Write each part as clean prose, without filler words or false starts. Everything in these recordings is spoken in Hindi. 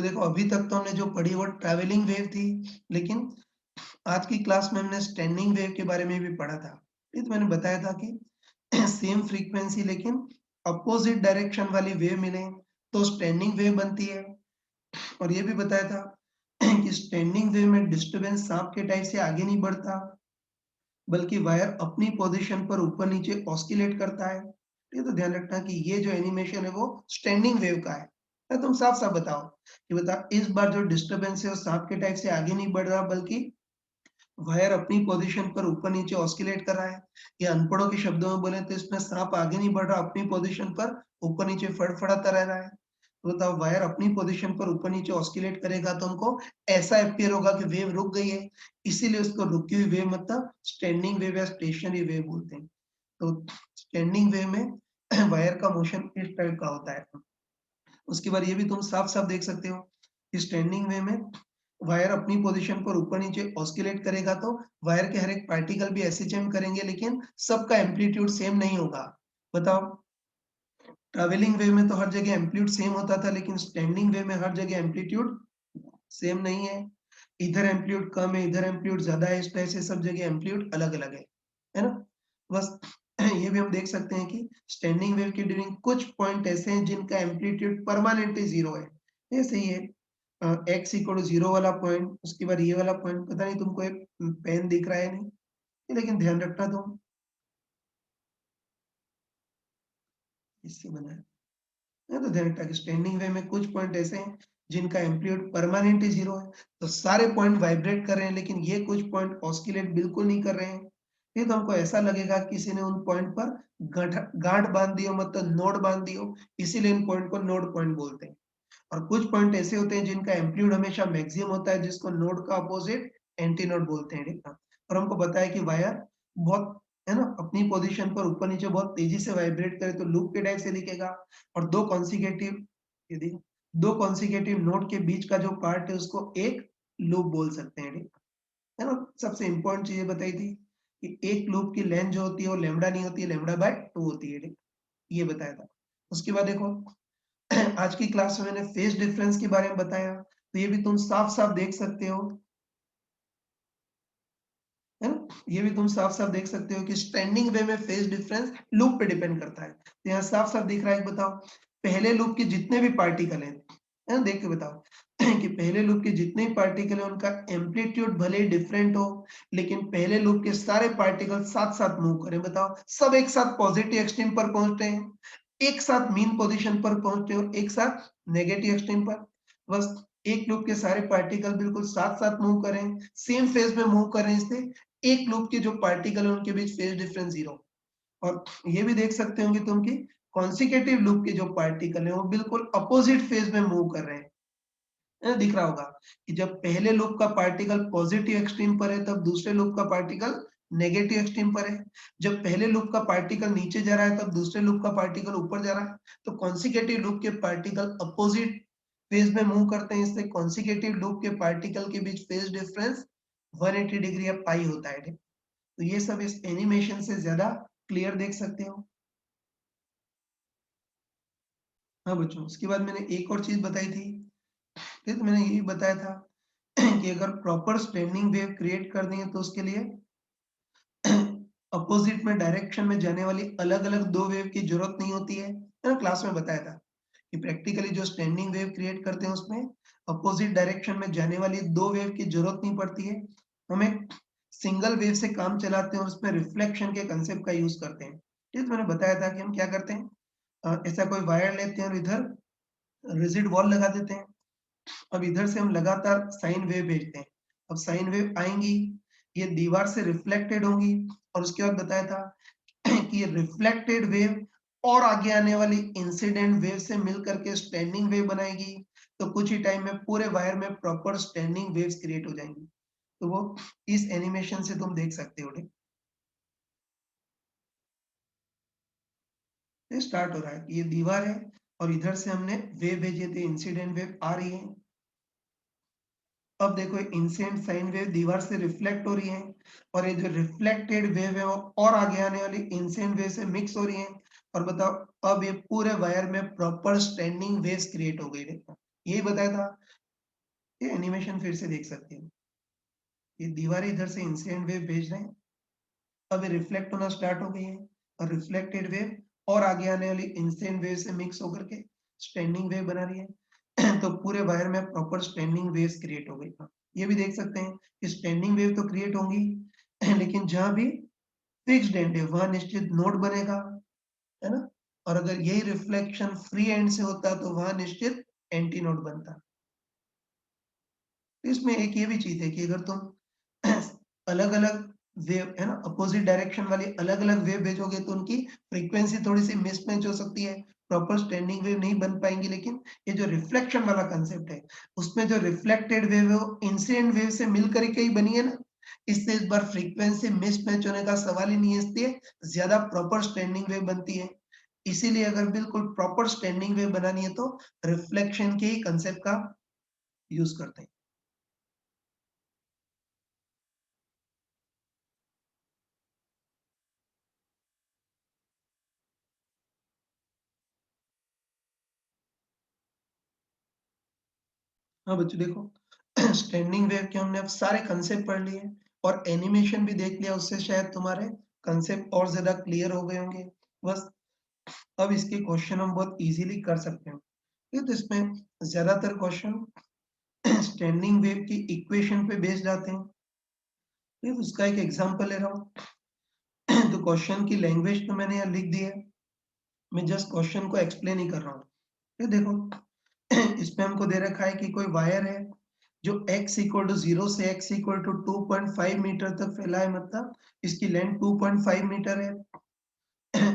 देखो अभी तक तो हमने जो पढ़ी वो ट्रैवलिंग वेव थी, लेकिन आज की क्लास में हमने स्टैंडिंग वेव के बारे में भी पढ़ा था। ये तो मैंने बताया था कि सेम फ्रीक्वेंसी लेकिन अपोजिट डायरेक्शन वाली वेव मिले तो स्टैंडिंग वेव बनती है। और ये भी बताया था कि स्टैंडिंग वेव में डिस्टरबेंस सांप के टाइप से आगे नहीं बढ़ता, बल्कि वायर अपनी पोजीशन पर ऊपर नीचे ऑस्किलेट करता है। ये तो ध्यान रखना कि ये जो एनिमेशन है वो स्टैंडिंग वेव का है। तुम साफ साफ बताओ कि बता इस बार जो डिस्टरबेंस है वो सांप के टाइप से आगे नहीं बढ़ रहा, बल्कि वायर अपनी पोजीशन पर ऊपर नीचे ऑस्किलेट कर रहा है। या अनपढ़ों के शब्दों में बोले तो इसमें सांप आगे नहीं बढ़ रहा, अपनी पोजीशन पर ऊपर नीचे फड़फड़ाता रह रहा है। तो बताओ वायर अपनी पोजीशन पर ऊपर नीचे ऑस्किलेट करेगा तो हमको ऐसा अपीयर होगा कि वेव रुक गई है, इसीलिए उसको रुकी हुई वेव मतलब स्टैंडिंग वेव या स्टेशनरी वेव बोलते हैं। तो स्टैंडिंग वेव में वायर का मोशन इस टाइप का होता है। उसके बाद ये भी तुम साफ साफ देख सकते हो कि स्टैंडिंग वे में वायर अपनी पोजीशन पर ऊपर नीचे ऑस्किलेट करेगा तो वायर के हर एक पार्टिकल भी ऐसे चेंज करेंगे, लेकिन सबका एम्पलीट्यूड सेम नहीं होगा। बताओ ट्रैवलिंग वे में तो हर जगह एम्पलीट्यूड सेम होता था, लेकिन स्टैंडिंग वे में हर जगह एम्पलीट्यूड सेम नहीं है। इधर एम्पलीट्यूड कम है, इधर एम्पलीट्यूड ज्यादा है, इस तरह से सब जगह एम्पलीट्यूड अलग अलग है ना। बस ये भी हम देख सकते हैं कि स्टैंडिंग वेव के ड्यूरिंग कुछ पॉइंट ऐसे हैं जिनका एम्पलीट्यूड परमानेंटली जीरो है। ये सही है। एक्स इक्वल टू जीरो वाला पॉइंट, उसके बाद ये वाला पॉइंट, पता नहीं तुमको एक पेन दिख रहा है नहीं, लेकिन ध्यान रखना तुम इससे बना है। तो ध्यान रखना कि स्टैंडिंग वे में कुछ पॉइंट ऐसे हैं जिनका एम्पलीट्यूड परमानेंटली जीरो है। तो सारे पॉइंट वाइब्रेट कर रहे हैं, लेकिन ये कुछ पॉइंट ऑस्किलेट बिल्कुल नहीं कर रहे हैं। ये तो हमको ऐसा लगेगा कि किसी ने उन पॉइंट पर गांठ बांध दी हो, मतलब नोड बांध दी हो, इसीलिए इन पॉइंट को नोड पॉइंट बोलते हैं। और कुछ पॉइंट ऐसे होते हैं जिनका एम्पलीट्यूड हमेशा मैक्सिमम होता है, जिसको नोड का अपोजिट एंटी नोड बोलते हैं। ठीक है? और हमको बताया कि वायर बहुत है ना अपनी पोजीशन पर ऊपर नीचे बहुत तेजी से वाइब्रेट करे तो लूप के टाइप से दिखेगा। और यदि दो कॉन्सिक्यूटिव नोड के बीच का जो पार्ट है उसको एक लूप बोल सकते हैं। ठीक है ना। सबसे इंपॉर्टेंट चीज बताई थी कि एक लूप की लेंथ जो होती है वो लैम्डा नहीं होती है, लैम्डा बाय 2 होती है। ठीक, ये बताया था। उसके बाद देखो आज की क्लास में मैंने फेज डिफरेंस के बारे में बताया, तो ये भी तुम साफ साफ देख सकते हो, है ना। ये भी तुम साफ साफ देख सकते हो कि स्टैंडिंग वे में फेज डिफरेंस लूप पे डिपेंड करता है। तो यहाँ साफ साफ दिख रहा है। बताओ पहले लूप के जितने भी पार्टिकल हैं, है ना, देख के बताओ कि पहले लूप के जितने भी पार्टिकल है उनका एम्पलीट्यूड भले ही डिफरेंट हो, लेकिन पहले लूप के सारे पार्टिकल साथ साथ मूव करें। बताओ सब एक साथ पॉजिटिव एक्सट्रीम पर पहुंचते हैं, एक साथ मीन पोजीशन पर पहुंचते हो, एक साथ नेगेटिव एक्सट्रीम पर। बस एक लूप के सारे पार्टिकल बिल्कुल साथ साथ मूव करें, सेम फेज में मूव करें, इससे एक लूप के जो पार्टिकल है उनके बीच फेज डिफरेंस जीरो। और ये भी देख सकते होंगे तुम कि कॉन्सिक्यूटिव लूप के जो पार्टिकल है वो बिल्कुल अपोजिट फेज में मूव कर रहे हैं। दिख रहा होगा कि जब पहले लूप का पार्टिकल पॉजिटिव एक्सट्रीम पर है तब दूसरे लूप का पार्टिकल नेगेटिव एक्सट्रीम पर है। जब पहले लूप का पार्टिकल नीचे जा रहा है तब दूसरे लूप का पार्टिकल ऊपर जा रहा है। तो कॉन्सिक्यूटिव लूप के पार्टिकल अपोजिट फेज में मूव करते हैं, इसलिए कॉन्सिक्यूटिव लूप के पार्टिकल के बीच फेज डिफरेंस 180 डिग्री या पाई होता है। तो ये सब इस एनिमेशन से ज्यादा क्लियर देख सकते हो। हाँ बच्चों, उसके बाद मैंने एक और चीज बताई थी। ठीक, तो मैंने यही बताया था कि अगर प्रॉपर स्टैंडिंग वेव क्रिएट करनी है तो उसके लिए अपोजिट में डायरेक्शन में जाने वाली अलग अलग दो वेव की जरूरत नहीं होती है ना। क्लास में बताया था कि प्रैक्टिकली जो स्टैंडिंग वेव क्रिएट करते हैं उसमें अपोजिट डायरेक्शन में जाने वाली दो वेव की जरूरत नहीं पड़ती है। हम एक सिंगल वेव से काम चलाते हैं और उसमें रिफ्लेक्शन के कंसेप्ट का यूज करते हैं। ठीक, मैंने बताया था कि हम क्या करते हैं, ऐसा कोई वायर लेते हैं और इधर रिजिड वॉल लगा देते हैं। अब इधर से हम लगातार साइन वेव भेजते हैं। अब साइन वेव आएंगी, ये दीवार से रिफ्लेक्टेड होंगी, और उसके बाद बताया था कि ये रिफ्लेक्टेड वेव और आगे आने वाली इंसिडेंट वेव से मिल करके स्टैंडिंग वेव बनाएगी। तो कुछ ही टाइम में पूरे वायर में प्रॉपर स्टैंडिंग वेव्स क्रिएट हो जाएंगी। तो वो इस एनिमेशन से तुम देख सकते हो। ठीक, ये स्टार्ट हो रहा है, ये दीवार है और इधर से हमने वेव भेजे थे, इंसिडेंट वेव आ रही है। अब देखो इंसिडेंट साइन वेव दीवार से रिफ्लेक्ट हो रही है, और ये जो रिफ्लेक्टेड वेव है वो और आगे आने वाली इंसिडेंट वेव से मिक्स हो रही है। और बताओ अब ये पूरे वायर में प्रॉपर स्टैंडिंग वेव्स क्रिएट हो गई। देखो यही बताया था ये एनिमेशन फिर से देख सकते हैं। ये दीवारें इधर से इंसिडेंट वेव भेज रहे हैं, अब ये रिफ्लेक्ट होना स्टार्ट हो गई है और रिफ्लेक्टेड वेव और आगे आने वाली इंसिडेंट वेव से मिक्स होकर के स्टैंडिंग वेव बना रही है। तो पूरे वायर में प्रॉपर स्टैंडिंग वेव्स क्रिएट हो गई। ये भी देख सकते हैं कि स्टैंडिंग वेव तो क्रिएट होंगी, लेकिन जहाँ भी फिक्स्ड एंड है वहाँ निश्चित नोड बनेगा, है ना? और अगर यही रिफ्लेक्शन फ्री एंड से होता तो वहाँ निश्चित एंटी नोड बनता। इसमें एक ये भी चीज़ है कि अगर तुम अलग-अलग वेव, है ना, अपोजिट डायरेक्शन वाली अलग-अलग वेव भेजोगे तो उनकी फ्रीक्वेंसी थोड़ी-सी मिसमैच हो सकती है, प्रॉपर स्टैंडिंग वेव नहीं बन पाएँगी। लेकिन ये जो रिफ्लेक्शन वाला कांसेप्ट है, उसमें जो रिफ्लेक्टेड वेव है वो इंसिडेंट वेव से मिल कर के ही बनी है ना, इससे इस बार फ्रीक्वेंसी मिसमैच होने का सवाल ही नहीं है, इसलिए ज़्यादा प्रॉपर स्टैंडिंग वेव बनती है। इसीलिए अगर बिल्कुल प्रॉपर स्टैंडिंग वेव बनानी है तो रिफ्लेक्शन के ही कांसेप्ट का यूज़ करते हैं। हाँ बच्चों देखो, स्टैंडिंग वेव के हमने अब सारे कंसेप्ट पढ़ लिए और एनिमेशन भी देख लिया, उससे शायद तुम्हारे कंसेप्ट और ज्यादा क्लियर हो गए होंगे। बस अब इसके क्वेश्चन हम बहुत इजीली कर सकते हैं। ये तो इसमें ज्यादातर क्वेश्चन स्टैंडिंग वेव की इक्वेशन पे बेस्ड आते हैं। ये उसका एक एग्जांपल ले रहा हूँ। तो क्वेश्चन की लैंग्वेज तो मैंने यहाँ लिख दी है, मैं जस्ट क्वेश्चन को एक्सप्लेन ही कर रहा हूँ। ये देखो, इसमें हमको दे रखा है कि कोई वायर है जो x इक्वल टू 0 से x इक्वल टू 2.5 मीटर तक फैला है, मतलब इसकी लेंथ 2.5 मीटर है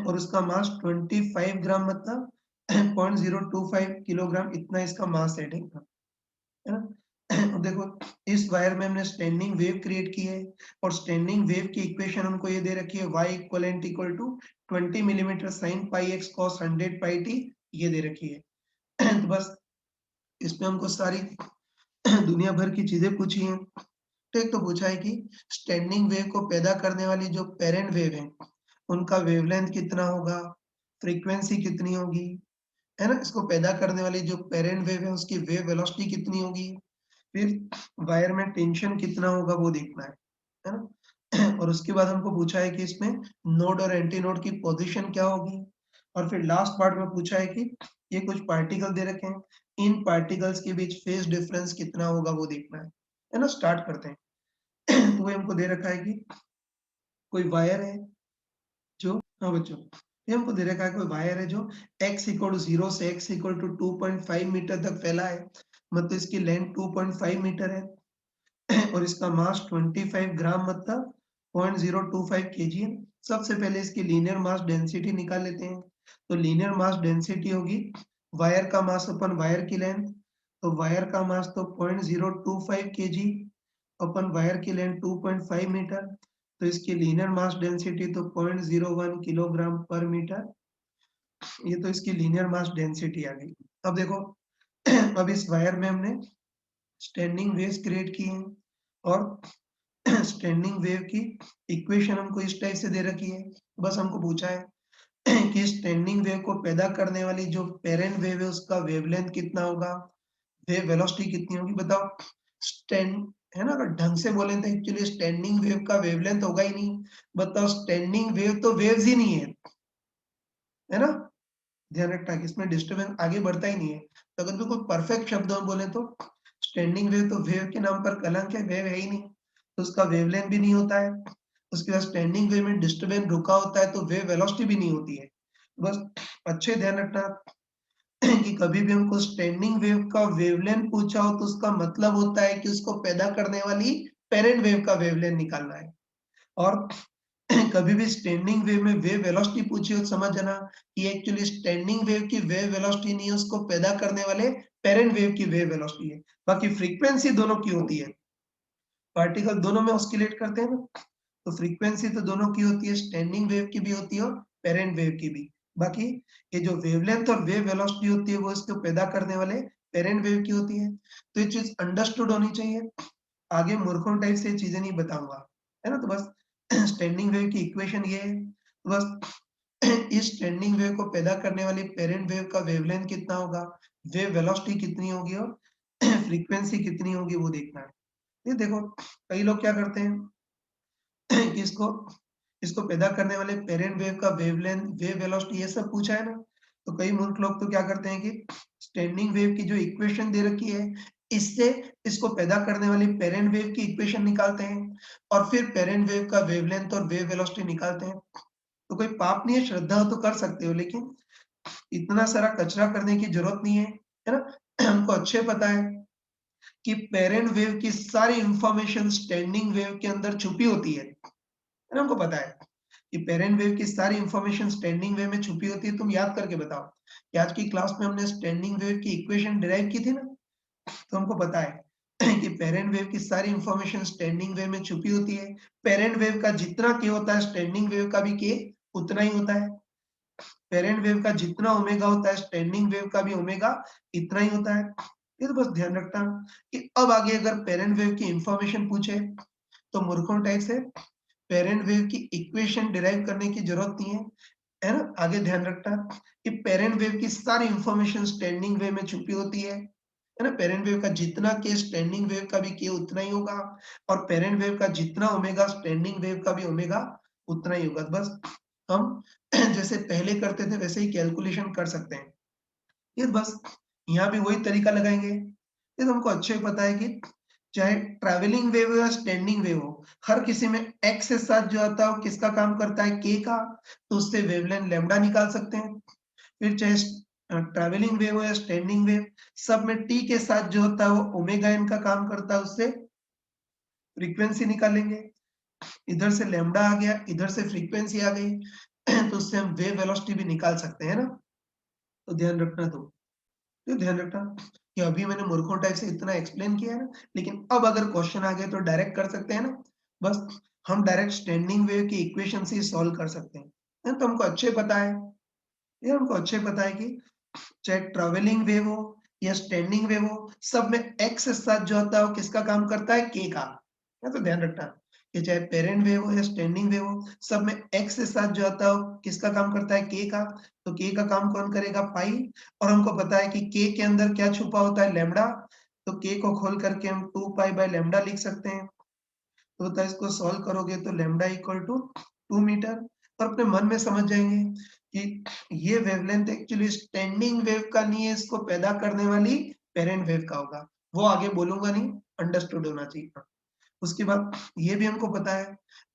और उसका मास 25 ग्राम, मतलब 0.025 किलोग्राम, इतना इसका मास है, ठीक है ना? और देखो, इस वायर में हमने स्टैंडिंग वेव क्रिएट की है और स्टैंडिंग वेव की इक्वेशन हमको ये दे रखी है y equivalent equal to 20 millimetre sine pi x cos 100 pi t, ये दे रखी है। तो बस इसमें हमको सारी दुनिया भर की चीजें पूछी हैं। तो एक तो पूछा है कि स्टैंडिंग वेव को पैदा करने वाली जो पेरेंट वेव है, उनका वेवलेंथ कितना होगा, फ्रीक्वेंसी कितनी होगी, है ना? इसको पैदा करने वाली जो पेरेंट वेव है उसकी वेव वेलोसिटी कितनी होगी, फिर वायर में टेंशन कितना होगा वो देखना है ना? और उसके बाद हमको पूछा है कि इसमें नोड और एंटी नोड की पोजीशन क्या होगी, और फिर लास्ट पार्ट में पूछा है कि ये कुछ पार्टिकल दे रखे हैं, इन पार्टिकल्स के बीच फेज डिफरेंस कितना होगा वो देखना है ना? स्टार्ट करते हैं। तो वो हमको दे रखा है कि कोई वायर है जो, हाँ बच्चों, ये हमको दे रखा है कोई वायर है जो x इक्वल टू 0 से x इक्वल टू 2.5 मीटर तक फैला है, मतलब इसकी लेंथ 2.5 मीटर है और इसका मास 25 ग्राम, मतलब 0.025 केजी है। सबसे पहले इसकी लीनियर मास डेंसिटी निकाल लेते हैं। तो लीनियर मास डेंसिटी होगी वायर का मास अपन वायर की लेंथ, तो वायर का मास तो 0.025 केजी अपन वायर की लेंथ 2.5 मीटर, तो इसकी लीनियर मास डेंसिटी तो 0.01 किलोग्राम पर मीटर। ये तो इसकी लीनियर मास डेंसिटी आ गई। अब देखो, अब इस वायर में हमने स्टैंडिंग वेव्स क्रिएट की हैं और स्टैंडिंग वेव की इक्वेशन हमको इस टाइप से दे रखी है। बस हमको पूछा है कि स्टैंडिंग वेव को पैदा करने वाली जो पेरेंट वेव है उसका वेवलेंथ कितना होगा, वेव वेलोसिटी कितनी होगी, बताओ। स्टैंड, है ना, अगर ढंग से बोले तो एक्चुअली स्टैंडिंग वेव का वेवलेंथ होगा ही नहीं। बताओ, स्टैंडिंग वेव तो वेव्स ही नहीं है ना? ध्यान रखना कि इसमें डिस्टर्बेंस आगे बढ़ता ही नहीं है। तो अगर बिल्कुल परफेक्ट शब्दों में बोले तो स्टैंडिंग वेव तो वेव के नाम पर कलंक है, वेव है ही नहीं, तो उसका वेवलेंथ भी नहीं होता है। उसके बाद स्टैंडिंग वेव में डिस्टर्बेंस रुका होता है तो वेव वेलोसिटी भी नहीं होती है। बस अच्छे ध्यान रखना कि कभी भी हमको स्टैंडिंग वेव का वेवलेंथ पूछा हो तो उसका मतलब होता है कि उसको पैदा करने वाली पेरेंट वेव का वेवलेंथ निकालना है। और कभी भी स्टैंडिंग वेव में वेव वेलोसिटी पूछी हो तो समझ जाना कि एक्चुअली स्टैंडिंग वेव की वेव वेलोसिटी नहीं है, उसको पैदा करने वाले पेरेंट वेव की वेव वेलोसिटी है। बाकी फ्रीक्वेंसी दोनों की होती है, पार्टिकल दोनों में ऑस्किलेट करते हैं ना, तो फ्रीक्वेंसी तो दोनों की होती है, स्टैंडिंग वेव की भी होती है और पेरेंट वेव की भी। बाकी ये जो वेवलेंथ और वेव वेलोसिटी होती है वो इसको पैदा करने वाले पेरेंट वेव की होती है। तो ये चीज अंडरस्टूड होनी चाहिए, आगे मूर्खों टाइप से चीजें नहीं बताऊंगा, है ना? तो बस स्टैंडिंग वेव की इक्वेशन ये है। तो बस इस स्टैंडिंग वेव को पैदा करने वाली पेरेंट वेव का वेवलेंथ कितना होगा, वेव वेलोसिटी कितनी होगी और फ्रीक्वेंसी कितनी होगी वो देखना है। ये देखो कई लोग क्या करते हैं कि इसको पैदा करने वाले पेरेंट वेव का वेवलेंथ, वेव वेलोसिटी ये सब पूछा है ना, तो कई मूर्ख लोग तो क्या करते हैं कि स्टैंडिंग वेव की जो इक्वेशन दे रखी है, इससे इसको पैदा करने वाली पेरेंट वेव की इक्वेशन निकालते हैं और फिर पेरेंट वेव का वेवलेंथ और वेव वेलोसिटी निकालते हैं। तो कोई पाप नहीं है, श्रद्धा हो तो कर सकते हो, लेकिन इतना सारा कचरा करने की जरूरत नहीं है ना? हमको अच्छे पता है कि पेरेंट वेव की सारी इंफॉर्मेशन स्टैंडिंग वेव के अंदर छुपी होती है ना? हमको पता है कि पेरेंट वेव की सारी इंफॉर्मेशन स्टैंडिंग वेव में छुपी होती है। तुम याद करके बताओ कि आज की क्लास में हमने स्टैंडिंग वेव की इक्वेशन डिराइव की थी ना, तो हमको पता है कि पेरेंट वेव की सारी इंफॉर्मेशन स्टैंडिंग वेव में छुपी होती है। पेरेंट वेव का जितना के होता है स्टैंडिंग वेव का भी के उतना ही होता है। पेरेंट वेव का जितना ओमेगा होता है स्टैंडिंग वेव का भी ओमेगा इतना ही होता है। ये तो बस ध्यान रखना कि अब आगे अगर पेरेंट वेव की इंफॉर्मेशन पूछे तो मूर्खों टाइप से पेरेंट वेव की इक्वेशन डिराइव करने की जरूरत नहीं है ना? आगे ध्यान रखना कि पेरेंट वेव की सारी इंफॉर्मेशन स्टैंडिंग वेव में छुपी होती है ना? पेरेंट वेव का जितना के स्टैंडिंग वेव का भी के उतना ही होगा और पेरेंट वेव का जितना ओमेगा स्टैंडिंग वेव का भी ओमेगा उतना ही होगा। बस हम जैसे पहले करते थे वैसे ही कैलकुलेशन कर सकते हैं। ये बस यहाँ भी वही तरीका लगाएंगे। ये तो हमको अच्छे पता है कि चाहे ट्रैवलिंग वेव हो या स्टैंडिंग वेव हो, हर किसी में एक्स के साथ जो आता है वो किसका काम करता है, के का, तो उससे वेवलेंथ लैम्डा निकाल सकते हैं। फिर चाहे ट्रैवलिंग वेव हो या स्टैंडिंग वेव, सब में टी के साथ जो होता है वो ओमेगा एन का काम करता है, उससे फ्रीक्वेंसी निकालेंगे। इधर से लैम्डा आ गया, इधर से फ्रीक्वेंसी आ गई तो उससे हम वेव वेलोसिटी भी निकाल सकते हैं ना। तो ध्यान रखना तुम, तो ध्यान रखना कि अभी मैंने मूर्खों टाइप से इतना एक्सप्लेन किया है ना, लेकिन अब अगर क्वेश्चन आ गए तो डायरेक्ट कर सकते हैं ना। बस हम डायरेक्ट स्टैंडिंग वेव की इक्वेशन से ही सॉल्व कर सकते हैं। तो हमको अच्छे पता है, ये हमको अच्छे पता है कि चाहे ट्रैवलिंग वेव हो या स्टैंडिंग वेव हो, सब में एक्स के साथ जो होता है वो किसका काम करता है, के का। ये तो ध्यान रखना कि चाहे पेरेंट वेव हो या स्टैंडिंग वेव हो, सब में एक्स के साथ जो आता है वो किसका काम करता है, के का। तो के का काम कौन करेगा, पाई। और हमको पता है कि के अंदर क्या छुपा होता है, लैम्डा। तो के को खोल करके हम 2 पाई बाय लैम्डा लिख सकते हैं। तो होता है, इसको सॉल्व करोगे तो लैम्डा इक्वल टू 2 मीटर। और अपने मन में समझ जाएंगे कि ये वेवलेंथ एक्चुअली स्टैंडिंग वेव का नहीं है, इसको पैदा करने वाली पेरेंट वेव का होगा। वो आगे बोलूंगा नहीं, अंडरस्टूड होना चाहिए। उसके बाद ये भी हमको पता है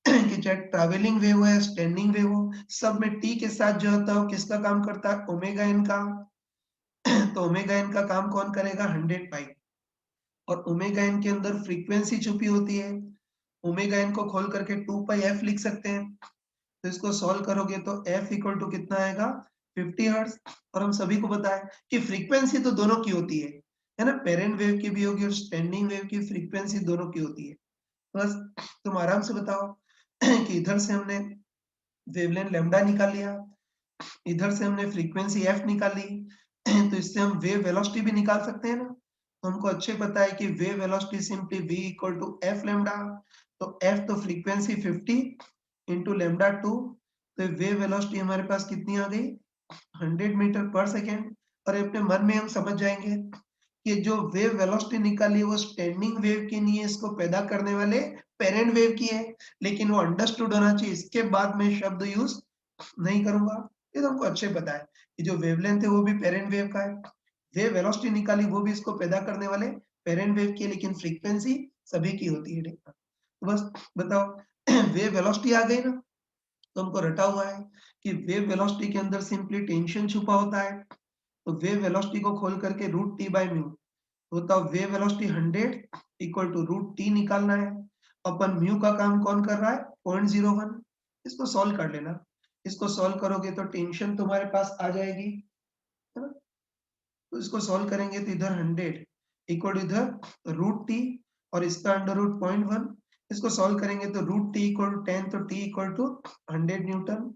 कि चाहे ट्रैवलिंग वेव हो या स्टैंडिंग वेव हो, सब में टी के साथ जो होता है वो किसका काम करता है, ओमेगा एन का। तो ओमेगा एन का काम कौन करेगा, 100 पाई। और ओमेगा एन के अंदर फ्रीक्वेंसी छुपी होती है। ओमेगा एन को खोल करके 2 पाई एफ लिख सकते हैं। तो इसको सॉल्व करोगे तो एफ इक्वल टू कितना आएगा, 50 हर्ट्ज। और हम सभी को पता है कि फ्रीक्वेंसी तो दोनों की होती है ना? पेरेंट वेव की भी होगी और स्टैंडिंग वेव की फ्रीक्वेंसी दोनों की होती है। बस तुम आराम से बताओ कि इधर से हमने वेवलेंथ लैम्डा निकाल लिया, इधर से हमने फ्रीक्वेंसी एफ निकाली, तो इससे हम वेव वेलोसिटी भी निकाल सकते हैं ना। तो हमको अच्छे पता है कि wave velocity simply v equal to F lambda. तो एफ तो फ्रीक्वेंसी 50 इंटू लैम्डा 2। तो वेव वेलोसिटी हमारे पास कितनी आ गई, 100 मीटर पर सेकेंड। और अपने मन में हम समझ जाएंगे कि जो वेव वेलोसिटी निकाली वो स्टैंडिंग वेव की नहीं है, इसको पैदा करने वाले पेरेंट वेव की है। लेकिन वो अंडरस्टूड होना चाहिए, इसके बाद मैं शब्द यूज नहीं करूंगा। ये तो हमको अच्छे पता है कि जो वेवलेंथ है वो भी पेरेंट वेव का है। वेव वेलोसिटी निकाली वो भी इसको पैदा करने वाले पेरेंट वेव की है, लेकिन फ्रीक्वेंसी सभी की होती है। तो बस बताओ वेव वेलोसिटी आ गई ना, तो हमको रटा हुआ है कि वेव वेलोसिटी के अंदर सिंपली टेंशन छुपा होता है। तो वेव वेलोसिटी को खोल करके रूट टी बाय म्यू होता है। Wave velocity 100 equal to root T निकालना है। अपन म्यू का काम कौन कर रहा है, 0.01। इसको सॉल्व कर लेना। इसको सॉल्व करोगे तो टेंशन तुम्हारे पास आ जाएगी, है ना? तो इसको सॉल्व करेंगे तो इधर 100 इक्वल टू इधर रूट टी और इसका अंडर रूट 0.1। इसको सॉल्व करेंगे तो रूट टी इक्वल टू 10, तो टी इक्वल टू 100 न्यूटन,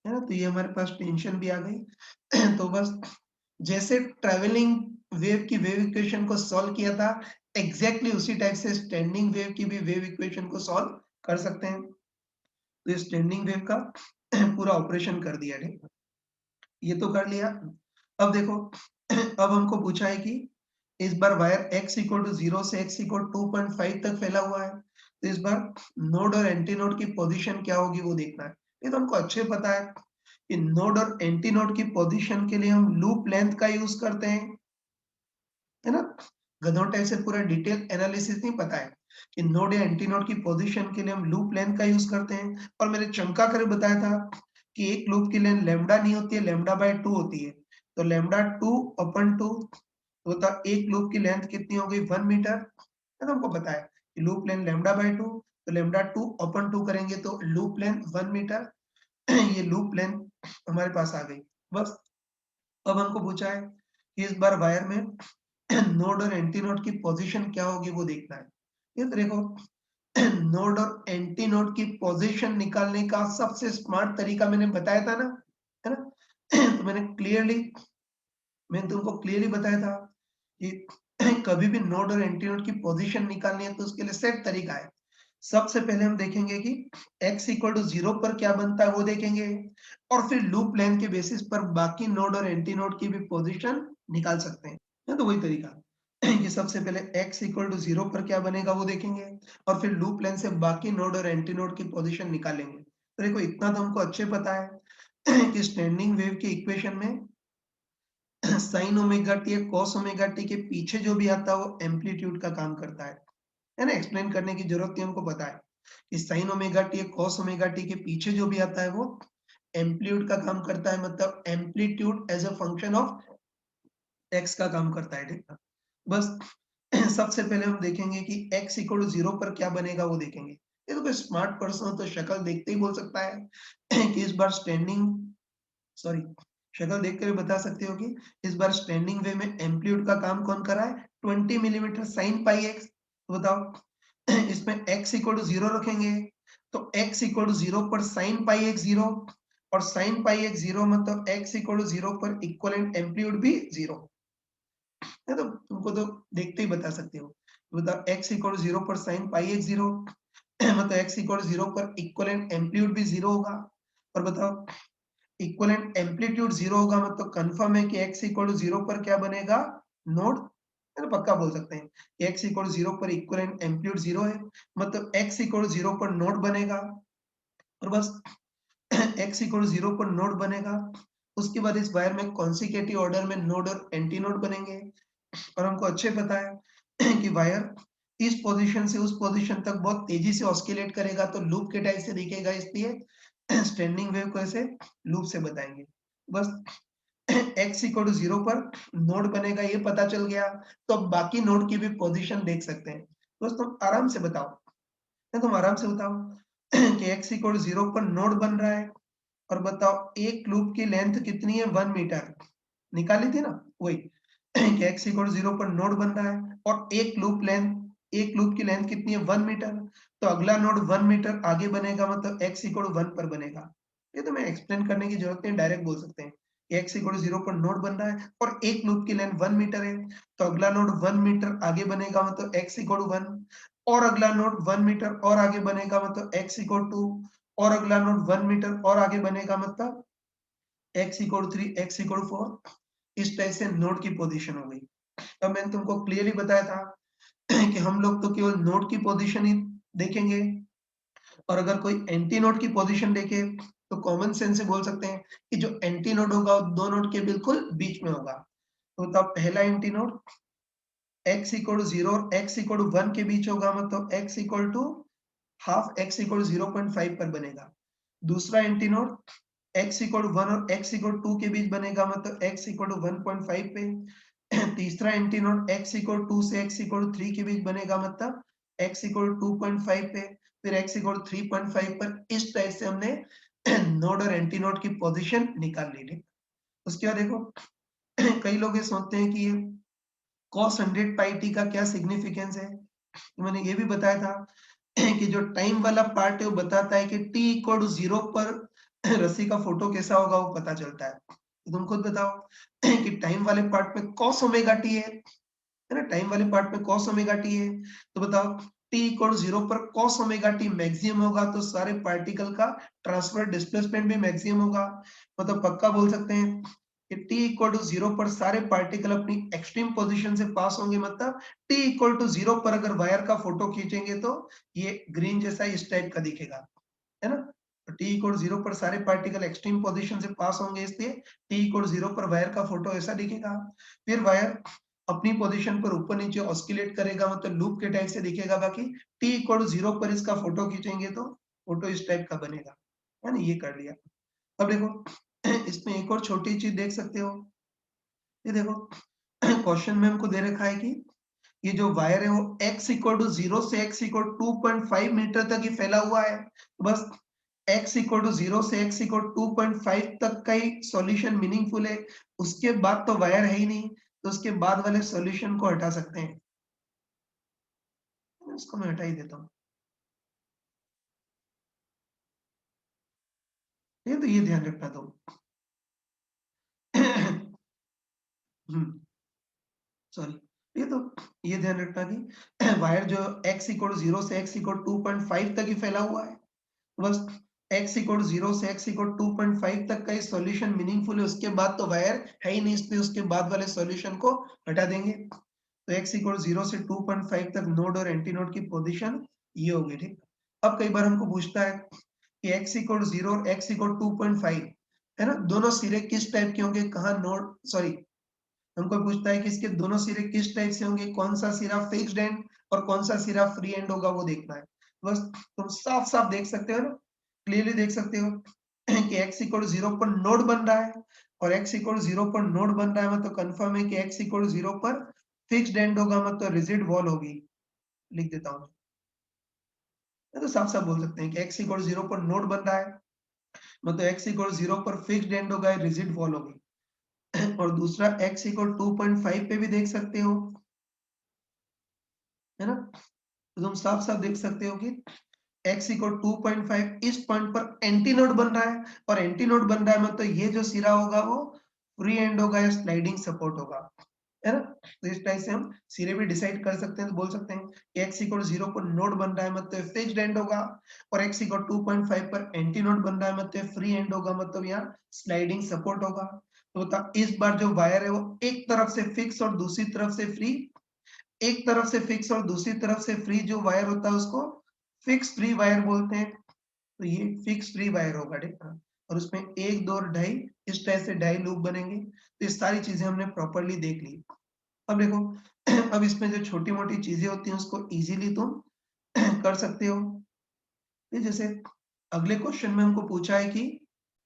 है ना? तो ये हमारे पास टेंशन भी आ गई। तो बस जैसे ट्रैवलिंग वेव की वेव इक्वेशन को सॉल्व किया था, एग्जैक्टली उसी टाइप से स्टैंडिंग वेव की भी वेव इक्वेशन को सॉल्व कर सकते हैं। तो स्टैंडिंग वेव का पूरा ऑपरेशन कर दिया, ठीक। ये तो कर लिया। अब देखो अब हमको पूछा है कि इस बार वायर x इक्वल टू 0 से x इक्वल 2.5 तक फैला हुआ है, तो इस बार नोड और एंटी नोड की पोजीशन क्या होगी वो देखना है। ये तो हमको अच्छे पता है कि नोड और एंटी नोड की पोजीशन के लिए हम लूप लेंथ का यूज करते हैं, है ना। गधों टाइप से पूरा डिटेल एनालिसिस नहीं पता है कि नोड या एंटी नोड की पोजीशन के लिए हम लूप लेंथ का यूज करते हैं। और मैंने चमका कर बताया था कि एक लूप की लेंथ लैम्डा नहीं होती है, लैम्डा बाय 2 होती है। तो लैम्डा 2 अपॉन 2 होता एक लूप की लेंथ कितनी हो गई 1 मीटर, है ना। हमको पता है कि लूप लेंथ लैम्डा बाय 2, तो लैम्डा 2 अपॉन 2 करेंगे तो लूप लेंथ 1 मीटर। ये लूप लेंथ हमारे पास आ गई। बस अब हमको पूछा है कि इस बार वायर में नोड और एंटी नोड की पोजीशन क्या होगी वो देखना है। ये तो देखो नोड और एंटी नोड की पोजीशन निकालने का सबसे स्मार्ट तरीका मैंने बताया था ना, है ना। तो मैंने तुमको क्लियरली बताया था कि कभी भी नोड और एंटी नोड की पोजीशन निकालनी है तो उसके लिए सेट तरीका है। सबसे पहले हम देखेंगे कि x इक्वल टू 0 पर क्या बनता है वो देखेंगे, और फिर लूप लेंथ के बेसिस पर बाकी नोड और एंटी नोड की भी पोजीशन निकाल सकते हैं। है तो वही तरीका कि सबसे पहले x इक्वल टू 0 पर क्या बनेगा वो देखेंगे, और फिर लूप लेंथ से बाकी नोड और एंटी नोड की पोजीशन निकालेंगे। तो देखो इतना तो हमको अच्छे पता है कि स्टैंडिंग वेव के इक्वेशन में साइन ओमेगा टी या कॉस ओमेगा टी के पीछे जो भी आता है वो एम्पलीट्यूड का काम करता है ना। एक्सप्लेन करने की जरूरत नहीं, हमको पता है कि साइन ओमेगा टी या कॉस ओमेगा टी के पीछे जो भी आता है वो एम्पलीट्यूड का काम करता है, मतलब amplitude as a function of X का काम करता है, ठीक है। बस सबसे पहले हम देखेंगे कि x इक्वल टू 0 पर क्या बनेगा वो देखेंगे। ये तो कोई स्मार्ट पर्सन हो तो शक्ल देखते ही बोल सकता है कि इस बार स्टैंडिंग सॉरी शक्ल देखकर भी बता सकते हो कि इस बार स्टैंडिंग वे में एम्पलीट्यूड का काम कौन कर रहा है 20 मिलीमीटर साइन पाई एक्स। तो बताओ इसमें x इक्वल टू 0 रखेंगे तो x इक्वल टू 0 पर साइन पाई एक्स 0, और साइन पाई एक्स 0 मतलब x इक्वल टू 0 पर इक्विवेलेंट एम्पलीट्यूड भी 0 है। तो तुमको तो देखते ही बता सकते हो। तो बताओ x इक्वल टू 0 पर साइन पाई एक्स 0 मतलब x इक्वल टू 0 पर इक्विवेलेंट एम्पलीट्यूड भी 0 होगा। और बताओ इक्विवेलेंट एम्पलीट्यूड 0 होगा मतलब कंफर्म है कि x इक्वल टू 0 पर क्या बनेगा नोड, है ना। पक्का बोल सकते हैं कि x इक्वल टू 0 पर इक्विवेलेंट एम्पलीट्यूड 0 है, मतलब x इक्वल टू 0 पर नोड बनेगा। और बस x इक्वल टू 0 पर नोड बनेगा, उसके बाद इस वायर में कॉन्सेक्यूटिव ऑर्डर में नोड और एंटी नोड बनेंगे। और हमको अच्छे पता है कि वायर इस पोजीशन से उस पोजीशन तक बहुत तेजी से ऑस्किलेट करेगा तो लूप के टाइप से दिखेगा, इसलिए स्टैंडिंग वेव को ऐसे लूप से बताएंगे। बस x इक्वल टू 0 पर नोड बनेगा ये पता चल गया, तो अब बाकी नोड की भी पोजीशन देख सकते हैं। दोस्तों आराम से बताओ, तुम आराम से बताओ कि x इक्वल टू 0 पर नोड बन रहा है, और बताओ एक लूप की लेंथ कितनी है 1 मीटर, निकाली थी ना वही कि x इक्वल टू 0 पर नोड बन रहा है और एक लूप की लेंथ कितनी है 1 मीटर, तो अगला नोड 1 मीटर आगे बनेगा मतलब x इक्वल टू 1 पर बनेगा। ये तो मैं एक्सप्लेन करने की जरूरत नहीं, डायरेक्ट बोल सकते हैं कि x इक्वल टू 0 पर नोड बन रहा है और एक लूप की लेंथ 1 मीटर है, तो अगला नोड 1 मीटर आगे बनेगा मतलब x इक्वल टू 1, और अगला नोड 1 मीटर और आगे बनेगा मतलब x इक्वल टू, और अगला नोड 1 मीटर और आगे बनेगा मतलब x equal to 3, x equal to 4। इस टाइप से नोड की पोजीशन हो गई। अब मैंने तुमको क्लियरली बताया था कि हम लोग तो केवल नोड की पोजीशन ही देखेंगे, और अगर कोई एंटी नोड की पोजीशन देखे तो कॉमन सेंस से बोल सकते हैं कि जो एंटी नोड होगा वो दो नोड के बिल्कुल बीच में होगा। तो तब पहला anti node x equal to 0 और x इक्वल टू 1 के बीच होगा मतलब x equal to half x equal to 0.5 पर बनेगा। दूसरा anti node x equal to 1 और x इक्वल टू 2 के बीच बनेगा मतलब x इक्वल टू 1.5 पे। तीसरा anti node x equal to 2 से x इक्वल टू 3 के बीच बनेगा मतलब x इक्वल टू 2.5 पे, फिर x इक्वल टू 3.5 पर। इस टाइप से हमने नोड और एंटी नोड की पोजीशन निकाल ली, ठीक। उसके बाद देखो कई लोग ये सोचते हैं कि ये cos 100 पाई t का क्या सिग्निफिकेंस है। तो मैंने ये भी बताया था कि जो टाइम वाला पार्ट है वो बताता है कि t इक्वल टू 0 पर रस्सी का फोटो कैसा होगा वो पता चलता है। तो तुम खुद बताओ कि टाइम वाले पार्ट में cos ओमेगा t है ना, टाइम वाले पार्ट में cos ओमेगा t है, तो बताओ t इक्वल टू 0 पर cos ओमेगा t मैक्सिमम होगा तो सारे पार्टिकल का ट्रांसफर डिस्प्लेसमेंट भी मैक्सिमम होगा। मतलब पक्का बोल सकते हैं कि t इक्वल टू 0 पर सारे पार्टिकल अपनी एक्सट्रीम पोजीशन से पास होंगे, मतलब t इक्वल टू 0 पर अगर वायर का फोटो खींचेंगे तो ये ग्रीन जैसा इस टाइप का दिखेगा, है ना? तो t इक्वल 0 पर सारे पार्टिकल एक्सट्रीम पोजीशन से पास होंगे, इसलिए t इक्वल 0 पर वायर का फोटो ऐसा दिखेगा। फिर वायर अपनी पोजीशन पर ऊपर नीचे ऑस्किलेट करेगा, मतलब लूप के टाइप से दिखेगा। बाकी t इक्वल 0 पर इसका फोटो खींचेंगे तो फोटो इस टाइप का बनेगा, है ना? ये कर लिया। अब देखो इसमें एक और छोटी चीज देख सकते हो, ये देखो क्वेश्चन में हमको दे रखा है कि ये जो वायर है वो x इक्वल टू 0 से x इक्वल 2.5 मीटर तक ही फैला हुआ है। तो बस x इक्वल टू 0 से x इक्वल 2.5 तक का ही सॉल्यूशन मीनिंगफुल है, उसके बाद तो वायर है ही नहीं, तो उसके बाद वाले सॉल्यूशन को हटा सकते हैं। इसको मैं हटा ही देता हूँ। ये तो ये ध्यान रखना तो सॉरी, ये तो ये ध्यान रखना कि वायर जो x इक्वल 0 से x इक्वल 2.5 तक ही फैला हुआ है। बस x इक्वल 0 से x इक्वल 2.5 तक का ही सॉल्यूशन मीनिंगफुल है, उसके बाद तो वायर है ही नहीं, इसलिए उसके बाद वाले सॉल्यूशन को हटा देंगे। तो x इक्वल 0 से 2.5 तक नोड और एंटी नोड की पोजीशन ये होगी, ठीक। अब कई बार हमको पूछता है कि x इक्वल 0 और x इक्वल 2.5, है ना? दोनों सिरे किस टाइप के होंगे, कहाँ नोड, सॉरी, हमको पूछता है कि इसके दोनों सिरे किस टाइप से होंगे, कौन सा सिरा फिक्स्ड एंड और कौन सा सिरा फ्री एंड होगा, वो देखना है। बस तुम साफ साफ देख सकते हो ना, क्लियरली देख सकते हो कि x इक्वल 0 पर नोड बन रहा है, और x इक्वल 0 पर नोड बन रहा है, मतलब कंफर्म है कि x इक्वल 0 पर फिक्स्ड एंड होगा, मतलब रिजिड वॉल होगी। लिख देता हूँ, तो साफ साफ बोल सकते हैं कि x इक्वल 0 पर नोड बन रहा है, मतलब x इक्वल 0 पर फिक्स्ड एंड होगा, रिजिड वॉल होगी। और दूसरा x इक्वल 2.5 पे भी देख सकते हो, है ना? तो तुम साफ साफ देख सकते हो कि x इक्वल 2.5 इस पॉइंट पर एंटी नोड बन रहा है, और एंटी नोड बन रहा है मतलब ये जो सिरा होगा वो फ्री एंड होगा या स्लाइडिंग सपोर्ट होगा, है ना? तो इस टाइप से हम सिरे भी डिसाइड कर सकते हैं, तो बोल सकते हैं कि x इक्वल 0 पर नोड बन रहा है मतलब फिक्स्ड एंड होगा, और x इक्वल 2.5 पर एंटी नोड बन रहा है मतलब फ्री एंड होगा, मतलब यहाँ स्लाइडिंग सपोर्ट होगा। तो बता, इस बार जो वायर है वो एक तरफ से फिक्स और दूसरी तरफ से फ्री, एक तरफ से फिक्स और दूसरी तरफ से फ्री जो वायर होता है उसको फिक्स फ्री वायर बोलते हैं। तो ये फिक्स फ्री वायर होगा, ठीक है? और उसमें 1, 2 और ढाई, इस तरह से ढाई लूप बनेंगे। तो ये सारी चीजें हमने प्रॉपर्ली देख ली। अब देखो अब इसमें जो छोटी-मोटी चीजें होती हैं उसको इजीली तुम कर सकते हो। ये जैसे अगले क्वेश्चन में हमको पूछा है कि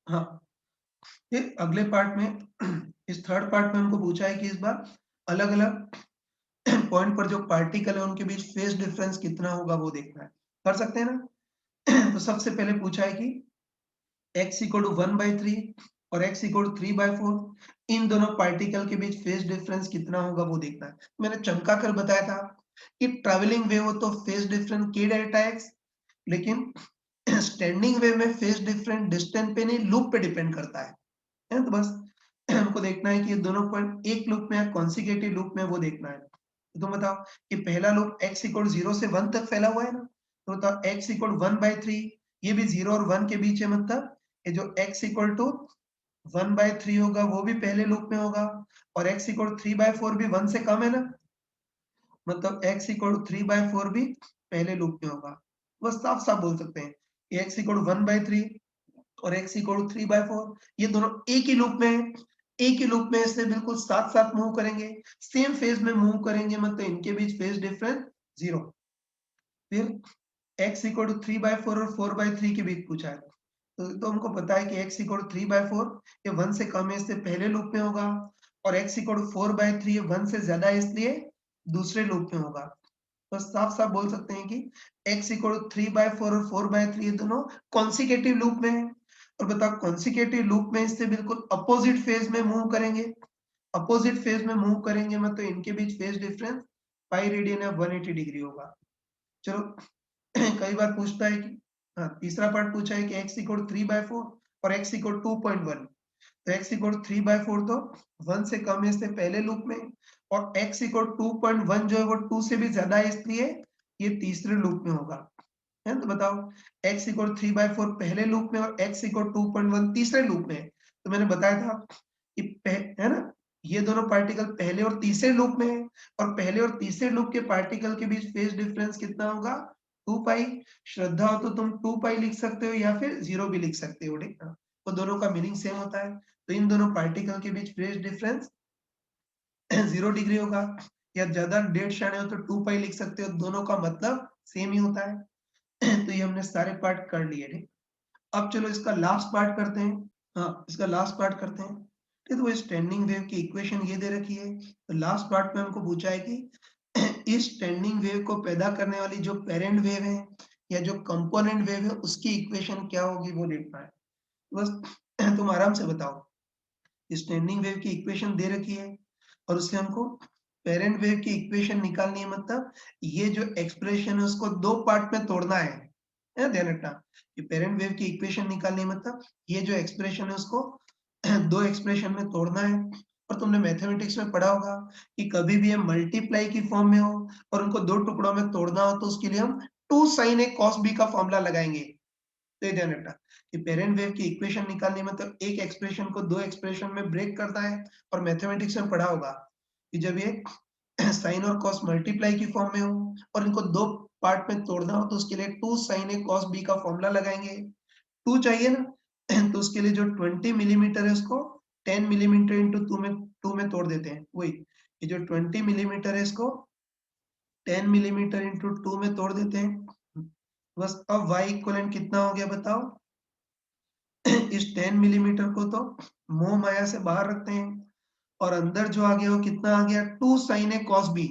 हाँ, ये अगले पार्ट में इस थर्ड पार्ट में हमको पूछा है कि इस बार अलग-अलग पॉइंट पर जो पार्टिकल है उनके बीच फेज डिफरेंस कितना होगा वो देखना है। कर सकते हैं ना? तो सबसे पहले पूछा है कि x इक्वल टू 1/3 और x इक्वल टू 3/4, इन दोनों पार्टिकल के बीच फेज डिफरेंस कितना होगा वो देखना है। मैंने चमका कर बताया था कि ट्रैवलिंग वेव हो तो phase difference k delta x, लेकिन स्टैंडिंग वेव में फेज डिफरेंस डिस्टेंस पे नहीं लूप पे डिपेंड करता है। तो बस हमको देखना है कि ये दोनों पॉइंट एक लूप में या कॉन्सिक्यूटिव लूप में, वो देखना है। तो तुम बताओ कि पहला लूप x इक्वल 0 से 1 तक फैला हुआ है ना, तो बताओ x इक्वल 1/3, ये भी 0 और 1 के बीच है, मतलब ये जो x इक्वल टू 1/3 होगा वो भी पहले लूप में होगा, और x इक्वल 3/4 भी 1 से कम है ना, मतलब x इक्वल टू 3/4 भी पहले लूप में होगा। बस साफ साफ बोल सकते हैं कि x इक्वल टू 1/3 और x इक्वल टू 3/4, ये दोनों एक ही लूप में है, एक ही लूप में इससे बिल्कुल साथ साथ मूव करेंगे, सेम फेज में मूव करेंगे, मतलब इनके बीच फेज डिफरेंस 0। फिर x इक्वल टू 3/4 और 4/3 के बीच पूछा है, तो हमको पता है कि x इक्वल टू 3/4 ये 1 से कम है, इससे पहले लूप में होगा, और x इक्वल टू 4/3 ये 1 से ज्यादा है, इसलिए दूसरे लूप में होगा। तो साफ साफ बोल सकते हैं कि x इक्वल टू 3/4 और 4/3 ये दोनों कॉन्सिक्यूटिव लूप में है, और बताओ कॉन्सिक्यूटिव लूप में इससे बिल्कुल अपोजिट फेज में मूव करेंगे, अपोजिट फेज में मूव करेंगे, मतलब इनके बीच फेज डिफरेंस पाई रेडियन या 180 डिग्री होगा। चलो कई बार पूछता है कि हाँ, तीसरा पार्ट पूछा है कि x इक्वल 3/4 और x इक्वल 2.1, तो x इक्वल 3/4 तो 1 से कम है, इससे पहले लूप में, और x इक्वल 2.1 जो है वो 2 से भी ज्यादा है, इसलिए ये तीसरे लूप में होगा। है, तो बताओ x इक्वल 3/4 पहले लूप में और x इक्वल 2.1 तीसरे लूप में है। तो मैंने बताया था है ना, ये दोनों पार्टिकल पहले और तीसरे लूप में है, और पहले और तीसरे लूप के पार्टिकल के बीच फेज डिफरेंस कितना होगा, 2 पाई। श्रद्धा हो तो तुम 2 पाई लिख सकते हो या फिर 0 भी लिख सकते हो, ठीक है, वो दोनों का मीनिंग सेम होता है। तो इन दोनों पार्टिकल के बीच फेज डिफरेंस 0 डिग्री होगा, या ज्यादा डेढ़ शाणे हो तो 2 पाई लिख सकते हो, दोनों का मतलब सेम ही होता है। तो ये हमने सारे पार्ट कर लिए, ठीक। अब चलो इसका लास्ट पार्ट करते हैं। हाँ, इसका लास्ट पार्ट करते हैं। ठीक, तो वो स्टैंडिंग वेव की इक्वेशन ये दे रखी है। तो लास्ट पार्ट में हमको पूछा है कि इस स्टैंडिंग वेव को पैदा करने वाली जो पेरेंट वेव है या जो कंपोनेंट वेव है उसकी इक्वेशन क्या होगी वो लिखना है। बस तुम आराम से बताओ। स्टैंडिंग वेव की इक्वेशन दे रखी है और उससे हमको पेरेंट वेव की इक्वेशन निकालनी है, मतलब ये जो एक्सप्रेशन है उसको दो पार्ट में तोड़ना है ध्यान रखना कि पेरेंट वेव की इक्वेशन निकालनी है, मतलब ये जो एक्सप्रेशन है उसको दो एक्सप्रेशन में तोड़ना है। और तुमने मैथमेटिक्स में पढ़ा होगा कि कभी भी ये मल्टीप्लाई की फॉर्म में हो और उनको दो टुकड़ों में तोड़ना हो तो उसके लिए हम 2 sin a cos b का फॉर्मूला लगाएंगे। तो ये ध्यान रखना कि पेरेंट वेव की इक्वेशन निकालनी मतलब एक एक्सप्रेशन को दो एक्सप्रेशन में ब्रेक करना है। और मैथमेटिक्स में पढ़ा होगा कि जब ये साइन और कॉस मल्टीप्लाई की फॉर्म में हो और इनको दो पार्ट में तोड़ना हो तो उसके लिए 2 sin a cos b का फॉर्मूला लगाएंगे। 2 चाहिए ना, तो उसके लिए जो 20 मिलीमीटर है उसको 10 मिलीमीटर इंटू 2 में तोड़ देते हैं। वही ये जो 20 मिलीमीटर है इसको 10 मिलीमीटर इंटू 2 में तोड़ देते हैं। बस अब y इक्वलेंट कितना हो गया बताओ। इस 10 मिलीमीटर को तो मोह माया से बाहर रखते हैं और अंदर जो आ गया वो कितना आ गया 2 sin a cos b।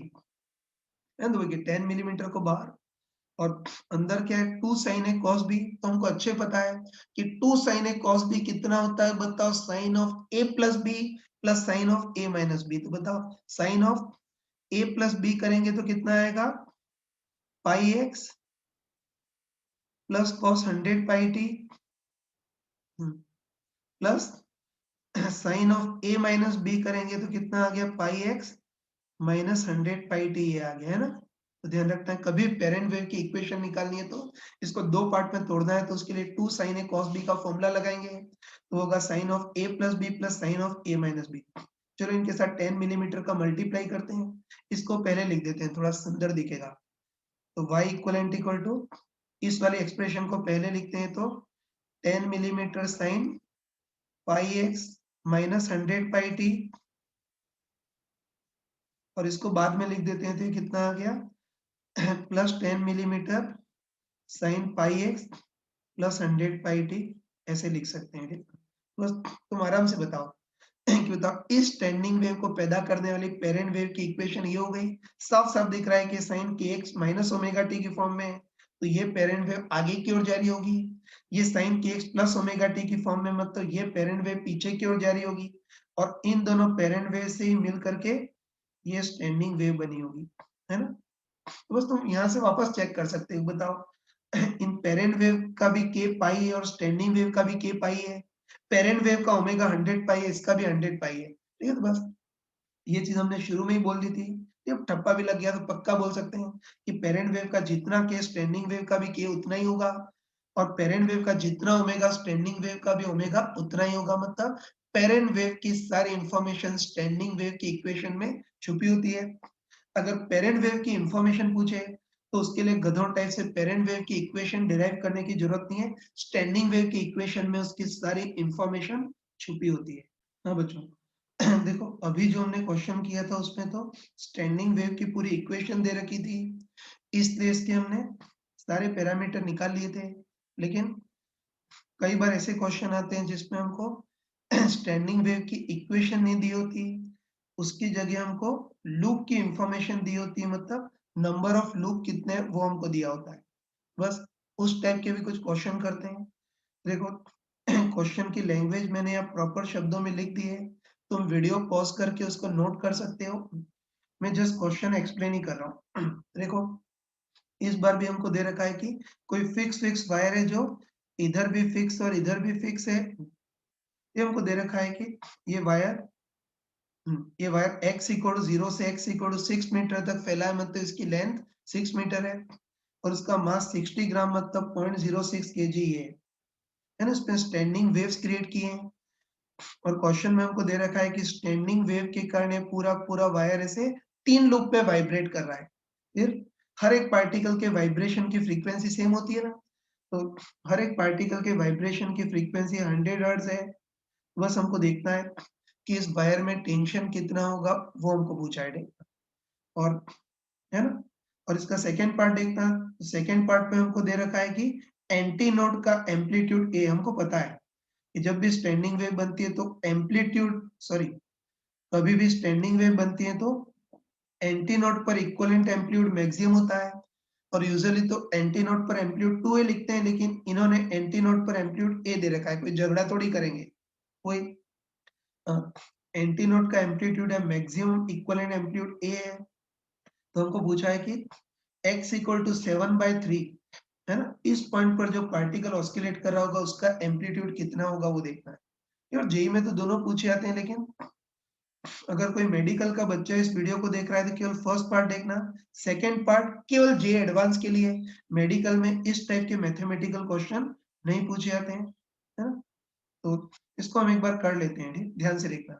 10 millimetre को बाहर और अंदर क्या है 2 sin a cos b। तो हमको अच्छे पता है कि 2 sin a cos b कितना होता है, बताओ sine of a plus b plus sine of a minus b। तो बताओ sine of a plus b करेंगे तो कितना आएगा pi x plus cos 100 pi t plus sine of a minus b करेंगे तो कितना आ गया pi x minus 100 pi t, ये आ गया है ना। तो ध्यान रखना है कभी पेरेंट वेव की इक्वेशन निकालनी है तो इसको दो पार्ट में तोड़ना है, तो उसके लिए 2 sin a cos b का फॉर्मूला लगाएंगे तो होगा sine of a plus b plus sine of a minus b। चलो इनके साथ 10 मिलीमीटर का मल्टीप्लाई करते हैं, इसको पहले लिख देते हैं थोड़ा सुंदर दिखेगा। तो y इक्वलेंट इक्वल टू इस वाले एक्सप्रेशन को पहले लिखते हैं तो 10 मिलीमीटर साइन पाई एक्स माइनस 100 पाई टी, और इसको बाद में लिख देते हैं तो ये कितना आ गया प्लस 10 मिलीमीटर साइन पाई एक्स प्लस 100 पाई टी, ऐसे लिख सकते हैं। ठीक, बस तुम आराम से बताओ कि बताओ इस स्टैंडिंग वेव को पैदा करने वाली पेरेंट वेव की इक्वेशन ये हो गई। साफ साफ दिख रहा है कि साइन के एक्स माइनस ओमेगा टी की फॉर्म में है तो ये पेरेंट वेव आगे की ओर जा रही होगी। ये साइन के एक्स प्लस ओमेगा टी की फॉर्म में मतलब ये पेरेंट वेव पीछे की ओर जा रही होगी और इन दोनों पेरेंट वेव से ही मिल करके ये स्टैंडिंग वेव बनी होगी, है ना। तो बस तुम यहाँ से वापस चेक कर सकते हो। बताओ इन पेरेंट वेव का भी के पाई है और स्टैंडिंग वेव का भी के पाई है। पेरेंट वेव का ओमेगा 100 पाई है, इसका भी 100 पाई है। ठीक है, तो बस ये चीज हमने शुरू में ही बोल दी थी। जब ठप्पा भी लग गया तो पक्का बोल सकते हैं कि पेरेंट वेव का जितना के स्टैंडिंग वेव का भी के उतना ही होगा और पेरेंट वेव का जितना ओमेगा स्टैंडिंग वेव का भी ओमेगा उतना ही होगा। मतलब पेरेंट वेव की सारी इंफॉर्मेशन स्टैंडिंग वेव की इक्वेशन में छुपी होती है। अगर पेरेंट वेव की इंफॉर्मेशन पूछे तो उसके लिए गधों टाइप से पेरेंट वेव की इक्वेशन डिराइव करने की जरूरत नहीं है। स्टैंडिंग वेव की इक्वेशन में उसकी सारी इंफॉर्मेशन छुपी होती है। हाँ बच्चों, देखो अभी जो हमने क्वेश्चन किया था उसमें तो स्टैंडिंग वेव की पूरी इक्वेशन दे रखी थी, इसलिए इसके हमने सारे पैरामीटर निकाल लिए थे। लेकिन कई बार ऐसे क्वेश्चन आते हैं जिसमें हमको स्टैंडिंग वेव की इक्वेशन नहीं दी होती, उसकी जगह हमको लूप की इंफॉर्मेशन दी होती है, मतलब नंबर ऑफ लूप कितने वो हमको दिया होता है। बस उस टाइप के भी कुछ क्वेश्चन करते हैं। देखो क्वेश्चन की लैंग्वेज मैंने यहाँ प्रॉपर शब्दों में लिख दी है, तुम वीडियो पॉज करके उसको नोट कर सकते हो। मैं जस्ट क्वेश्चन एक्सप्लेन ही कर रहा हूँ। देखो इस बार भी हमको दे रखा है कि कोई फिक्स वायर है जो इधर भी फिक्स और इधर भी फिक्स है। ये हमको दे रखा है कि ये वायर x इक्वल टू 0 से x इक्वल टू 6 मीटर तक फैला है, मतलब इसकी लेंथ 6 मीटर है और उसका मास 60 ग्राम मतलब 0.06 kg है ना। इसमें स्टैंडिंग वेव्स क्रिएट किए हैं और क्वेश्चन में हमको दे रखा है कि स्टैंडिंग वेव के कारण ये पूरा वायर ऐसे 3 लूप में वाइब्रेट कर रहा है। फिर हर एक पार्टिकल के वाइब्रेशन की फ्रीक्वेंसी सेम होती है ना, तो हर एक पार्टिकल के वाइब्रेशन की फ्रीक्वेंसी 100 हर्ट्ज है। बस हमको देखना है कि इस वायर में टेंशन कितना होगा, वो हमको पूछा है। और है ना? और इसका सेकंड पार्ट देखना, सेकंड पार्ट में हमको दे रखा है कि एंटी नोड का एम्पलीट्यूड ए हमको पता है कि जब भी स्टैंडिंग वेव बनती है तो एम्पलीट्यूड सॉरी कभी भी स्टैंडिंग वेव बनती है तो एंटी नोड पर इक्विवेलेंट एम्पलीट्यूड मैक्सिमम होता है। और यूजुअली तो एंटी नोड पर एम्पलीट्यूड 2a लिखते हैं, लेकिन इन्होंने एंटी नोड पर एम्पलीट्यूड ए दे रखा है, कोई झगड़ा थोड़ी करेंगे। कोई एंटी नोड का एम्पलीट्यूड है मैक्सिमम, इक्विवेलेंट एम्पलीट्यूड ए है। तो हमको पूछा है कि x इक्वल टू 7/3 है ना, इस पॉइंट पर जो पार्टिकल ऑस्किलेट कर रहा होगा उसका एम्पलीट्यूड कितना होगा वो देखना है। और जेई में तो दोनों पूछे जाते हैं, लेकिन अगर कोई मेडिकल का बच्चा इस वीडियो को देख रहा है तो केवल फर्स्ट पार्ट देखना, सेकंड पार्ट केवल जे एडवांस के लिए। मेडिकल में इस टाइप के मैथमेटिकल क्वेश्चन नहीं पूछे जाते हैं, है ना? तो इसको हम एक बार कर लेते हैं, ठीक, ध्यान से देखना,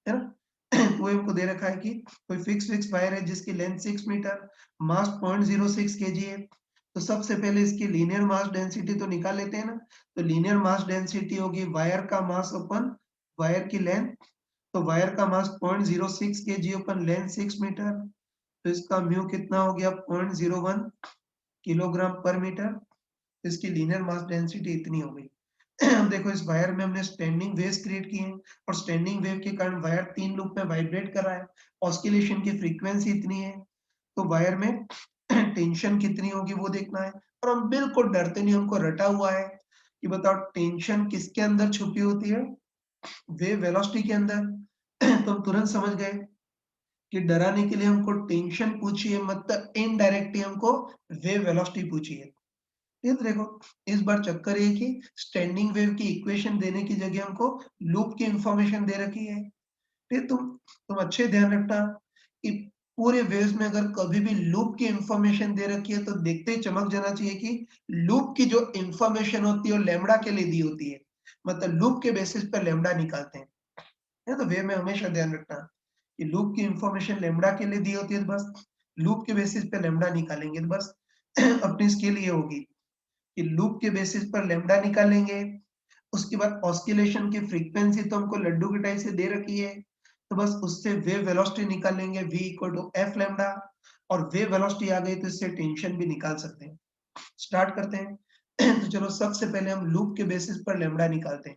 है ना? तो हमको दे रखा है कि कोई फिक्स वायर है जिसकी लेंथ 6 मीटर, मास 0.06 केजी है। तो सबसे पहले इसकी लीनियर मास डेंसिटी तो निकाल लेते हैं ना। तो लीनियर मास डेंसिटी होगी वायर का मास अपन वायर की लेंथ। तो वायर का मास 0.06 केजी अपन लेंथ 6 मीटर। तो इसका म्यू कितना हो गया 0.01 किलोग्राम पर मीटर। इसकी लीनियर मास डेंसिटी इतनी हो गई। अब देखो इस वायर में हमने स्टैंडिंग वेव्स क्रिएट की हैं और स्टैंडिंग वेव के कारण वायर 3 लूप में वाइब्रेट कर रहा है। ऑस्किलेशन की फ्रीक्वेंसी इतनी है, तो वायर में टेंशन कितनी होगी वो देखना है। और हम बिल्कुल डरते नहीं, हमको रटा हुआ है कि बताओ टेंशन किसके अंदर छुपी होती है, वेव वेलोसिटी के अंदर। तो हम तुरंत समझ गए कि डराने के लिए हमको टेंशन पूछी है, मतलब इनडायरेक्टली हमको वेव वेलोसिटी पूछी है। ये तो देखो इस बार चक्कर ये कि स्टैंडिंग वेव की इक्वेशन देने की जगह हमको लूप की इंफॉर्मेशन दे रखी है। ये तुम अच्छे ध्यान रखना कि पूरे वेव्स में अगर कभी भी लूप की इंफॉर्मेशन दे रखी है तो देखते ही चमक जाना चाहिए कि लूप की जो इंफॉर्मेशन होती है वो लैम्बडा के लिए दी होती है, मतलब लूप के बेसिस पर लैम्बडा निकालते हैं। ये तो वेव में हमेशा ध्यान रखना कि लूप की इंफॉर्मेशन लैम्बडा के लिए दी होती है, तो बस लूप के बेसिस पे लैम्बडा निकालेंगे, तो बस अपनी स्किल ये होगी कि लूप के बेसिस पर लैम्बडा निकालेंगे। उसके बाद ऑस्किलेशन की फ्रीक्वेंसी तो हमको लड्डू की टाइप से दे रखी है, तो बस उससे वेव वेलोसिटी निकालेंगे v equal to F lambda. और वेव वेलोसिटी आ गई तो इससे टेंशन भी निकाल सकते हैं। स्टार्ट करते हैं। तो चलो सबसे पहले हम लूप के बेसिस पर लैम्बडा निकालते हैं।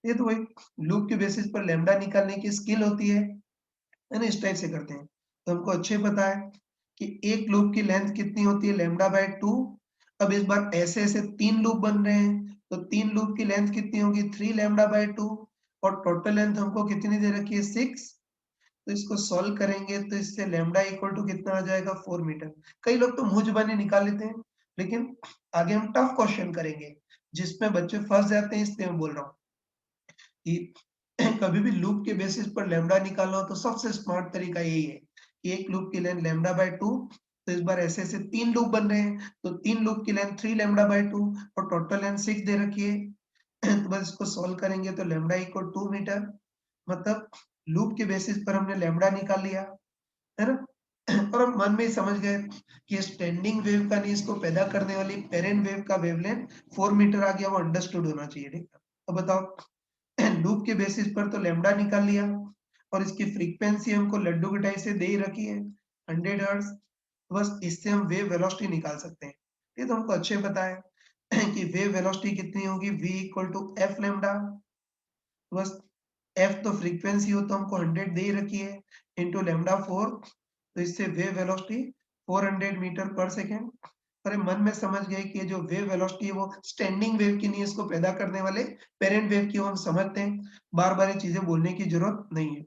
ये तो वही लूप के बेसिस पर लैम्बडा निकालने की स्किल होती है ना, इस टाइप से करते हैं। तो हमको अच्छे पता है कि एक लूप की लेंथ कितनी होती है λ/2। अब इस बार ऐसे-ऐसे 3 लूप बन रहे हैं, तो 3 लूप की लेंथ कितनी होगी 3 λ/2। और टोटल लेंथ हमको कितनी दे रखी है 6। तो इसको सॉल्व करेंगे तो इससे लैम्बडा इक्वल टू कितना आ जाएगा 4 मीटर। कई लोग तो मुंह जुबानी निकाल लेते हैं, लेकिन आगे हम टफ क्वेश्चन करेंगे जिसमें बच्चे फंस जाते हैं, इसलिए मैं बोल रहा हूँ कि कभी भी लूप के बेसिस पर लैम्बडा निकालना हो तो सबसे स्मार्ट तरीका यही है कि एक लूप की लेंथ λ/2। तो इस बार ऐसे ऐसे 3 लूप बन रहे हैं, तो 3 लूप की लेंथ 3 λ/2 और टोटल लेंथ 6 दे रखी है। तो बस इसको सॉल्व करेंगे तो लैम्बडा इक्वल 2 मीटर, मतलब लूप के बेसिस पर हमने लैम्बडा निकाल लिया, है ना? और हम मन में ही समझ गए कि स्टैंडिंग वेव का नहीं, इसको पैदा करने वाली पेरेंट वेव का वेवलेंथ 4 मीटर आ गया, वो अंडरस्टूड होना चाहिए, ठीक है? अब बताओ लूप के बेसिस पर तो लैम्बडा निकाल लिया और इसकी फ्रीक्वेंसी हमको लड्डू की टाइप से दे ही रखी है 100 हर्ट्ज। बस इससे हम वेव वेलोसिटी निकाल सकते हैं। ये तो हमको अच्छे पता है कि वेव वेलोसिटी कितनी होगी v equal to F lambda. बस एफ तो फ्रीक्वेंसी हो तो हमको 100 दे ही रखी है इंटू लैम्बडा 4। तो इससे वेव वेलोसिटी 400 मीटर पर सेकेंड। अरे मन में समझ गए कि ये जो वेव वेलोसिटी है वो स्टैंडिंग वेव की नहीं है, इसको पैदा करने वाले पेरेंट वेव की, वो हम समझते हैं। बार-बार ये चीजें बोलने की जरूरत नहीं है।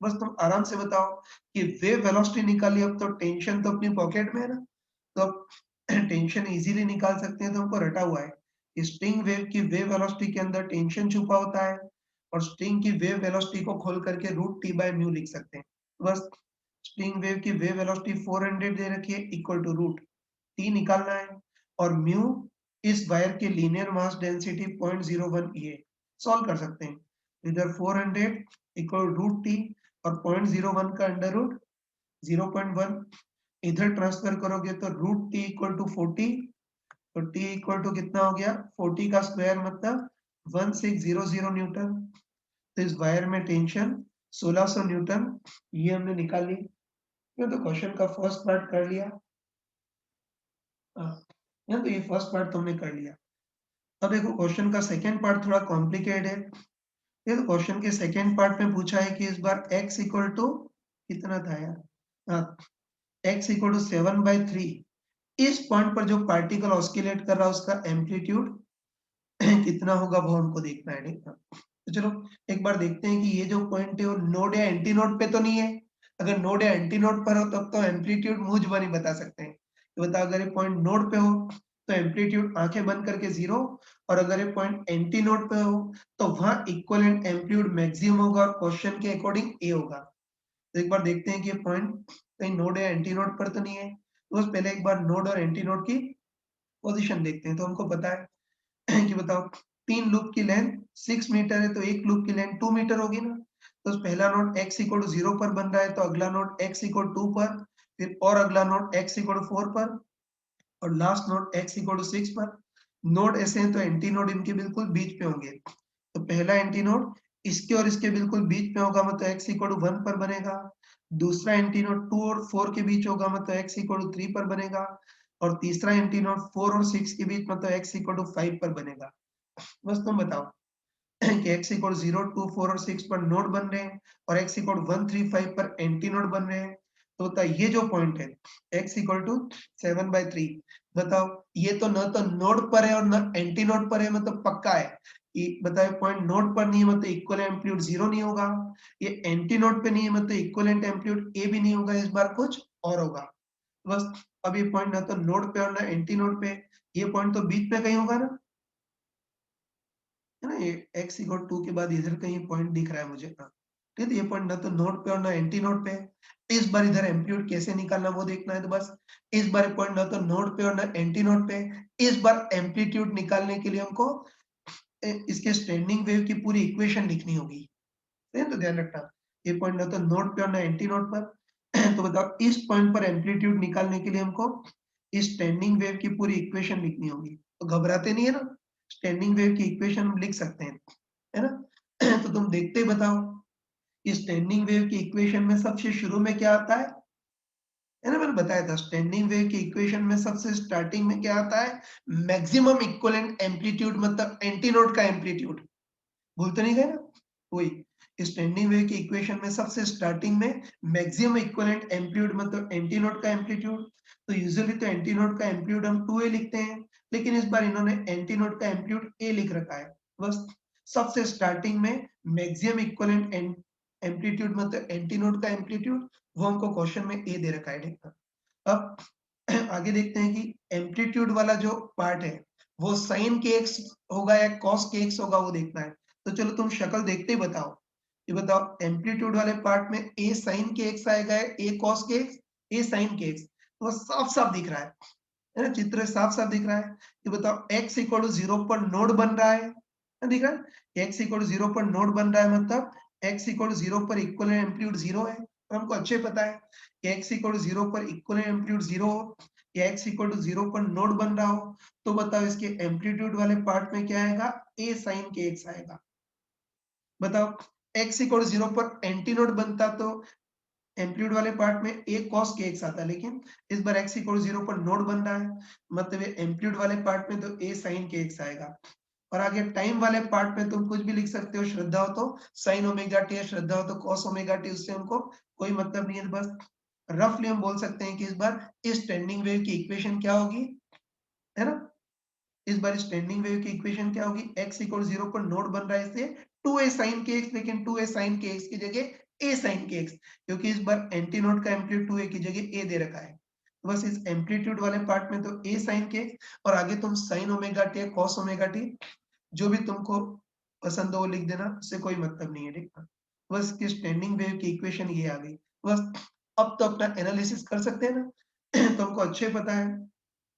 बस तुम आराम से बताओ कि वेव वेलोसिटी निकाली, अब तो टेंशन तो अपनी पॉकेट में है ना, तो अब टेंशन इजीली निकाल सकते हैं। तो हमको रटा हुआ है कि स्ट्रिंग वेव की वेव वेलोसिटी के अंदर टेंशन छुपा होता है और स्ट्रिंग की वेव वेलोसिटी को खोल करके √T/μ लिख सकते हैं। बस स्ट्रिंग वेव की वेव वेलोसिटी 400 दे रखी है इक्वल टू √T निकालना है और म्यू इस वायर की लीनियर मास डेंसिटी 0.01 ये सॉल्व कर सकते हैं। इधर 400 इक्वल रूट टी और 0.01 का अंडर रूट 0.1, इधर ट्रांसफर करोगे तो रूट टी इक्वल टू 40, तो टी इक्वल टू कितना हो गया 40 का स्क्वायर मतलब 1600 न्यूटन। तो इस वायर में टेंशन 1600 न्यूटन, ये हमने निकाल ली। तो क्वेश्चन का फर्स्ट पार्ट कर लिया। तो ये फर्स्ट पार्ट तुमने कर लिया। अब देखो क्वेश्चन का सेकेंड पार्ट थोड़ा कॉम्प्लिकेटेड है। ये तो क्वेश्चन के सेकेंड पार्ट में पूछा है कि इस बार x इक्वल टू कितना था यार, हाँ, x इक्वल टू 7/3, इस पॉइंट पर जो पार्टिकल ऑस्किलेट कर रहा है उसका एम्पलीट्यूड कितना होगा वो हमको देखना है। ठीक है, तो चलो एक बार देखते हैं कि ये जो पॉइंट है वो नोड या एंटी नोड पे तो नहीं है। अगर नोड या एंटी नोड पर हो तब तो एम्पलीट्यूड मुंह जुबानी बता सकते हैं। तो बताओ अगर ये पॉइंट नोड पे हो तो एम्पलीट्यूड आंखें बंद करके 0, और अगर ये पॉइंट एंटी नोड पे हो तो वहां इक्विवेलेंट एम्पलीट्यूड मैक्सिमम होगा और क्वेश्चन के अकॉर्डिंग ए होगा। तो एक बार देखते हैं कि ये पॉइंट कहीं नोड या एंटी नोड पर तो नहीं है। तो बस पहले एक बार नोड और एंटी नोड की पोजीशन देखते हैं। तो हमको पता है कि बताओ 3 लूप की लेंथ 6 मीटर है तो एक लूप की लेंथ 2 मीटर होगी ना। तो पहला नोड x इक्वल टू 0 पर बन रहा है तो अगला नोड x इक्वल टू 2 पर, फिर और अगला नोड x इक्वल टू 4 पर, और last node x equal to 6 पर। नोड ऐसे हैं तो एंटी नोड इनके बिल्कुल बीच पे होंगे। तो पहला एंटी नोड इसके और इसके बिल्कुल बीच में होगा मतलब x इक्वल टू 1 पर बनेगा। दूसरा एंटी नोड 2 और 4 के बीच होगा मतलब x इक्वल टू 3 पर बनेगा। और तीसरा एंटी नोड 4 और 6 के बीच मतलब x इक्वल टू 5 पर बनेगा। बस तुम बताओ कि x इक्वल 0, 2, 4 और 6 पर नोड बन रहे हैं और x इक्वल 1, 3, 5 पर एंटी नोड बन रहे हैं। तो बता ये जो पॉइंट है x इक्वल टू 7/3, बताओ ये तो न तो नोड पर है और न एंटी नोड पर है, मतलब पक्का है कि बताए पॉइंट नोड पर नहीं है मतलब इक्वल एम्पलीट्यूड 0 नहीं होगा। ये एंटी नोड पे नहीं है मतलब इक्वलेंट एम्पलीट्यूड ए भी नहीं होगा, इस बार कुछ और होगा। बस अब ये पॉइंट ना तो नोड पे और ना एंटी नोड पे, ये पॉइंट तो बीच में कहीं होगा ना, है ना। ये x इक्वल 2 के बाद इधर कहीं पॉइंट दिख रहा है मुझे। हाँ, ठीक है, ये पॉइंट ना तो नोड पे और ना एंटी नोड पे है। इस बार इधर एम्पलीट्यूड कैसे निकालना वो देखना है। तो बस इस बार पॉइंट ना तो नोड पे और ना एंटी नोड पे है। इस बार एम्पलीट्यूड निकालने के लिए हमको इसके स्टैंडिंग वेव की पूरी इक्वेशन लिखनी होगी। तो ध्यान रखना ये पॉइंट ना तो नोड पे और ना एंटी नोड पर। तो बताओ इस पॉइंट पर एम्पलीट्यूड निकालने के लिए हमको इस स्टैंडिंग वेव की पूरी इक्वेशन लिखनी होगी। तो घबराते नहीं है ना, स्टैंडिंग वेव की इक्वेशन हम लिख सकते हैं, है ना। तो तुम देखते ही बताओ कि स्टैंडिंग वेव की इक्वेशन में सबसे शुरू में क्या आता है ना, मैंने बताया था स्टैंडिंग वेव की इक्वेशन में सबसे स्टार्टिंग में क्या आता है, मैक्सिमम इक्विवेलेंट एम्पलीट्यूड मतलब एंटी नोड का एम्पलीट्यूड। भूल तो नहीं गए ना, वही स्टैंडिंग वेव की इक्वेशन में सबसे स्टार्टिंग में मैक्सिमम इक्विवेलेंट एम्पलीट्यूड मतलब एंटी नोड का एम्पलीट्यूड। तो यूजुअली तो एंटी नोड का एम्पलीट्यूड हम 2a लिखते हैं, लेकिन इस बार इन्होंने एंटी नोड का एम्पलीट्यूड a लिख रखा है। बस सबसे स्टार्टिंग में मैक्सिमम इक्विवेलेंट एम्पलीट्यूड मतलब एंटी नोड का एम्पलीट्यूड, वो हमको क्वेश्चन में a दे रखा है। देखना अब आगे देखते हैं कि एम्पलीट्यूड वाला जो पार्ट है वो साइन के एक्स होगा या कॉस के एक्स होगा वो देखना है। तो चलो तुम शक्ल देखते ही बताओ, ये बताओ एम्पलीट्यूड वाले पार्ट में ए साइन के एक्स आएगा या ए कॉस के एक्स, ए साइन के एक्स। तो साफ साफ दिख रहा है ना, चित्र साफ साफ दिख रहा है। ये बताओ x इक्वल टू 0 पर नोड बन रहा है ना, दिख रहा है x इक्वल टू 0 पर नोड बन रहा है मतलब x इक्वल टू 0 पर इक्विवेलेंट एम्पलीट्यूड 0 है। और हमको अच्छे पता है कि x इक्वल टू 0 पर इक्विवेलेंट एम्पलीट्यूड 0 हो या x इक्वल टू 0 पर नोड बन रहा हो, तो बताओ इसके एम्पलीट्यूड वाले पार्ट में क्या आएगा, a sin के x आएगा। बताओ x इक्वल टू 0 पर एंटी नोड बनता तो एम्पलीट्यूड वाले पार्ट में a cos के x आता, लेकिन इस बार x इक्वल 0 पर नोड बन रहा है मतलब एम्पलीट्यूड वाले पार्ट में तो a sin के x आएगा। और आगे टाइम वाले पार्ट में तुम कुछ भी लिख सकते हो, श्रद्धा हो तो sin ओमेगा टी, श्रद्धा हो तो cos ओमेगा टी, उससे हमको कोई मतलब नहीं है। बस रफली हम बोल सकते हैं कि इस बार इस स्टैंडिंग वेव की इक्वेशन क्या होगी, है ना। इस बार स्टैंडिंग वेव की इक्वेशन क्या होगी, x इक्वल 0 पर नोड बन रहा है इससे 2a sin के x, लेकिन 2a sin के x की जगह a sin के x, क्योंकि इस बार एंटी नोड का एम्पलीट्यूड 2a की जगह a दे रखा है। तो बस इस एम्पलीट्यूड वाले पार्ट में तो a sin के x, और आगे तुम sin omega T cos omega T जो भी तुमको पसंद हो वो लिख देना, उससे कोई मतलब नहीं है। ठीक है, बस की स्टैंडिंग वेव की इक्वेशन ये आ गई। बस अब तो अपना एनालिसिस कर सकते हैं ना। तुमको अच्छे पता है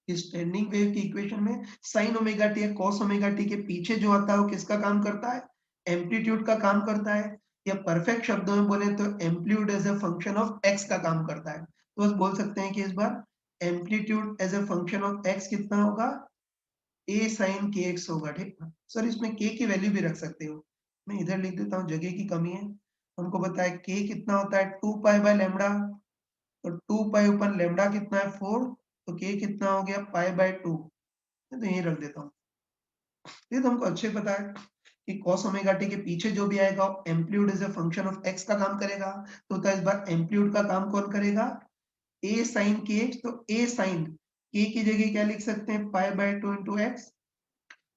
स्टैंडिंग वेव की इक्वेशन में sin ओमेगा टी या cos ओमेगा टी के पीछे जो आता है वो किसका काम करता है, एम्पलीट्यूड का काम करता है, या परफेक्ट शब्दों में बोले तो amplitude as a function of X का काम करता है। तो बस बोल सकते हैं कि इस बार amplitude as a function of X कितना होगा, ए साइन के एक्स होगा, ठीक है। सर इसमें के की वैल्यू भी रख सकते हो, मैं इधर लिख देता हूँ, जगह की कमी है। हमको पता है के कितना होता है 2 पाई बाय लैम्डा, तो 2 पाई ऊपर लैम्डा कितना है 4, तो के कितना हो गया पाई बाय 2, तो यही रख देता हूँ। ये तो हमको अच्छे पता है कि cos ओमेगा टी के पीछे जो भी आएगा amplitude is a function of X का काम करेगा, तो होता है इस बार एम्पलीट्यूड का काम कौन करेगा, ए साइन के एक्स। तो ए साइन के की जगह क्या लिख सकते हैं पाई बाय 2 इंटू एक्स,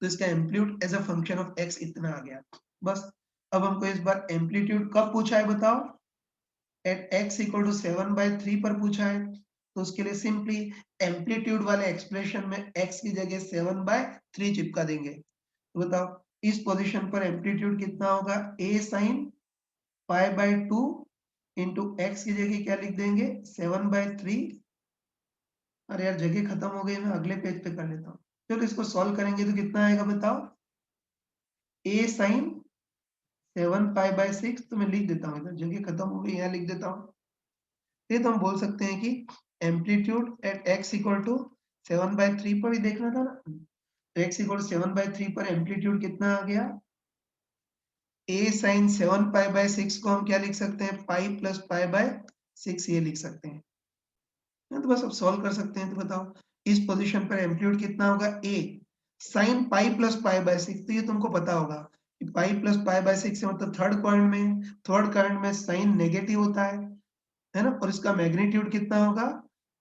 तो इसका amplitude as a function of X इतना आ गया। बस अब हमको इस बार एम्पलीट्यूड कब पूछा है बताओ, एट x इक्वल टू 7/3 पर पूछा है, तो उसके लिए सिंपली एम्पलीट्यूड वाले एक्सप्रेशन में x की जगह 7/3 चिपका देंगे। तो बताओ इस पोजीशन पर एम्पलीट्यूड कितना होगा, a sin pi by 2 into x की जगह क्या लिख देंगे 7/3। अरे यार जगह खत्म हो गई, मैं अगले पेज पे कर लेता हूँ। चलो इसको सॉल्व करेंगे तो कितना आएगा बताओ, a sin 7 पाई बाय 6, तो मैं लिख देता हूँ, इधर जगह खत्म हो गई, यहाँ लिख देता हूँ। ये तो हम बोल सकते हैं कि amplitude at x equal to 7/3 पर ही देखना था ना, तो x इक्वल टू 7/3 पर एम्पलीट्यूड कितना आ गया, a sin 7 पाई बाय 6 को हम क्या लिख सकते हैं पाई प्लस पाई बाय 6 ये लिख सकते हैं। तो बस अब सॉल्व कर सकते हैं। तो बताओ इस पोजीशन पर एम्पलीट्यूड कितना होगा, a sin pi plus pi by 6, तो ये तुमको पता होगा कि पाई प्लस पाई बाय 6 से मतलब थर्ड क्वाड्रेंट में साइन नेगेटिव होता है ना, और इसका मैग्नीट्यूड कितना होगा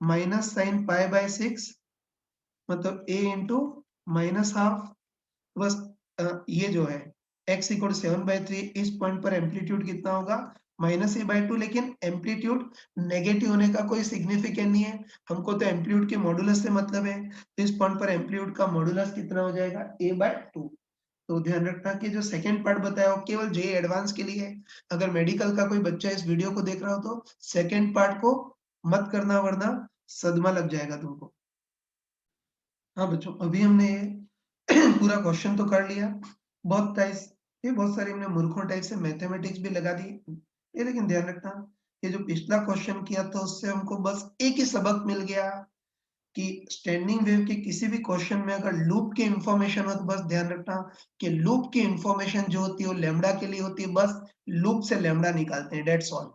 माइनस साइन पाई बाय 6, मतलब a इंटू माइनस हाफ। बस ये जो है x इक्वल 7/3, इस पॉइंट पर एम्पलीट्यूड कितना होगा -a/2, लेकिन एम्पलीट्यूड नेगेटिव होने का कोई सिग्निफिकेंट नहीं है, हमको तो एम्पलीट्यूड के मॉडुलस से मतलब है, तो इस पॉइंट पर एम्पलीट्यूड का मॉडुलस कितना हो जाएगा a/2। तो ध्यान रखना कि जो सेकंड पार्ट बताया वो केवल जे एडवांस के लिए है, अगर मेडिकल का कोई बच्चा इस वीडियो को देख रहा हो तो सेकंड पार्ट को मत करना, वरना सदमा लग जाएगा तुमको। हाँ बच्चों, अभी हमने पूरा क्वेश्चन तो कर लिया, बहुत टाइप्स ये बहुत सारे हमने मूर्खों टाइप से मैथमेटिक्स भी लगा दी ये, लेकिन ध्यान रखना ये जो पिछला क्वेश्चन किया था उससे हमको बस एक ही सबक मिल गया कि स्टैंडिंग वेव के किसी भी क्वेश्चन में अगर लूप की इंफॉर्मेशन हो तो बस ध्यान रखना कि लूप की इंफॉर्मेशन जो होती है वो लैम्डा के लिए होती है, बस लूप से लैम्डा निकालते हैं, दैट्स ऑल,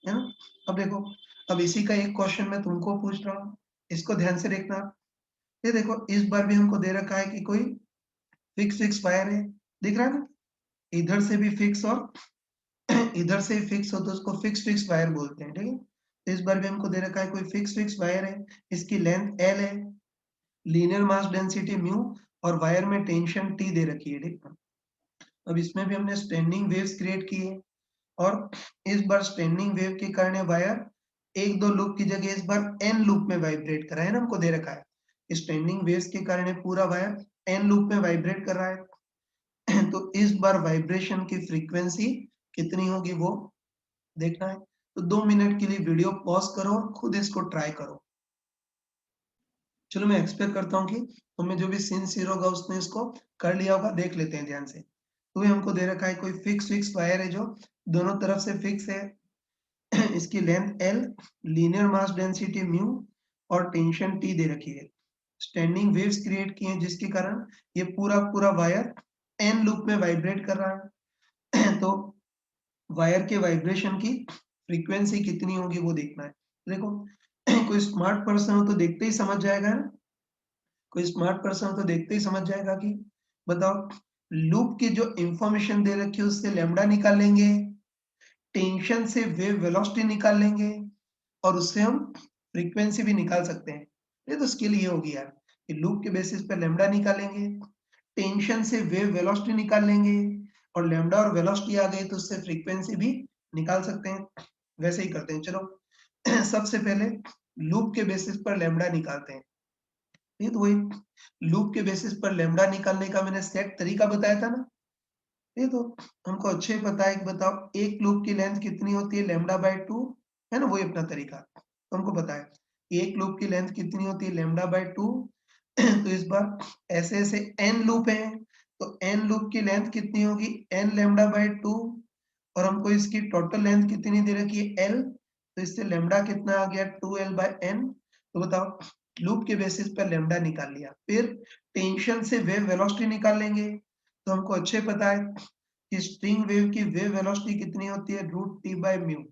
है ना। अब देखो, अब इसी का एक क्वेश्चन मैं तुमको पूछ रहा हूँ, इसको ध्यान से देखना। ये देखो इस बार भी हमको दे रखा है कि कोई फिक्स वायर है, दिख रहा है ना, इधर से भी फिक्स और इधर से फिक्स हो तो उसको फिक्स वायर बोलते हैं, ठीक है। तो इस बार भी हमको दे रखा है कोई फिक्स वायर है, इसकी लेंथ एल है, लीनियर मास डेंसिटी म्यू, और वायर में टेंशन टी दे रखी है, ठीक है। अब इसमें भी हमने स्टैंडिंग वेव्स क्रिएट की है, और इस बार स्टैंडिंग वेव के कारण वायर एक दो लूप की जगह इस बार एन लूप में वाइब्रेट कर रहा है ना, हमको दे रखा है स्टैंडिंग वेव्स के कारण पूरा वायर एन लूप में वाइब्रेट कर रहा है। तो इस बार वाइब्रेशन की फ्रीक्वेंसी कितनी होगी वो देखना है। तो 2 मिनट के लिए वीडियो पॉज करो और खुद इसको ट्राई करो। चलो मैं एक्सपेक्ट करता हूँ कि तुम्हें जो भी सिंसियर होगा उसने इसको कर लिया होगा, देख लेते हैं ध्यान से। तो ये हमको दे रखा है कोई फिक्स वायर है जो दोनों तरफ से फिक्स है, इसकी length L, linear mass density mu, और टेंशन टी दे रखी है। स्टैंडिंग वेव्स क्रिएट किए हैं जिसके कारण ये पूरा वायर एन लूप में वाइब्रेट कर रहा है। तो वायर के वाइब्रेशन की फ्रीक्वेंसी कितनी होगी वो देखना है। देखो कोई स्मार्ट पर्सन हो तो देखते ही समझ जाएगा ना, कोई स्मार्ट पर्सन हो तो देखते ही समझ जाएगा कि बताओ लूप की जो इंफॉर्मेशन दे रखी है उससे लैम्डा निकाल लेंगे, टेंशन से वेव वेलोसिटी निकाल लेंगे, और उससे हम फ्रीक्वेंसी भी निकाल सकते हैं। ये तो स्किल ये होगी यार कि लूप के बेसिस पे लैम्डा निकालेंगे, टेंशन से वेव वेलोसिटी निकाल लेंगे, और लैम्डा और वेलोसिटी आ गई तो उससे फ्रीक्वेंसी भी निकाल सकते हैं। वैसे ही करते हैं, चलो सबसे पहले लूप के बेसिस पर लैम्डा निकालते हैं। ये तो वही लूप के बेसिस पर लैम्डा निकालने का मैंने सेट तरीका बताया था ना, ये तो हमको अच्छे पता है कि बताओ एक लूप की लेंथ कितनी होती है λ/2, है ना, वही अपना तरीका तो हमको पता है एक लूप की लेंथ कितनी होती है λ/2। तो इस बार ऐसे ऐसे n लूप हैं, तो एन लूप की लेंथ कितनी होगी, एन लैम्डा बाय 2, और हमको इसकी टोटल लेंथ कितनी दे रखी है, एल, तो इससे लैम्डा कितना आ गया, 2l बाय एन। तो बताओ, लूप के बेसिस पर लैम्डा निकाल लिया। फिर टेंशन से वेव वेलोसिटी निकाल लेंगे। तो हमको अच्छे पता है कि स्ट्रिंग वेव की वेव वेलोसिटी कितनी होती है, रूट टी बाय म्यू।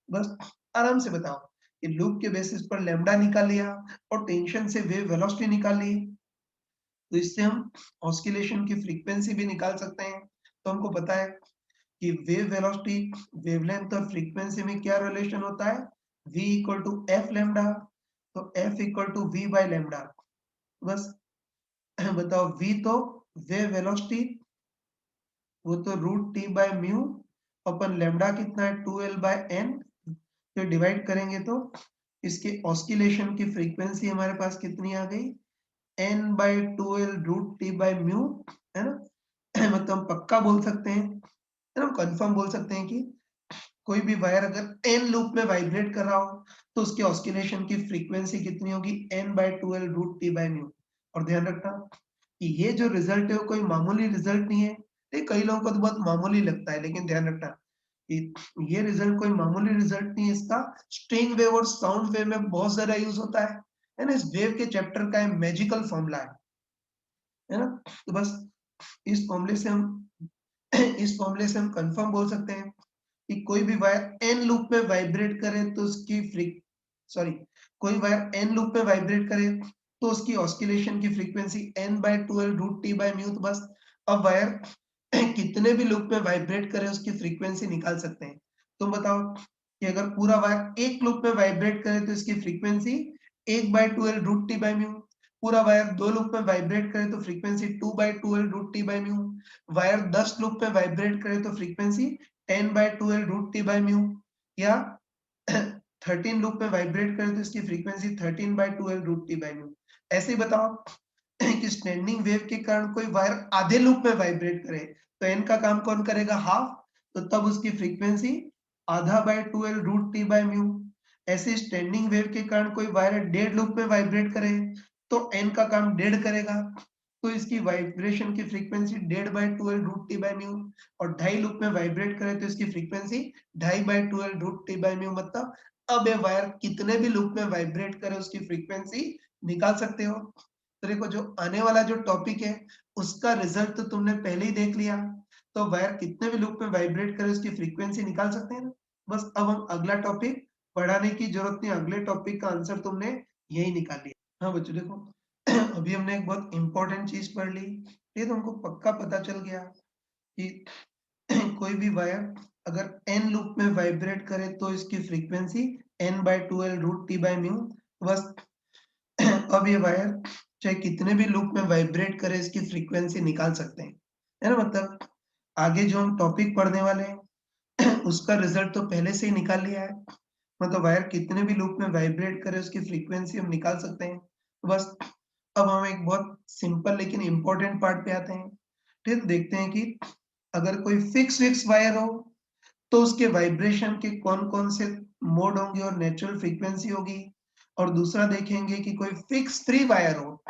बस आराम से बताओ कि लूप के बेसिस पर लैम्डा निकाल लिया और टेंशन से वेव वेलोसिटी निकाल ली, तो इससे हम ऑस्किलेशन की फ्रीक्वेंसी भी निकाल सकते हैं। तो हमको पता है कि वेव वेलोसिटी, वेवलेंथ और फ्रीक्वेंसी में क्या रिलेशन होता है, v equal to F lambda. तो f equal to v by lambda. बस बताओ, v तो वेव वेलोसिटी, वो तो रूट टी बाय म्यू, अपन लैम्डा कितना है, 2l बाय एन। तो डिवाइड करेंगे तो इसके ऑस्किलेशन की फ्रीक्वेंसी हमारे पास कितनी आ गई, n by 2l root T by mu, है ना। मतलब हम पक्का बोल सकते हैं, है ना, कंफर्म बोल सकते हैं कि कोई भी वायर अगर एन लूप में वाइब्रेट कर रहा हो तो उसके ऑस्किलेशन की फ्रीक्वेंसी कितनी होगी, N by 2l root T by mu. और ध्यान रखना कि ये जो रिजल्ट है वो कोई मामूली रिजल्ट नहीं है। ये कई लोगों को तो बहुत मामूली लगता है, लेकिन ध्यान रखना कि ये रिजल्ट कोई मामूली रिजल्ट नहीं है। इसका स्ट्रिंग वेव और साउंड वेव में बहुत ज्यादा यूज होता है ना। इस वेव के चैप्टर का मैजिकल फॉर्मूला है ना। तो बस इस फॉर्मूले से हम इस फॉर्मूले से हम कंफर्म बोल सकते हैं कि कोई भी वायर एन लूप में वाइब्रेट करे तो उसकी सॉरी, कोई वायर एन लूप में वाइब्रेट करे तो उसकी ऑस्किलेशन की frequency n by 2l root T by mu. तो बस अब वायर कितने भी लूप में वाइब्रेट करे उसकी फ्रीक्वेंसी निकाल सकते हैं। तुम बताओ कि अगर पूरा वायर एक लूप में वाइब्रेट करे तो इसकी frequency 1 by 2l root T by mu. पूरा वायर दो लूप में वाइब्रेट करे तो frequency 2 by 2l root T by mu. Wire 10 loop में वाइब्रेट करे तो frequency 10 by 2l root T by mu. या 13 लूप में वाइब्रेट करे तो इसकी frequency 13 by 2l root T by mu. ऐसे ही बताओ कि स्टैंडिंग वेव के कारण कोई वायर आधे लूप में वाइब्रेट करे तो एन का काम कौन करेगा, हाफ। तो तब उसकी फ्रीक्वेंसी आधा by 2l root T by mu. ऐसे स्टैंडिंग वेव के कारण कोई वायर डेढ़ लूप में वाइब्रेट करे तो एन का काम डेढ़ करेगा, तो इसकी वाइब्रेशन की फ्रीक्वेंसी डेढ़ by 2l root T by mu. और ढाई लूप में वाइब्रेट करे तो इसकी फ्रीक्वेंसी ढाई by 2l root T by mu. मतलब अब ये वायर कितने भी लूप में वाइब्रेट करे उसकी फ्रीक्वेंसी निकाल सकते हो। तो देखो, जो आने वाला जो टॉपिक है उसका रिजल्ट तो तुमने पहले ही देख लिया। तो वायर कितने भी लूप में वाइब्रेट करे उसकी फ्रीक्वेंसी निकाल सकते हैं ना। बस अब हम अगला टॉपिक पढ़ाने की जरूरत नहीं, अगले टॉपिक का आंसर तुमने यही निकाल लिया। हाँ बच्चों देखो, अभी हमने एक बहुत इंपॉर्टेंट चीज पढ़ ली। ये तुमको पक्का पता चल गया कि कोई भी वायर अगर n लूप में वाइब्रेट करे तो इसकी frequency n by 2l root T by mu. बस अब ये वायर चाहे कितने भी लूप में वाइब्रेट करे इसकी फ्रीक्वेंसी निकाल सकते हैं, है ना। मतलब आगे जो हम टॉपिक पढ़ने वाले हैं उसका रिजल्ट तो पहले से ही निकाल लिया है। मतलब वायर कितने भी लूप में वाइब्रेट करे उसकी फ्रीक्वेंसी हम निकाल सकते हैं। तो बस अब हम एक बहुत सिंपल लेकिन इंपॉर्टेंट पार्ट पे आते हैं। ठीक, देखते हैं कि अगर कोई फिक्स वायर हो तो उसके वाइब्रेशन के कौन-कौन से मोड होंगे और नेचुरल फ्रीक्वेंसी होगी। और दूसरा देखेंगे कि कोई फिक्स फ्री वायर हो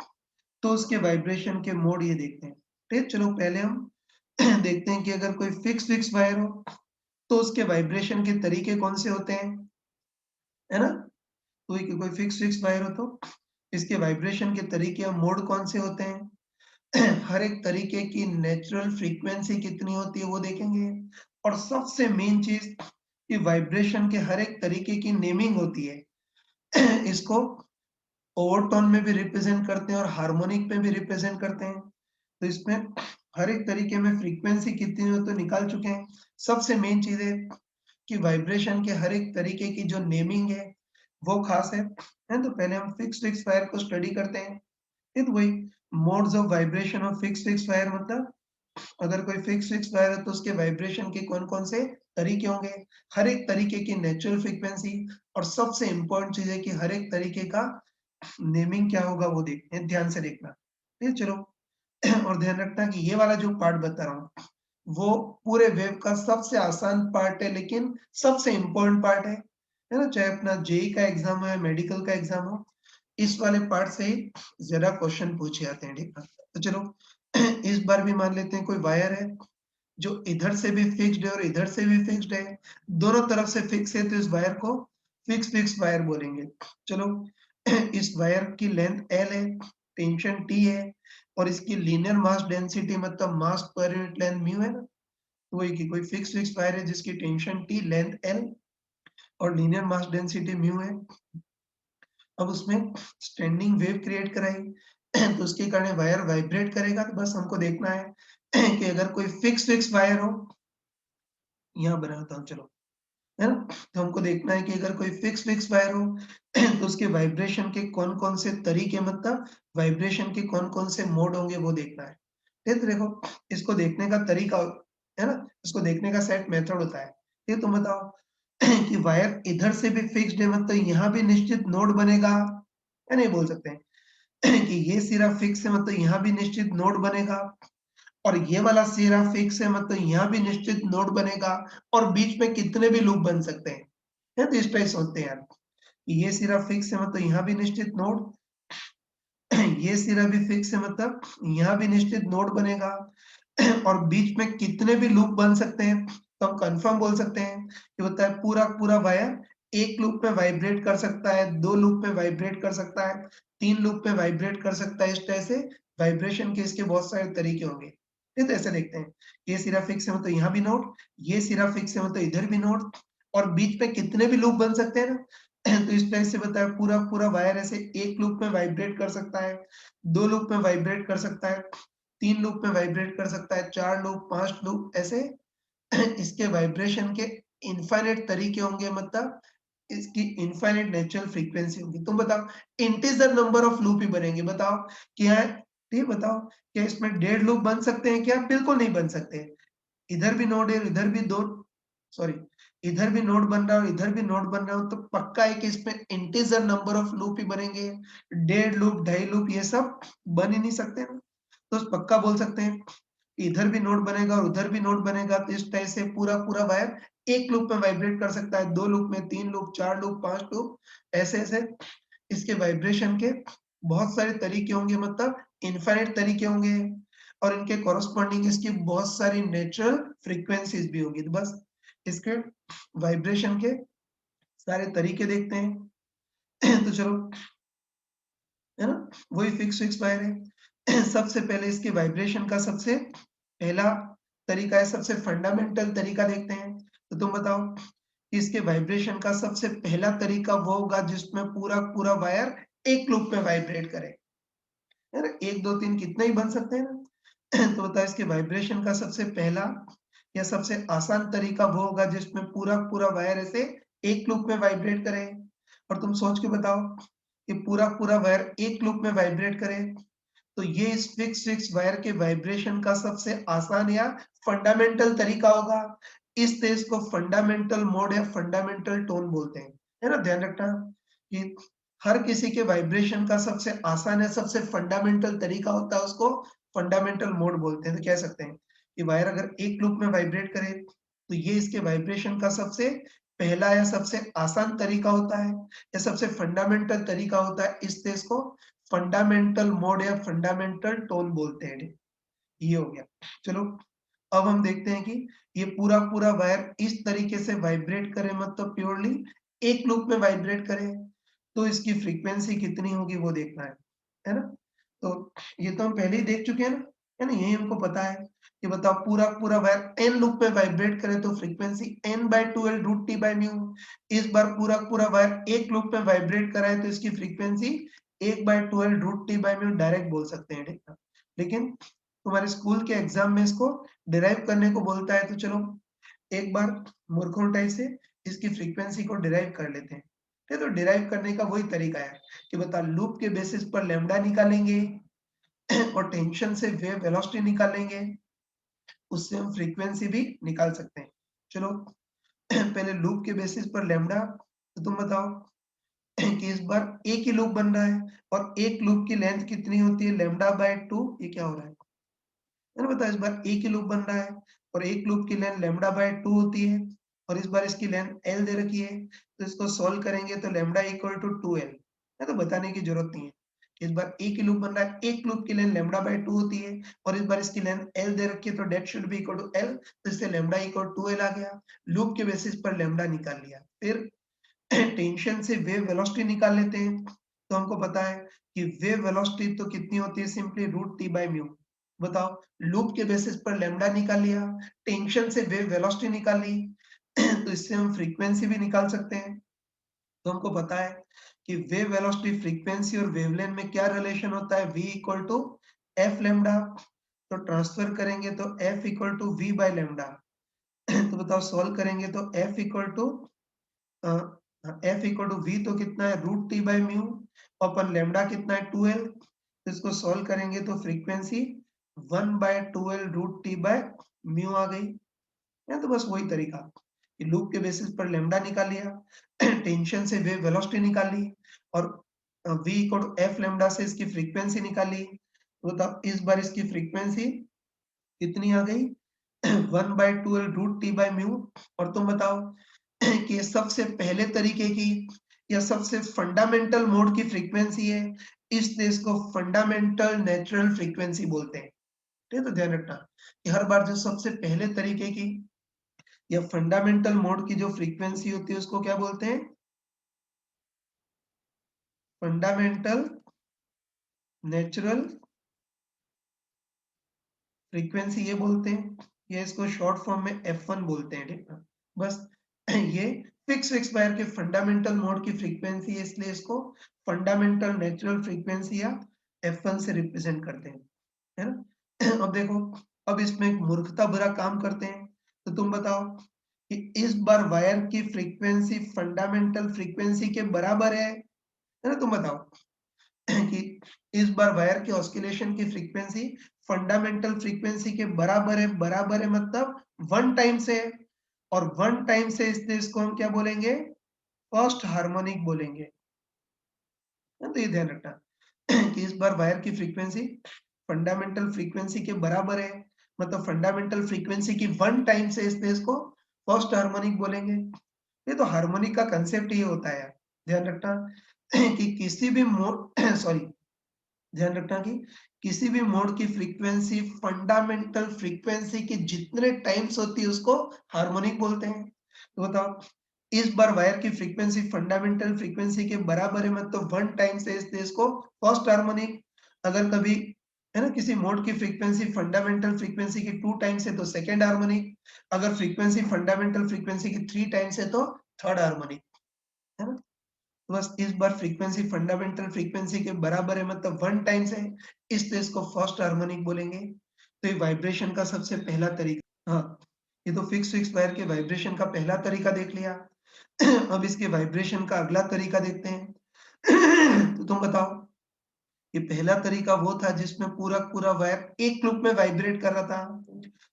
तो उसके वाइब्रेशन के मोड ये देखते हैं। ठीक, चलो पहले हम देखते हैं कि अगर कोई फिक्स वायर हो तो उसके वाइब्रेशन के तरीके कौन से होते हैं, है ना। तो कोई फिक्स वायर हो तो इसके वाइब्रेशन के तरीके और मोड कौन से होते हैं। हर एक तरीके की नेचुरल फ्रीक्वेंसी कितनी होती है वो देखेंगे। और सबसे मेन चीज कि वाइब्रेशन के हर एक तरीके की नेमिंग होती है। इसको ओवरटोन में भी रिप्रेजेंट करते हैं और हार्मोनिक में भी रिप्रेजेंट करते हैं। तो इसमें हर एक तरीके में फ्रीक्वेंसी कितनी हो तो निकाल चुके हैं। सबसे मेन चीज है कि वाइब्रेशन के हर एक तरीके की जो नेमिंग है वो खास है। तो पहले हम फिक्स वायर को स्टडी करते हैं। तो वही modes of vibration of fix wire, मतलब अगर कोई फिक्स वायर है तो उसके वाइब्रेशन के कौन-कौन से तरीके होंगे, हर एक तरीके की नेचुरल फ्रीक्वेंसी, और सबसे इम्पोर्टेंट चीज है कि हर एक तरीके का नेमिंग क्या होगा वो देखते हैं, ध्यान से देखना। ठीक है, चलो। और ध्यान रखना कि ये वाला जो पार्ट बता रहा हूँ वो पूरे वेव का सबसे आसान पार्ट है, लेकिन सबसे इम्पोर्टेंट पार्ट है ना। चाहे अपना जेई का एग्जाम हो या मेडिकल का एग्जाम हो, इस वाले पार्ट से ही ज्यादा क्वेश्चन पूछे जाते हैं। ठीक है, तो चलो इस बार भी मान लेते हैं कोई वायर है जो इधर से भी फिक्स्ड है और इधर से भी फिक्स्ड है, दोनों तरफ से फिक्स है तो इस वायर को फिक्स वायर बोलेंगे। चलो इस वायर की लेंथ L है, टेंशन T है और इसकी लीनियर मास डेंसिटी मतलब मास पर यूनिट लेंथ म्यू है ना, तो वही की कोई फिक्स वायर है जिसकी टेंशन T, लेंथ L और लीनियर मास डेंसिटी म्यू है। अब उसमें स्टैंडिंग वेव क्रिएट कराई तो उसके कारण वायर वाइब्रेट करेगा, तो बस हमको देखना है कि अगर कोई फिक्स वायर हो, यहाँ बनाता हूँ चलो, है ना? तो हमको देखना है कि अगर कोई फिक्स वायर हो तो उसके वाइब्रेशन के कौन-कौन से तरीके मतलब वाइब्रेशन के कौन-कौन से मोड होंगे वो देखना है। ठीक है? तो देखो इसको देखने का तरीका है ना? इसको देखने का सेट मेथड होता है। ये तुम बताओ कि वायर इधर से भी फिक्स्ड है मतलब यहाँ भी निश्चित नोड बनेगा, या नहीं बोल सकते हैं? कि ये सिरा फिक्स है मतलब यहाँ भी निश्चित नोड बनेगा और ये वाला सिरा फिक्स है मतलब यहाँ भी निश्चित नोड बनेगा और बीच में कितने भी लूप बन सकते हैं। है तो इस टाइप सोचते हैं यार। ये सिरा फिक्स है मतलब यहाँ भी निश्चित नोड, ये सिरा भी फिक्स है मतलब यहाँ भी निश्चित नोड बनेगा और बीच में कितने भी लूप बन सकते हैं, तो हम कंफर्म बोल सकते हैं कि होता है पूरा वायर एक लूप में वाइब्रेट कर सकता है, 2 लूप में वाइब्रेट कर सकता है, 3 लूप में वाइब्रेट कर सकता है। इस तरह से वाइब्रेशन के इसके बहुत सारे तरीके होंगे। ये तो ऐसे देखते हैं, ये सिरा फिक्स है मतलब यहाँ भी नोड, ये सिरा फिक्स है मतलब इधर भी नोड और बीच में कितने भी लूप बन सकते हैं ना, तो इस तरह से बताया पूरा वायर ऐसे एक लूप में वाइब्रेट कर सकता है, 2 लूप में वाइब्रेट कर सकता है, 3 लूप में वाइब्रेट कर सकता है, 4 लूप, 5 लूप ऐसे इसके वाइब्रेशन के इनफाइनाइट तरीके होंगे मतलब इसकी इनफाइनाइट नेचुरल फ्रीक्वेंसी होगी। तुम बताओ इंटीजर नंबर ऑफ लूप ही बनेंगे, बताओ क्या है? ये बताओ क्या इसमें 1.5 लूप बन सकते हैं क्या? बिल्कुल नहीं बन सकते। इधर भी नोड है, इधर भी 2 सॉरी इधर भी नोड बन रहा है और इधर भी नोड बन रहा है तो पक्का है कि इसमें इंटीजर नंबर ऑफ लूप ही बनेंगे। 1.5 लूप, 2.5 लूप ये सब बन ही नहीं सकते ना। तो पक्का बोल सकते हैं इधर भी नोड बनेगा और उधर भी नोड बनेगा तो इस तरह से पूरा वायर एक लूप में वाइब्रेट कर सकता है, 2 लूप में, 3 लूप, 4 लूप, 5 लूप ऐसे-ऐसे इसके वाइब्रेशन के बहुत सारे तरीके होंगे मतलब इनफाइनाइट तरीके होंगे और इनके कॉरेस्पॉन्डिंग इसकी बहुत सारी नेचुरल फ्रीक्वेंसीज़ भी होगी। तो बस इसके वाइब्रेशन के सारे तरीके देखते हैं। तो चलो, है ना? वही फिक्स वायर है। सबसे पहले इसके वाइब्रेशन का सबसे पहला तरीका है, सबसे फंडामेंटल तरीका देखते हैं। तो तुम बताओ कि इसके वाइब्रेशन का सबसे पहला तरीका वो होगा जिसमें पूरा वायर एक लूप में वाइब्रेट करे। है ना? 1, 2, 3 कितने ही बन सकते हैं ना? तो बताओ इसके वाइब्रेशन का सबसे पहला या सबसे आसान तरीका वो होगा जिसमें पूरा वायर ऐसे एक लूप में वाइब्रेट करे और तुम सोच के बताओ कि पूरा वायर एक लूप में वाइब्रेट करे तो ये इस फिक्स वायर के वाइब्रेशन का सबसे आसान या फंडामेंटल तरीका होगा। इस तेज को फंडामेंटल मोड या फंडामेंटल टोन बोलते हैं। है ना? ध्यान रखना कि हर किसी के वाइब्रेशन का सबसे आसान या सबसे फंडामेंटल तरीका होता है उसको फंडामेंटल मोड बोलते हैं। तो कह सकते हैं कि वायर अगर एक लूप में वाइब्रेट करे तो ये इसके वाइब्रेशन का सबसे पहला या सबसे आसान तरीका होता है या सबसे फंडामेंटल तरीका होता है। इस तेज को फंडामेंटल मोड या फंडामेंटल टोन बोलते हैं। ये हो गया। चलो अब हम देखते हैं कि ये पूरा वायर इस तरीके से वाइब्रेट करे मतलब प्योरली एक लूप में वाइब्रेट करे तो इसकी फ्रीक्वेंसी कितनी होगी वो देखना है ना? तो ये तो हम पहले ही देख चुके हैं ना, है ना? यही हमको पता है कि बताओ पूरा वायर एन लूप में वाइब्रेट करे तो फ्रीक्वेंसी n/2L√T/μ। इस बार पूरा वायर एक लूप में वाइब्रेट करा है तो इसकी फ्रीक्वेंसी 1/2L√T/μ डायरेक्ट बोल सकते हैं, ठीक है? लेकिन तुम्हारे स्कूल के एग्जाम में इसको डिराइव करने को बोलता है तो चलो एक बार मूर्खों टाइप से इसकी फ्रीक्वेंसी को डिराइव कर लेते हैं। ठीक है? तो डिराइव करने का वही तरीका है कि बता लूप के बेसिस पर लैम्ब्डा निकालेंगे और टेंशन से वेव वेलोसिटी निकालेंगे, उससे हम फ्रीक्वेंसी भी निकाल सकते हैं। चलो पहले लूप के बेसिस पर लैम्ब्डा, तो तुम बताओ कि इस बार एक ही लूप बन रहा है और एक लूप की लेंथ कितनी होती है लैम्ब्डा/2। ये क्या हो रहा है? मैंने बताया इस बार एक ही लूप बन रहा है और एक लूप की लेंथ लैम्ब्डा/2 होती है और इस बार इसकी लेंथ L दे रखी है, तो इसको सॉल्व करेंगे तो लैम्ब्डा इक्वल टू 2L। है तो बताने की जरूरत नहीं है। इस बार ए की लूप बन रहा है, एक लूप की लेंथ लैम्डा बाय 2 होती है और इस बार इसकी लेंथ एल दे रखी है, तो that should be equal to L, तो इससे लैम्डा इक्वल टू एल आ गया। लूप के बेसिस पर लैम्डा निकाल लिया। फिर टेंशन से वेव वेलोसिटी निकाल लेते हैं। तो हमको पता है कि वेव वेलोसिटी तो कितनी होती है, simply root T by mu. बताओ, लूप के बेसिस पर लैम्डा निकाल लिया, टेंशन से वेव वेलोसिटी निकाल ली, तो इससे हम फ्रीक्वेंसी भी निकाल सकते हैं। तो हमको पता है कि वेव वेलोसिटी, फ्रीक्वेंसी और वेवलेंथ में क्या रिलेशन होता है, v equal to F lambda. तो ट्रांसफर करेंगे तो f equal to v by lambda. तो बताओ, सॉल्व करेंगे तो f इक्वल टू v तो कितना है, रूट टी बाय म्यू, अपन लैम्डा कितना है 2l। तो इसको सॉल्व करेंगे तो frequency 1 by 2l root T by mu आ गई है। तो बस वही तरीका कि लूप के बेसिस पर लैम्डा निकाल लिया, टेंशन से वेव वेलोसिटी निकाल ली और v equal to F lambda से इसकी फ्रीक्वेंसी निकाली। तो बताओ, इस बार इसकी फ्रीक्वेंसी कितनी आ गई, 1 by 2l root T by mu. और तुम बताओ कि ये सबसे पहले तरीके की या सबसे फंडामेंटल मोड की फ्रीक्वेंसी है, इसलिए इसको फंडामेंटल नेचुरल फ्रीक्वेंसी बोलते हैं। ठीक है, तो ध्यान रखना कि हर बार जो सबसे पहले तरीके की या फंडामेंटल मोड की जो फ्रीक्वेंसी होती है उसको क्या बोलते हैं, फंडामेंटल नेचुरल फ्रीक्वेंसी ये बोलते हैं, या इसको शॉर्ट फॉर्म में F1 बोलते हैं। ठीक है, बस ये फिक्स वायर के फंडामेंटल मोड की फ्रीक्वेंसी है, इसलिए इसको फंडामेंटल नेचुरल फ्रीक्वेंसी या F1 से रिप्रेजेंट करते हैं, है ना। अब देखो, अब इसमें एक मूर्खता भरा काम करते हैं। तो तुम बताओ कि इस बार वायर की फ्रीक्वेंसी फंडामेंटल फ्रीक्वेंसी के बराबर है ना। तुम बताओ कि इस बार वायर के ऑस्किलेशन की फ्रीक्वेंसी फंडामेंटल फ्रीक्वेंसी के बराबर है मतलब 1 टाइम से है, और 1 टाइम से इसलिए इसको हम क्या बोलेंगे, फर्स्ट हार्मोनिक बोलेंगे। तो ये ध्यान रखना कि इस बार वायर की फ्रीक्वेंसी फंडामेंटल फ्रीक्वेंसी के बराबर है, मतलब फंडामेंटल फ्रीक्वेंसी की 1 टाइम से इसलिए इसको फर्स्ट हार्मोनिक बोलेंगे। ये तो हार्मोनिक का कंसेप्ट ये होता है, ध्यान रखना कि किसी भी मोड सॉरी ध्यान रखना कि किसी भी मोड की फ्रीक्वेंसी फंडामेंटल फ्रीक्वेंसी के जितने टाइम्स होती है उसको हार्मोनिक बोलते हैं। तो बताओ, इस बार वायर की फ्रीक्वेंसी फंडामेंटल फ्रीक्वेंसी के बराबर है मतलब 1 टाइम से इसको फर्स्ट हार्मोनिक। अगर कभी है ना किसी मोड की फ्रीक्वेंसी फंडामेंटल फ्रीक्वेंसी की 2 टाइम्स है तो सेकंड हार्मोनिक, अगर फ्रीक्वेंसी फंडामेंटल फ्रीक्वेंसी की 3 टाइम्स है तो थर्ड हार्मोनिक, है ना। तो बस इस बार फ्रीक्वेंसी फंडामेंटल फ्रीक्वेंसी के बराबर है मतलब 1 टाइम्स है, इसलिए इसको फर्स्ट हार्मोनिक बोलेंगे। तो ये वाइब्रेशन का सबसे पहला तरीका। हाँ, ये तो फिक्स वायर के वाइब्रेशन का पहला तरीका देख लिया। अब इसके वाइब्रेशन का अगला तरीका देखते हैं। तो तुम बताओ, ये पहला तरीका वो था जिसमें पूरा वायर एक लूप में वाइब्रेट कर रहा था।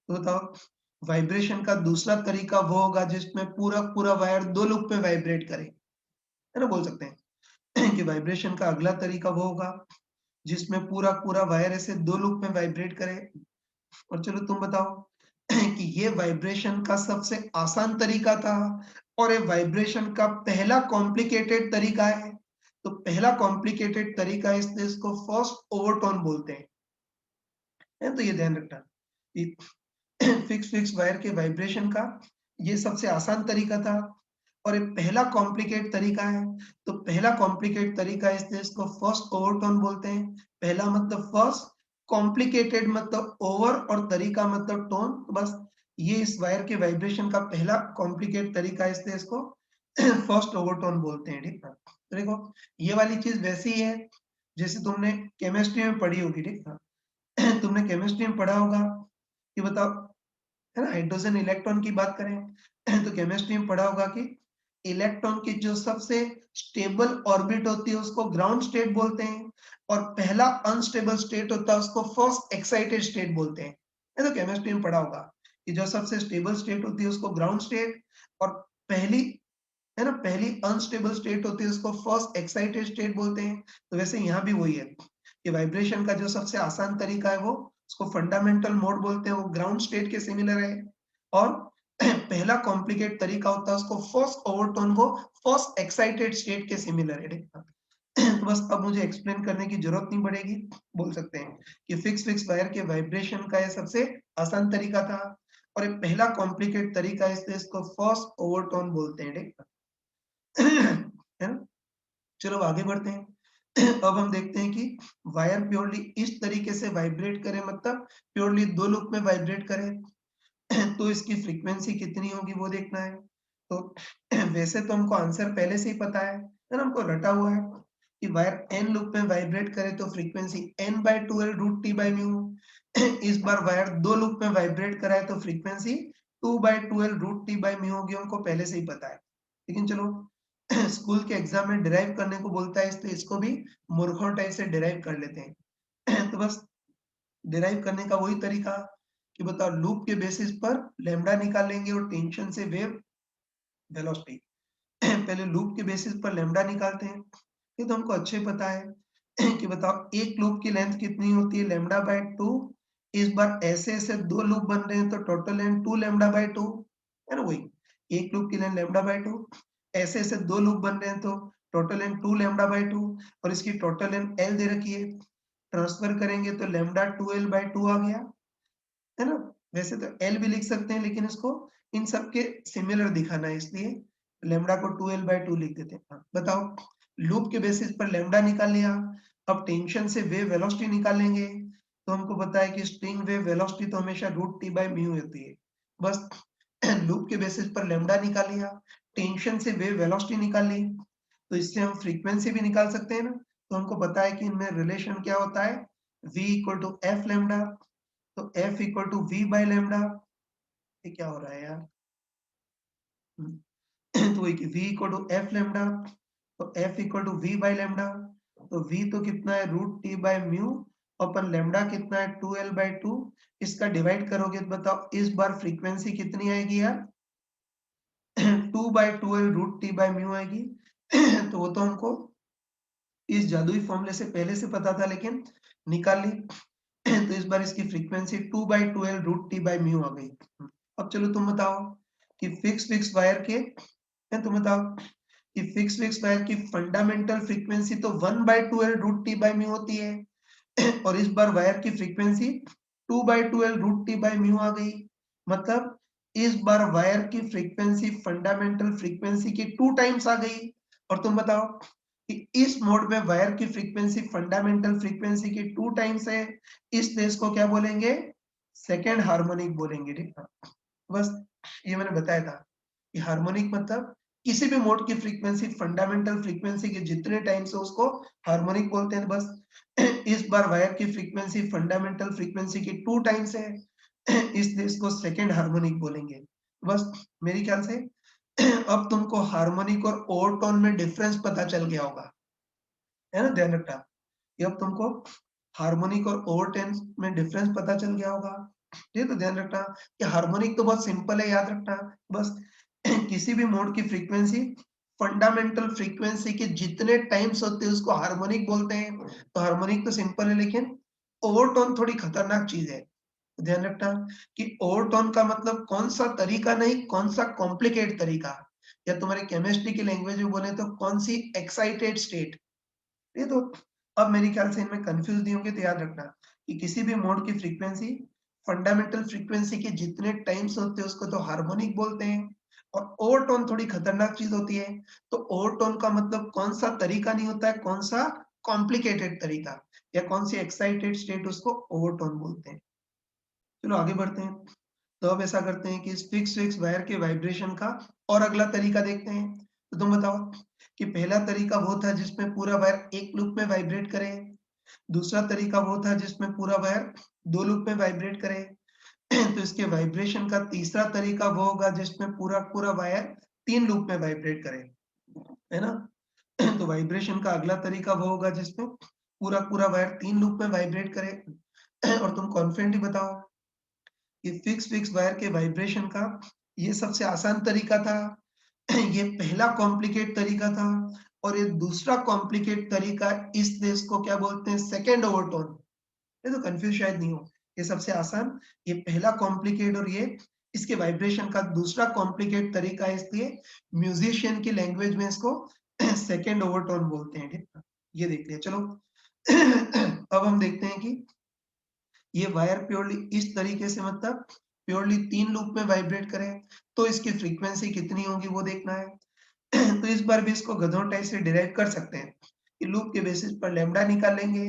तो बताओ, वाइब्रेशन का दूसरा तरीका वो होगा जिसमें पूरा वायर 2 लूप में वाइब्रेट करे, है ना, बोल सकते हैं कि वाइब्रेशन का अगला तरीका वो होगा जिसमें पूरा वायर ऐसे 2 लूप में वाइब्रेट करे। और चलो तुम बताओ कि ये वाइब्रेशन का सबसे आसान तरीका था और ये वाइब्रेशन का पहला कॉम्प्लिकेटेड तरीका है। तो पहला कॉम्प्लिकेटेड तरीका है, इसलिए इसको फर्स्ट ओवरटोन बोलते हैं। है, तो ये ध्यान रखना कि फिक्स वायर के वाइब्रेशन का ये सबसे आसान तरीका था और ये पहला कॉम्प्लिकेट तरीका है। तो पहला कॉम्प्लिकेट तरीका है, इसलिए इसको फर्स्ट ओवरटोन बोलते हैं। पहला मतलब फर्स्ट, कॉम्प्लिकेटेड मतलब ओवर और तरीका मतलब टोन। तो बस ये इस वायर के वाइब्रेशन का पहला कॉम्प्लिकेट तरीका है, इसलिए इसको फर्स्ट ओवरटोन बोलते हैं। ठीक है, तो देखो ये वाली चीज वैसी ही है जैसे तुमने केमिस्ट्री में पढ़ी होगी। ठीक है, तुमने केमिस्ट्री में पढ़ा होगा कि बताओ, है ना, हाइड्रोजन इलेक्ट्रॉन की बात करें तो केमिस्ट्री में पढ़ा होगा कि इलेक्ट्रॉन की जो सबसे स्टेबल ऑर्बिट होती है उसको ग्राउंड स्टेट बोलते हैं और पहला अनस्टेबल स्टेट होता है उसको फर्स्ट एक्साइटेड स्टेट बोलते हैं। ये तो केमिस्ट्री में पढ़ा होगा कि जो सबसे स्टेबल स्टेट होती है उसको ग्राउंड स्टेट और पहली, है ना, पहली अनस्टेबल स्टेट होती है उसको फर्स्ट एक्साइटेड स्टेट बोलते हैं। तो वैसे यहाँ भी वही है कि वाइब्रेशन का जो सबसे आसान तरीका है वो उसको फंडामेंटल मोड बोलते हैं, वो ग्राउंड स्टेट के सिमिलर है। और पहला कॉम्प्लिकेट तरीका होता है उसको फर्स्ट ओवरटोन को फर्स्ट एक्साइटेड स्टेट के सिमिलर है। तो बस अब मुझे एक्सप्लेन करने की जरूरत नहीं पड़ेगी, बोल सकते हैं कि फिक्स वायर के वाइब्रेशन का ये सबसे आसान तरीका था और एक पहला कॉम्प्लिकेट तरीका है, इसलिए इसको फर्स्ट ओवरटोन बोलते हैं, ठीक है ना? चलो आगे बढ़ते हैं। अब हम देखते हैं कि वायर प्योरली इस तरीके से वाइब्रेट करे, मतलब प्योरली 2 लूप में वाइब्रेट करे तो इसकी फ्रीक्वेंसी कितनी होगी वो देखना है। तो वैसे तो हमको आंसर पहले से ही पता है ना? हमको रटा हुआ है कि वायर n लूप में वाइब्रेट करे तो frequency n/2L root T by mu. इस बार वायर 2 लूप में वाइब्रेट करा है तो frequency 2/2L root T by mu होगी, हमको पहले से ही पता है। लेकिन चलो स्कूल के एग्जाम में डिराइव करने को बोलता है, तो इसको भी मूर्खों टाइप से डिराइव कर लेते हैं। तो बस डिराइव करने का वही तरीका कि बताओ लूप के बेसिस पर लैम्डा निकालेंगे और टेंशन से वेव वेलोसिटी। पहले लूप के बेसिस पर लैम्डा निकालते हैं, ये तो हमको अच्छे पता है कि बताओ एक लूप की लेंथ कितनी होती है, लैम्डा बाय 2। इस बार ऐसे ऐसे 2 लूप बन रहे हैं तो टोटल लेंथ 2 लैम्डा बाय 2 है ना? वही एक लूप की लेंथ लैम्डा बाय 2, ऐसे ऐसे 2 लूप बन रहे हैं तो टोटल लेंथ 2 लैम्डा बाय 2 और इसकी टोटल लेंथ L दे रखी है। ट्रांसफर करेंगे तो लैम्डा 2L बाय 2 आ गया, है ना? वैसे तो L भी लिख सकते हैं लेकिन इसको इन सब के सिमिलर दिखाना है, इसलिए लैम्डा को 2L बाय 2 लिख देते हैं। हाँ, बताओ लूप के बेसिस पर लैम्डा निकाल लिया, अब टेंशन से वेव वेलोसिटी निकालेंगे, तो हमको पता है कि स्ट्रिंग वेव वेलोसिटी तो हमेशा रूट टी बाय म्यू होती है। बस लूप के बेसिस पर लैम्डा निकाल लिया, टेंशन से वेव वेलोसिटी निकाल ली, तो इससे हम फ्रीक्वेंसी भी निकाल सकते हैं ना? तो हमको पता है कि इनमें रिलेशन क्या होता है, v equal to F lambda. तो F equal to V by lambda, ये क्या हो रहा है यार? तो वही कि V equal to F lambda, तो F equal to V by lambda, तो V तो कितना है रूट टी बाय म्यू, अपन लैम्डा कितना है 2L बाय 2, इसका डिवाइड करोगे तो बताओ इस बार फ्रीक्वेंसी कितनी आएगी यार? 2/2L root T by mu आएगी। तो वो तो हमको इस जादुई फॉर्मूले से पहले से पता था, लेकिन निकाल ली। तो इस बार इसकी frequency 2/2L root T by mu आ गई। अब चलो तुम बताओ कि फिक्स वायर के, तुम बताओ कि फिक्स वायर की फंडामेंटल फ्रीक्वेंसी तो 1/2L root T by mu होती है और इस बार वायर की frequency 2/2L root T by mu आ गई। मतलब इस बार वायर की फ्रीक्वेंसी फंडामेंटल फ्रीक्वेंसी की 2 टाइम्स आ गई। और तुम बताओ कि इस मोड में वायर की फ्रीक्वेंसी फंडामेंटल फ्रीक्वेंसी की 2 टाइम्स है, इस देश को क्या बोलेंगे? सेकंड हार्मोनिक बोलेंगे, ठीक है? बस ये मैंने बताया था कि हार्मोनिक मतलब किसी भी मोड की फ्रीक्वेंसी फंडामेंटल फ्रीक्वेंसी के जितने टाइम्स है उसको हार्मोनिक बोलते हैं। बस इस बार वायर की फ्रीक्वेंसी फंडामेंटल फ्रीक्वेंसी की 2 टाइम्स है, इसलिए इसको सेकंड हार्मोनिक बोलेंगे। बस मेरे ख्याल से अब तुमको हार्मोनिक और ओवरटोन में डिफरेंस पता चल गया होगा, है ना? ध्यान रखना कि अब तुमको हार्मोनिक और ओवरटोन में डिफरेंस पता चल गया होगा। ये तो ध्यान रखना कि हार्मोनिक तो बहुत सिंपल है, याद रखना बस किसी भी मोड की फ्रीक्वेंसी फंडामेंटल फ्रीक्वेंसी के जितने टाइम्स होते हैं उसको हार्मोनिक बोलते हैं। तो हार्मोनिक तो सिंपल है, लेकिन ओवरटोन थोड़ी खतरनाक चीज है। ध्यान रखना कि ओवरटोन का मतलब कौन सा तरीका नहीं, कौन सा कॉम्प्लिकेट तरीका, या तुम्हारे केमिस्ट्री की लैंग्वेज में बोले तो कौन सी एक्साइटेड स्टेट। ये तो अब मेरे ख्याल से इनमें कंफ्यूज नहीं होंगे, तो याद रखना कि किसी भी मोड की फ्रीक्वेंसी फंडामेंटल फ्रीक्वेंसी के जितने टाइम्स होते हैं उसको तो हार्मोनिक बोलते हैं। और ओवरटोन थोड़ी खतरनाक चीज होती है। तो ओवरटोन का मतलब कौन सा तरीका नहीं होता है, कौन सा कॉम्प्लिकेटेड तरीका या कौन सी एक्साइटेड स्टेट, उसको ओवरटोन बोलते हैं। चलो आगे बढ़ते हैं। तो अब ऐसा करते हैं कि इस फिक्स वायर के वाइब्रेशन का और अगला तरीका देखते हैं। तो तुम बताओ कि पहला तरीका वो था जिसमें पूरा वायर एक लूप में वाइब्रेट करे, दूसरा तरीका वो था जिसमें पूरा वायर 2 लूप में वाइब्रेट करे। तो इसके वाइब्रेशन का तीसरा तरीका वो होगा जिसमें पूरा वायर 3 लूप में वाइब्रेट करे, है ना? तो वाइब्रेशन का अगला तरीका वो होगा जिसमें पूरा वायर 3 लूप में वाइब्रेट करे। और तुम कॉन्फिडेंटली बताओ कि फिक्स वायर के वाइब्रेशन का ये सबसे आसान तरीका था, ये पहला कॉम्प्लिकेट तरीका था, और ये दूसरा कॉम्प्लिकेट तरीका, इस देश को क्या बोलते हैं? Second overtone. ये तो कंफ्यूज शायद नहीं हो। ये सबसे आसान, ये पहला कॉम्प्लिकेट, और ये इसके वाइब्रेशन का दूसरा कॉम्प्लिकेट तरीका है, इसलिए म्यूजिशियन की लैंग्वेज में इसको सेकंड ओवरटोन बोलते हैं, ठीक है? ये देख लिया। चलो अब हम देखते हैं कि ये वायर प्योरली इस तरीके से मतलब प्योरली 3 लूप में वाइब्रेट करे, तो इसकी फ्रीक्वेंसी कितनी होगी वो देखना है। तो इस बार भी इसको गधों टाइप से डिराइव कर सकते हैं कि लूप के बेसिस पर लैम्ब्डा निकालेंगे,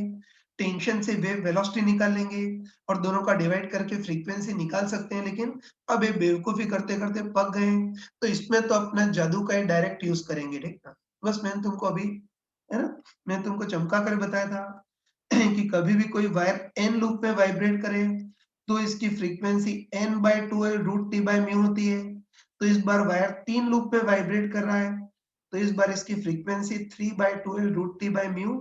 टेंशन से वेव वेलोसिटी निकाल लेंगे और दोनों का डिवाइड करके फ्रीक्वेंसी निकाल सकते हैं। लेकिन अब ये बेवकूफी करते करते पक गए हैं, तो इसमें तो अपना जादू का ही डायरेक्ट यूज करेंगे। ठीक ना, बस मैंने तुमको अभी, है ना, मैंने तुमको चमका कर बताया था कि कभी भी कोई वायर एन लूप में वाइब्रेट करे तो इसकी frequency N by 2 root T by mu होती है। तो इस बार वायर 3 लूप में वाइब्रेट कर रहा है, तो इस बार इसकी frequency 3/12 root T by mu.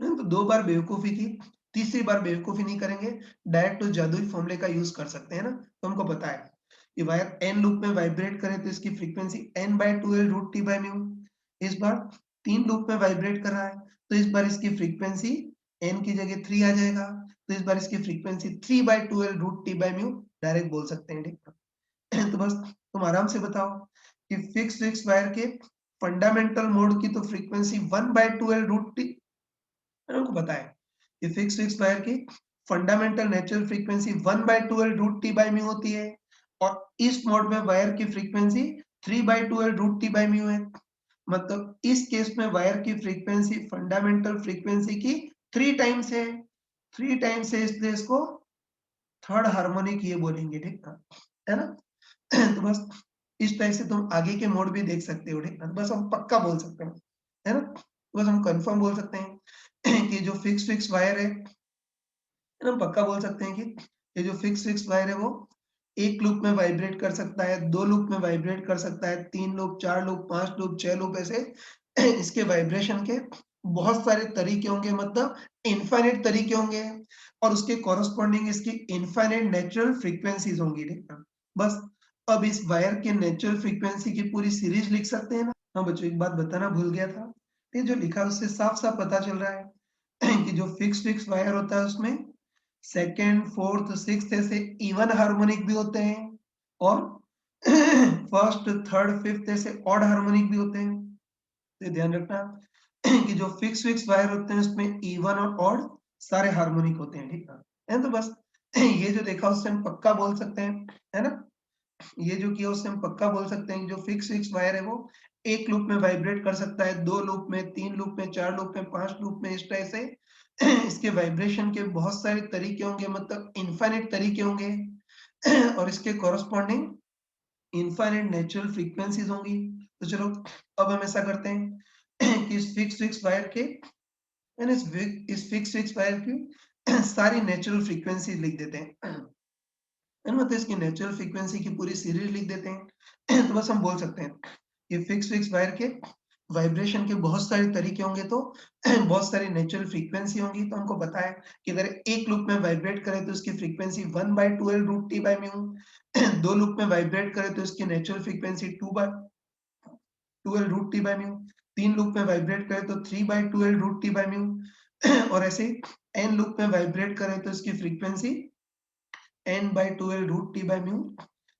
तो 2 बार बेवकूफी की, तीसरी बार बेवकूफी नहीं करेंगे, डायरेक्ट तो जादुई फॉर्मूले का यूज कर सकते हैं ना। तो हमको पता है कि वायर एन लूप में वाइब्रेट करे तो इसकी frequency n/2l root T by mu. इस बार 3 लूप में वाइब्रेट कर रहा है, तो इस बार इसकी फ्रीक्वेंसी n की जगह 3 आ जाएगा, तो इस बार इसकी frequency 3/2l root T by mu direct बोल सकते हैं। ठीक है? तो बस तुम आराम से बताओ कि फिक्स वायर के फंडामेंटल मोड की तो फ्रीक्वेंसी 1/2l रूट टी हमको पता है कि फिक्स वायर की fundamental natural frequency 1/2l root T by mu होती है और इस मोड में वायर की frequency 3/2l root T by mu है। मतलब इस केस में वायर की फ्रीक्वेंसी फंडामेंटल फ्रीक्वेंसी की 3 टाइम्स है, 3 टाइम्स है, इसलिए इसको थर्ड हार्मोनिक ये बोलेंगे। ठीक है ना? तो बस इस टाइप से तुम आगे के मोड भी देख सकते हो। ठीक है, बस हम पक्का बोल सकते हैं, है ना? बस हम कंफर्म बोल सकते हैं कि जो फिक्स वायर है, हम पक्का बोल सकते हैं कि ये जो फिक्स वायर है वो एक लूप में वाइब्रेट कर सकता है, 2 लूप में वाइब्रेट कर सकता है, 3 लूप, 4 लूप, 5 लूप, 6 लूप, ऐसे इसके वाइब्रेशन के बहुत सारे तरीके होंगे, मतलब इनफाइनाइट तरीके होंगे और उसके कॉरेस्पॉन्डिंग इसकी इनफाइनाइट नेचुरल फ्रीक्वेंसीज होंगी। ठीक है? बस अब इस वायर के नेचुरल फ्रीक्वेंसी की पूरी सीरीज लिख सकते हैं ना। हाँ बच्चों, एक बात बताना भूल गया था, ये जो लिखा है उससे साफ-साफ पता चल रहा है कि जो फिक्स वायर होता है उसमें सेकंड, फोर्थ, सिक्स्थ ऐसे इवन हार्मोनिक भी होते हैं और फर्स्ट, थर्ड, फिफ्थ ऐसे ऑड हार्मोनिक भी होते हैं। तो ये ध्यान रखना कि जो फिक्स वायर होते हैं उसमें इवन और ऑड सारे हार्मोनिक होते हैं। ठीक है? तो बस ये जो देखा उससे हम पक्का बोल सकते हैं, है ना? ये जो किया उससे हम पक्का बोल सकते हैं कि जो फिक्स वायर है वो एक लूप में वाइब्रेट कर सकता है, 2 लूप में, 3 लूप में, 4 लूप में, 5 लूप में, इस तरह से इसके वाइब्रेशन के बहुत सारे तरीके होंगे, मतलब इनफाइनाइट तरीके होंगे और इसके कॉरेस्पॉन्डिंग इनफाइनाइट नेचुरल फ्रीक्वेंसीज होंगी। तो चलो अब हम ऐसा करते हैं कि इस फिक्स वायर के यानी इस फिक्स वायर की सारी नेचुरल फ्रीक्वेंसी लिख देते हैं। है ना? तो इसकी नेचुरल फ्रीक्वेंसी की पूरी सीरीज लिख देते हैं। तो बस हम बोल सकते हैं कि फिक्स वायर के वाइब्रेशन के बहुत सारे तरीके होंगे, तो बहुत सारी नेचुरल फ्रीक्वेंसी होंगी। तो हमको पता है कि अगर एक लूप में वाइब्रेट करे तो इसकी frequency 1/2l root T by mu, 2 loop में वाइब्रेट करे तो इसकी natural frequency 2/2l root T by mu, 3 loop में वाइब्रेट करे तो 3/2l root T by mu और ऐसे n लूप में वाइब्रेट करे तो इसकी frequency n/2l root T by mu.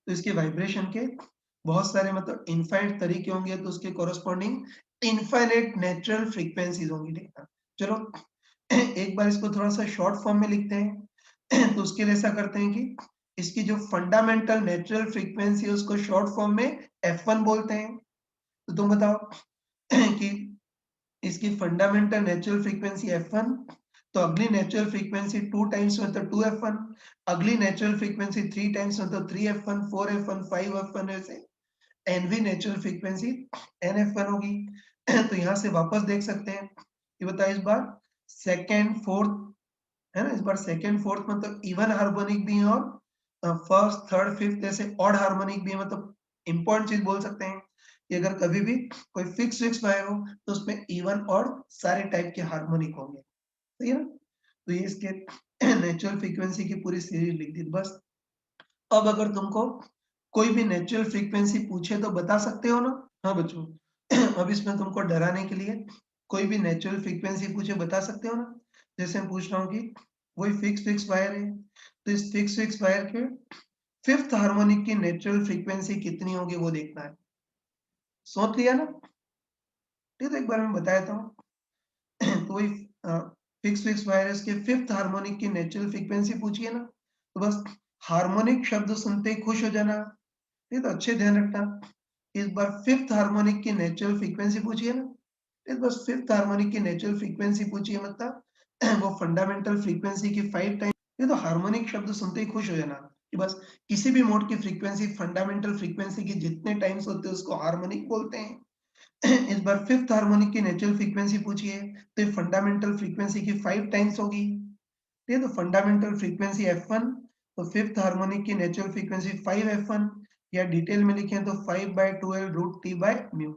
तो इसके वाइब्रेशन के बहुत सारे मतलब इनफाइनाइट तरीके होंगे, तो उसके कॉरेस्पॉन्डिंग इनफाइनाइट नेचुरल फ्रीक्वेंसीज होंगी। ठीक है? चलो एक बार इसको थोड़ा सा शॉर्ट फॉर्म में लिखते हैं। तो उसके लिए ऐसा करते हैं कि इसकी जो फंडामेंटल नेचुरल फ्रीक्वेंसी है उसको शॉर्ट फॉर्म में f1 बोलते हैं। तो तुम बताओ कि इसकी फंडामेंटल नेचुरल फ्रीक्वेंसी f1, तो अगली नेचुरल फ्रीक्वेंसी 2 टाइम्स मतलब 2f1, अगली नेचुरल फ्रीक्वेंसी 3 टाइम्स मतलब 3f1, 4f1, 5f1, ऐसे एनवी नेचुरल फ्रीक्वेंसी nf1 होगी। तो यहाँ से वापस देख सकते हैं कि बताइए इस बार सेकंड, फोर्थ, है ना? इस बार सेकंड, फोर्थ मतलब इवन हार्मोनिक भी है और फर्स्ट, थर्ड, फिफ्थ ऐसे ऑड हार्मोनिक भी है। मतलब इंपॉर्टेंट चीज बोल सकते हैं कि अगर कभी भी कोई फिक्स वायर हो तो उसमें इवन और सारे टाइप के हार्मोनिक होंगे। सही है ना? तो ये इसके नेचुरल फ्रीक्वेंसी की पूरी सीरीज लिख दी बस। अब अगर तुमको कोई भी नेचुरल फ्रीक्वेंसी पूछे तो बता सकते हो ना? हाँ बच्चों, अब इसमें तुमको डराने के लिए कोई भी नेचुरल फ्रीक्वेंसी पूछे बता सकते हो ना? जैसे मैं पूछ रहा हूँ कि वही फिक्स वायर है, तो इस फिक्स वायर के फिफ्थ हार्मोनिक की नेचुरल फ्रीक्वेंसी कितनी होगी वो देखना है। सोच लिया ना? ठीक है, तो एक बार मैं बता देता हूँ। तो वही फिक्स वायरस के फिफ्थ हार्मोनिक की नेचुरल फ्रीक्वेंसी पूछी है ना, तो बस हार्मोनिक शब्द सुनते ही खुश हो जाना, ये तो अच्छे ध्यान रखना। इस बार फिफ्थ हार्मोनिक की नेचुरल फ्रीक्वेंसी पूछी है ना, इस बस फिफ्थ हार्मोनिक की नेचुरल फ्रीक्वेंसी पूछी है, मतलब वो फंडामेंटल फ्रीक्वेंसी की 5 टाइम। ये तो हार्मोनिक शब्द सुनते ही खुश हो जाना कि बस किसी भी मोड की फ्रीक्वेंसी फंडामेंटल फ्रीक्वेंसी के जितने टाइम्स होते हैं उसको हार्मोनिक बोलते हैं। इस बार फिफ्थ हार्मोनिक की नेचुरल फ्रीक्वेंसी पूछी है, तो ये फंडामेंटल फ्रीक्वेंसी की 5 टाइम्स होगी। ये तो फंडामेंटल फ्रीक्वेंसी F1, तो फिफ्थ हार्मोनिक की नेचुरल फ्रीक्वेंसी 5 F1, या डिटेल में लिखें तो 5/12 रूट टी बाय म्यू,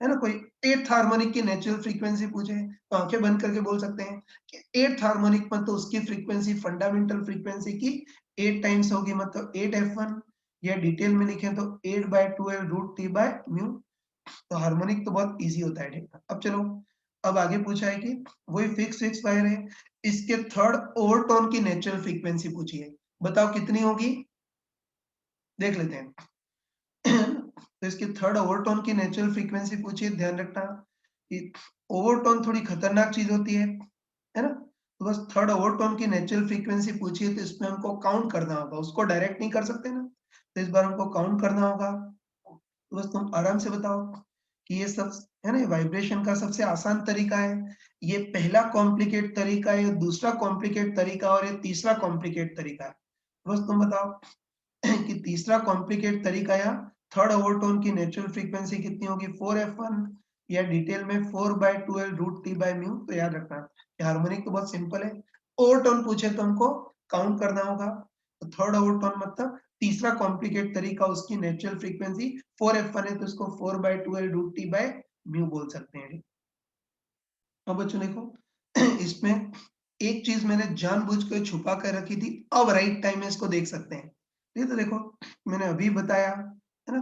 है ना। कोई एट्थ हार्मोनिक की नेचुरल फ्रीक्वेंसी पूछे तो आंखें बंद करके बोल सकते हैं कि एट्थ हार्मोनिक में तो उसकी फ्रीक्वेंसी फंडामेंटल फ्रीक्वेंसी की 8 टाइम्स होगी, मतलब 8 F1, या डिटेल में लिखें तो 8/12 रूट टी बाय म्यू। तो हार्मोनिक तो बहुत इजी होता है, ठीक है। अब चलो, अब आगे पूछा है कि वही फिक्स वायर है, इसके थर्ड ओवरटोन की नेचुरल फ्रीक्वेंसी पूछी है, बताओ कितनी होगी, देख लेते हैं। तो इसकी थर्ड ओवरटोन की नेचुरल फ्रीक्वेंसी पूछी है, ध्यान रखना कि ओवरटोन थोड़ी खतरनाक चीज होती है ना। तो बस थर्ड ओवरटोन की नेचुरल फ्रीक्वेंसी पूछी है, तो इसमें हमको काउंट करना होगा, उसको डायरेक्ट नहीं कर सकते ना, तो इस बार हमको काउंट करना होगा। तो बस तुम आराम से बताओ कि ये सब, है ना, ये वाइब्रेशन का सबसे आसान तरीका है, ये पहला कॉम्प्लिकेट तरीका है, ये दूसरा कॉम्प्लिकेट तरीका, और ये तीसरा कॉम्प्लिकेट तरीका है। बस तुम बताओ कि तीसरा कॉम्प्लिकेट तरीका या थर्ड ओवरटोन की नेचुरल फ्रीक्वेंसी कितनी होगी, 4F1, या डिटेल में 4/12 रूट टी बाय म्यू। तो याद रखना कि हार्मोनिक तो बहुत सिंपल है, ओवरटोन पूछे तो हमको काउंट करना होगा। तो थर्ड ओवरटोन मतलब तीसरा कॉम्प्लिकेट तरीका, उसकी नेचुरल फ्रीक्वेंसी 4F1 है, तो इसको 4/12 रूट टी बाय म्यू बोल सकते हैं। अब बच्चों देखो, इसमें एक चीज मैंने जानबूझ कर छुपा कर रखी थी, अब राइट टाइम में इसको देख सकते हैं। ये तो देखो, मैंने अभी बताया है ना,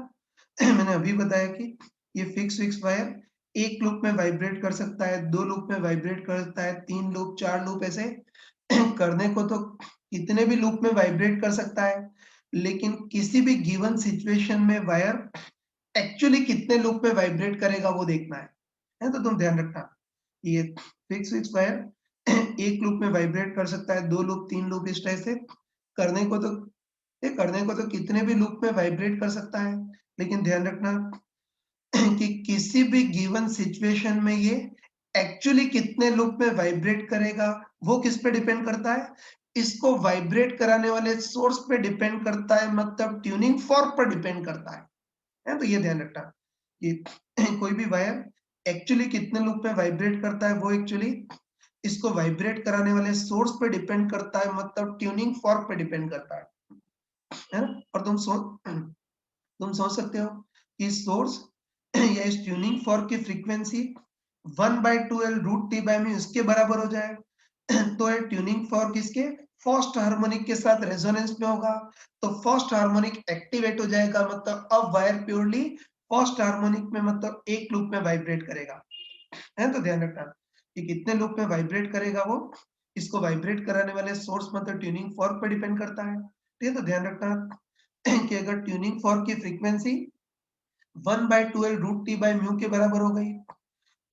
मैंने अभी बताया कि ये फिक्स वायर एक लूप में वाइब्रेट कर सकता है, दो लूप में वाइब्रेट कर सकता है, तीन लूप, चार लूप, ऐसे करने को तो कितने भी लूप में वाइब्रेट कर सकता है, लेकिन किसी भी गिवन सिचुएशन में वायर एक्चुअली कितने लूप में वाइब्रेट करेगा वो देखना है। तो तुम ध्यान रखना, ये फिक्स वायर एक लूप में वाइब्रेट कर सकता है, दो लूप, तीन लूप, इस तरह से करने को तो, ये करने को तो कितने भी लूप में वाइब्रेट कर सकता है, लेकिन ध्यान रखना कि किसी भी गिवन सिचुएशन में ये एक्चुअली कितने लूप में वाइब्रेट करेगा वो किस पे डिपेंड करता है, इसको वाइब्रेट कराने वाले सोर्स पे डिपेंड करता है, मतलब ट्यूनिंग फॉर्क पर डिपेंड करता है। तो ये ध्यान रखना कि कोई भी वायर एक्चुअली कितने लूप में वाइब्रेट करता है वो एक्चुअली इसको वाइब्रेट कराने वाले सोर्स पे डिपेंड करता है, मतलब ट्यूनिंग फॉर्क पे डिपेंड करता है ना। और तुम सोच सकते हो कि सोर्स या इस ट्यूनिंग फॉर्क की frequency 1/12 root T by mu इसके बराबर हो जाए, तो ये ट्यूनिंग फॉर्क इसके फर्स्ट हार्मोनिक के साथ रेजोनेंस में होगा, तो फर्स्ट हार्मोनिक एक्टिवेट हो जाएगा, मतलब अब वायर प्योरली फर्स्ट हार्मोनिक में, मतलब एक लूप में वाइब्रेट करेगा, है। तो ध्यान रखना कि कितने लूप में वाइब्रेट करेगा वो इसको वाइब्रेट कराने वाले सोर्स, मतलब ट्यूनिंग फॉर्क पर डिपेंड करता है। ठीक है, तो ध्यान रखना कि अगर ट्यूनिंग फॉर्क की frequency 1/12 root T by mu के बराबर हो गई,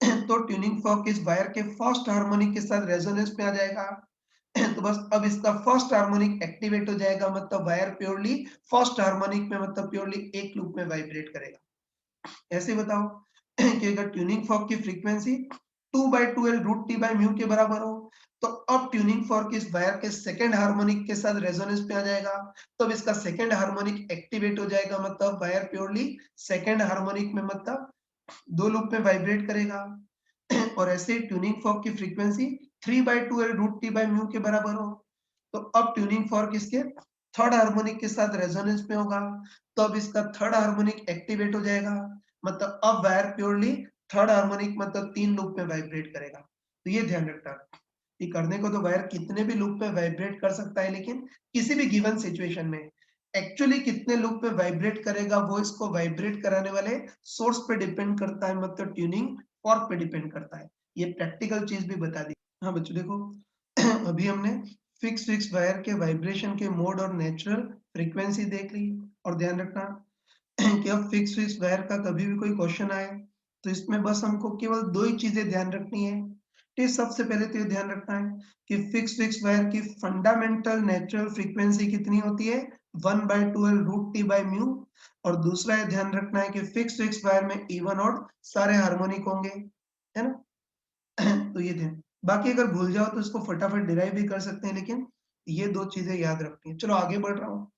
तो ट्यूनिंग फॉर्क इस वायर के फर्स्ट हार्मोनिक के साथ रेजोनेंस में आ जाएगा, तो बस अब इसका फर्स्ट हार्मोनिक एक्टिवेट हो जाएगा, मतलब वायर प्योरली फर्स्ट हार्मोनिक में, मतलब प्योरली एक लूप में वाइब्रेट करेगा। ऐसे बताओ कि अगर ट्यूनिंग फॉर्क की frequency 2/12 root T by mu के बराबर हो, तो अब ट्यूनिंग फॉर्क इस वायर के सेकंड हार्मोनिक के साथ रेजोनेंस में आ जाएगा, तो अब इसका सेकंड हार्मोनिक एक्टिवेट हो जाएगा, मतलब वायर प्योरली सेकंड हार्मोनिक में, मतलब दो लूप में वाइब्रेट करेगा। और ऐसे ट्यूनिंग फॉर्क की frequency 3/12 root T by mu के बराबर हो, तो अब ट्यूनिंग फॉर्क इसके थर्ड हार्मोनिक के साथ रेजोनेंस में होगा, तो अब इसका थर्ड हार्मोनिक एक्टिवेट हो जाएगा, मतलब अब वायर प्योरली थर्ड हार्मोनिक, मतलब तीन लूप में वाइब्रेट करेगा। तो ये ध्यान रखना, ये करने को तो वायर कितने भी लूप में वाइब्रेट कर सकता है, लेकिन किसी भी गिवन सिचुएशन में एक्चुअली कितने लूप में वाइब्रेट करेगा वो इसको वाइब्रेट कराने वाले सोर्स पे डिपेंड करता है, मतलब ट्यूनिंग फॉर्क पे डिपेंड करता है। ये प्रैक्टिकल चीज भी बता दी। हाँ बच्चों देखो, अभी हमने फिक्स वायर के वाइब्रेशन के मोड और नेचुरल फ्रीक्वेंसी देख ली, और ध्यान रखना कि अब फिक्स वायर का कभी भी कोई क्वेश्चन आए तो इसमें बस हमको केवल दो ही चीजें ध्यान रखनी है, तो सबसे पहले तो ये ध्यान रखना है कि फिक्स वायर की फंडामेंटल नेचुरल फ्रीक्वेंसी कितनी होती है 1/12 रूट टी बाई म्यू। और दूसरा ये ध्यान रखना है कि फिक्स वायर में इवन ऑड सारे हार्मोनिक होंगे, है ना। तो ये ध्यान, बाकी अगर भूल जाओ तो इसको फटाफट डिराइव भी कर सकते हैं, लेकिन ये दो चीजें याद रखनी है। चलो आगे बढ़ रहा हूँ।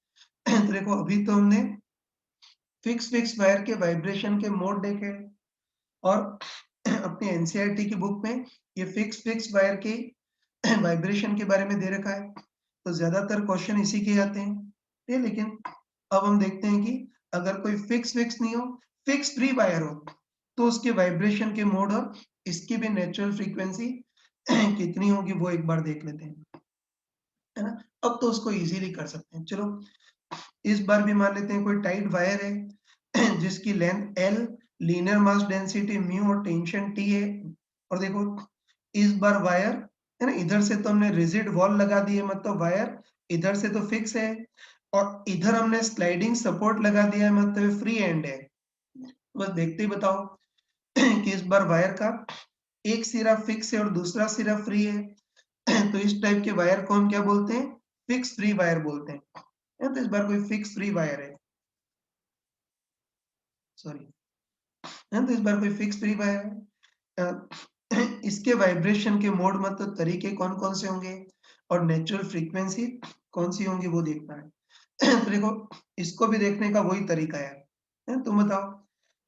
तो देखो अभी तो हमने फिक्स वायर के वाइब्रेशन के मोड देखे और अपनी एनसीईआरटी की बुक में ये फिक्स वायर के वाइब्रेशन के बारे में दे रखा है, तो ज्यादातर क्वेश्चन इसी के आते हैं। ये लेकिन अब हम देखते हैं कि अगर कोई फिक्स नहीं हो, फिक्स फ्री वायर हो, तो उसके वाइब्रेशन के मोड और इसकी भी नेचुरल फ्रीक्वेंसी कितनी होगी वो एक बार देख लेते हैं, है ना। अब तो उसको इजीली कर सकते हैं। चलो इस बार भी मान लेते हैं कोई टाइट वायर है जिसकी length L, linear mass density mu और टेंशन T है। और देखो इस बार वायर, है ना, इधर से तो हमने रिजिड वॉल लगा दी है, मतलब वायर इधर से तो फिक्स है, और इधर हमने स्लाइडिंग सपोर्ट लगा दिया है, मतलब फ्री एंड है। बस देखते ही बताओ कि इस बार वायर का एक सिरा फिक्स है और दूसरा सिरा फ्री है। तो इस टाइप के वायर को हम क्या बोलते हैं, फिक्स फ्री वायर बोलते हैं। तो इस बार कोई फिक्स फ्री वायर है, सॉरी, तो इस बार कोई फिक्स फ्री वायर है। इसके वाइब्रेशन के मोड मतलब तरीके कौन कौन से होंगे और नेचुरल फ्रीक्वेंसी कौन सी होंगी वो देखना है। तो देखो इसको भी देखने का वही तरीका है। तुम बताओ,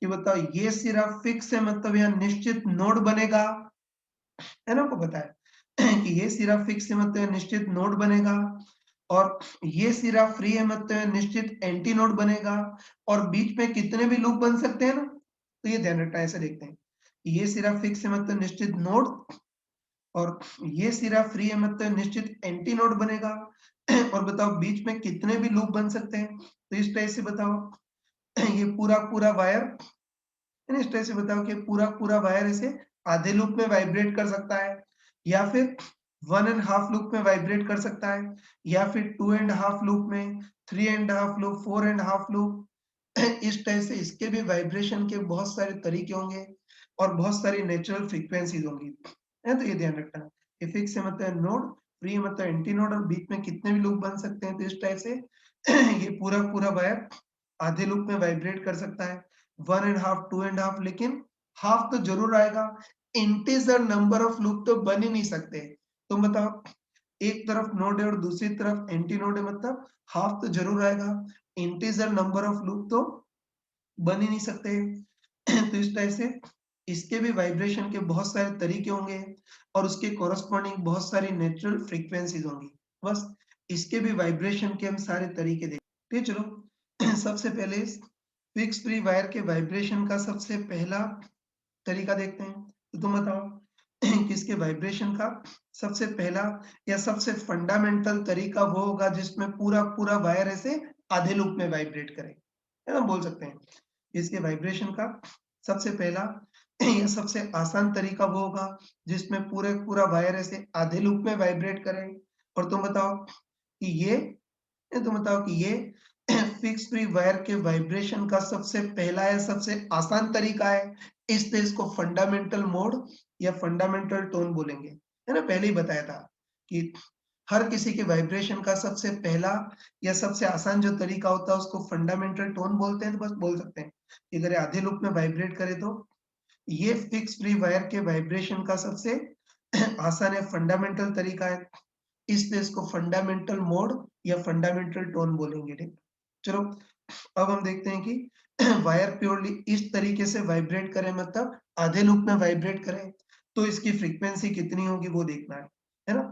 ये बताओ ये सिरा फिक्स है मतलब यहाँ निश्चित नोड बनेगा, है ना, आपको पता है कि ये सिरा फिक्स है मतलब निश्चित नोड बनेगा, और ये सिरा फ्री है मतलब निश्चित एंटी नोड बनेगा, और बीच में कितने भी लूप बन सकते हैं ना, तो ये ध्यान रखना है। ऐसे देखते हैं, ये सिरा फिक्स है मतलब निश्चित नोड, और ये सिरा फ्री है मतलब निश्चित एंटी नोड बनेगा। और बताओ बीच में कितने भी लूप बन सकते हैं, तो इस तरह से बताओ ये पूरा वायर, इस तरह से बताओ कि पूरा वायर इसे आधे लूप में वाइब्रेट कर सकता है, या फिर 1.5 लूप में वाइब्रेट कर सकता है, या फिर 2.5 लूप में, 3.5 लूप, 4.5 लूप। इस तरह से इसके भी वाइब्रेशन के बहुत सारे तरीके होंगे और बहुत सारी नेचुरल फ्रीक्वेंसीज होंगी, है। तो ये ध्यान रखना कि फिक्स है मतलब नोड, फ्री मतलब एंटी नोड, और बीच में कितने भी लूप बन सकते हैं। तो इस टाइप से ये पूरा वायर आधे लूप में वाइब्रेट कर सकता है, 1.5, 2.5, लेकिन हाफ तो जरूर आएगा। इंटीजर नंबर ऑफ लूप तो बन ही नहीं सकते। तुम बताओ एक तरफ नोड है और दूसरी तरफ एंटी नोड है, मतलब हाफ तो जरूर आएगा। इंटीजर नंबर ऑफ लूप तो बन ही नहीं सकते। तो इस टाइप से इसके भी वाइब्रेशन के बहुत सारे तरीके होंगे और उसके कॉरस्पॉन्डिंग बहुत सारी नेचुरल फ्रीक्वेंसीज होंगी। बस इसके भी वाइब्रेशन के हम सारे तरीके देखते हैं। चलो सबसे पहले फिक्स फ्री वायर के वाइब्रेशन का सबसे पहला तरीका देखते हैं। तो तुम बताओ कि इसके वाइब्रेशन का सबसे पहला या सबसे फंडामेंटल तरीका वो होगा जिसमें पूरा वायर ऐसे आधे लूप में वाइब्रेट करे, है ना, बोल सकते हैं। इसके वाइब्रेशन का सबसे पहला या सबसे आसान तरीका वो होगा जिसमें पूरा वायर ऐसे आधे लूप में वाइब्रेट करे। और तुम बताओ कि तुम बताओ कि ये फिक्स फ्री वायर के वाइब्रेशन का सबसे पहला या सबसे आसान तरीका है, इसलिए इसको फंडामेंटल मोड या फंडामेंटल टोन बोलेंगे, है ना। पहले ही बताया था कि हर किसी के वाइब्रेशन का सबसे पहला या सबसे आसान जो तरीका होता है उसको फंडामेंटल टोन बोलते हैं। तो बस बोल सकते हैं कि अगर आधे लूप में वाइब्रेट करे तो ये फिक्स फ्री वायर के वाइब्रेशन का सबसे आसान या फंडामेंटल तरीका है, इसलिए इसको फंडामेंटल मोड या फंडामेंटल टोन बोलेंगे, ठीक। चलो अब हम देखते हैं कि वायर प्योरली इस तरीके से वाइब्रेट करे, मतलब आधे लूप में वाइब्रेट करे, तो इसकी फ्रीक्वेंसी कितनी होगी वो देखना है ना।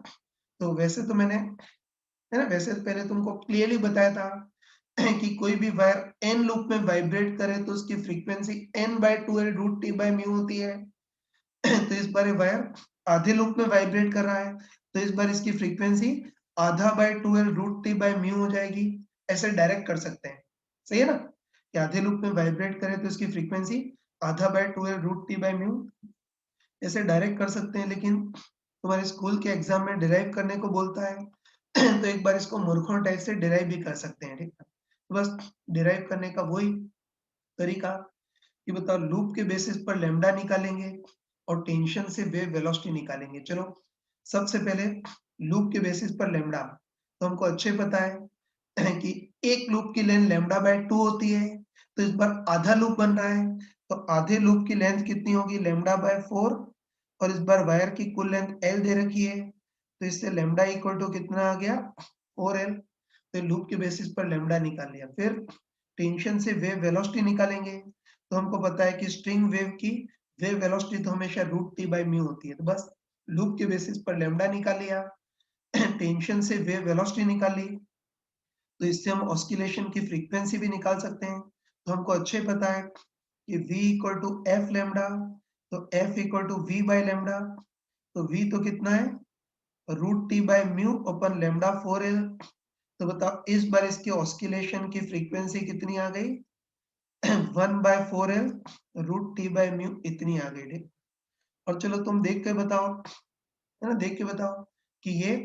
तो वैसे तो मैंने, है ना, वैसे तो पहले तुमको क्लियरली बताया था कि कोई भी वायर एन लूप में वाइब्रेट करे तो उसकी frequency n/2l root T by mu होती है। तो इस बार ये वायर आधे लूप में वाइब्रेट कर रहा है, तो इस बार इसकी फ्रीक्वेंसी आधा by 2l root T by mu हो जाएगी। ऐसे डायरेक्ट कर सकते हैं, सही है ना, कि आधे लूप में वाइब्रेट करे तो इसकी फ्रीक्वेंसी आधा by 2l root T by mu, ऐसे डायरेक्ट कर सकते हैं। लेकिन तुम्हारे स्कूल के एग्जाम में डिराइव करने को बोलता है तो एक बार इसको मूर्खों टाइप से डिराइव भी कर सकते हैं, ठीक है। तो बस डिराइव करने का वही तरीका कि बताओ लूप के बेसिस पर लैम्डा निकालेंगे, और टेंशन से वेव वेलोसिटी निकालेंगे। चलो सबसे पहले लूप के बेसिस पर लैम्डा, तो हमको अच्छे पता है कि एक लूप की लेंथ लैम्डा बाय 2 होती है, तो इस बार आधा लूप बन रहा है, तो आधे लूप की लेंथ कितनी होगी लैम्डा बाय 4, और इस बार वायर की कुल लेंथ एल दे रखी है, तो इससे लैम्डा इक्वल टू कितना आ गया 4L। तो लूप के बेसिस पर लैम्डा निकाल लिया। फिर टेंशन से वेव वेलोसिटी निकालेंगे, तो हमको पता है कि स्ट्रिंग वेव की वेव वेलोसिटी तो हमेशा रूट टी बाई म्यू होती है, तो बस लूप के बेसिस पर लैम्डा निकाल लिया। टेंशन से वेव वेलोसिटी निकाल ली, तो इससे हम ऑस्किलेशन की फ्रीक्वेंसी भी निकाल सकते हैं। तो हमको अच्छे पता है कि v equal to F lambda, तो f equal to v by lambda, तो v तो कितना है रूट टी बाई म्यू अपन लैम्डा 4L। तो बताओ इस बार इसके ऑस्किलेशन की फ्रीक्वेंसी कितनी आ गई 1/4L root T by mu इतनी आ गई। और चलो तुम देख के बताओ, है ना, देख के बताओ कि ये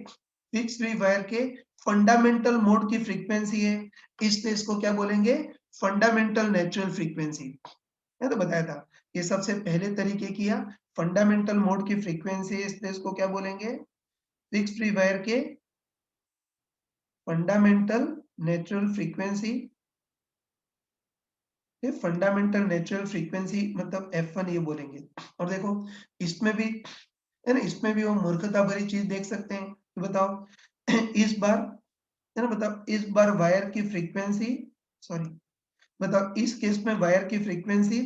फिक्स फ्री वायर के फंडामेंटल मोड की फ्रीक्वेंसी है, इसलिए इसको क्या बोलेंगे फंडामेंटल नेचुरल फ्रीक्वेंसी। मैं तो बताया था ये सबसे पहले तरीके किया फंडामेंटल मोड की फ्रीक्वेंसी है, इसलिए इसको क्या बोलेंगे फिक्स फ्री वायर के फंडामेंटल नेचुरल फ्रीक्वेंसी। ये फंडामेंटल नेचुरल फ्रीक्वेंसी मतलब F1 ये बोलेंगे। और देखो इसमें भी, है ना, इसमें भी वो मूर्खता भरी चीज देख सकते हैं। तो बताओ इस बार, है ना, बताओ इस बार वायर की फ्रीक्वेंसी, सॉरी, बताओ इस केस में वायर की फ्रीक्वेंसी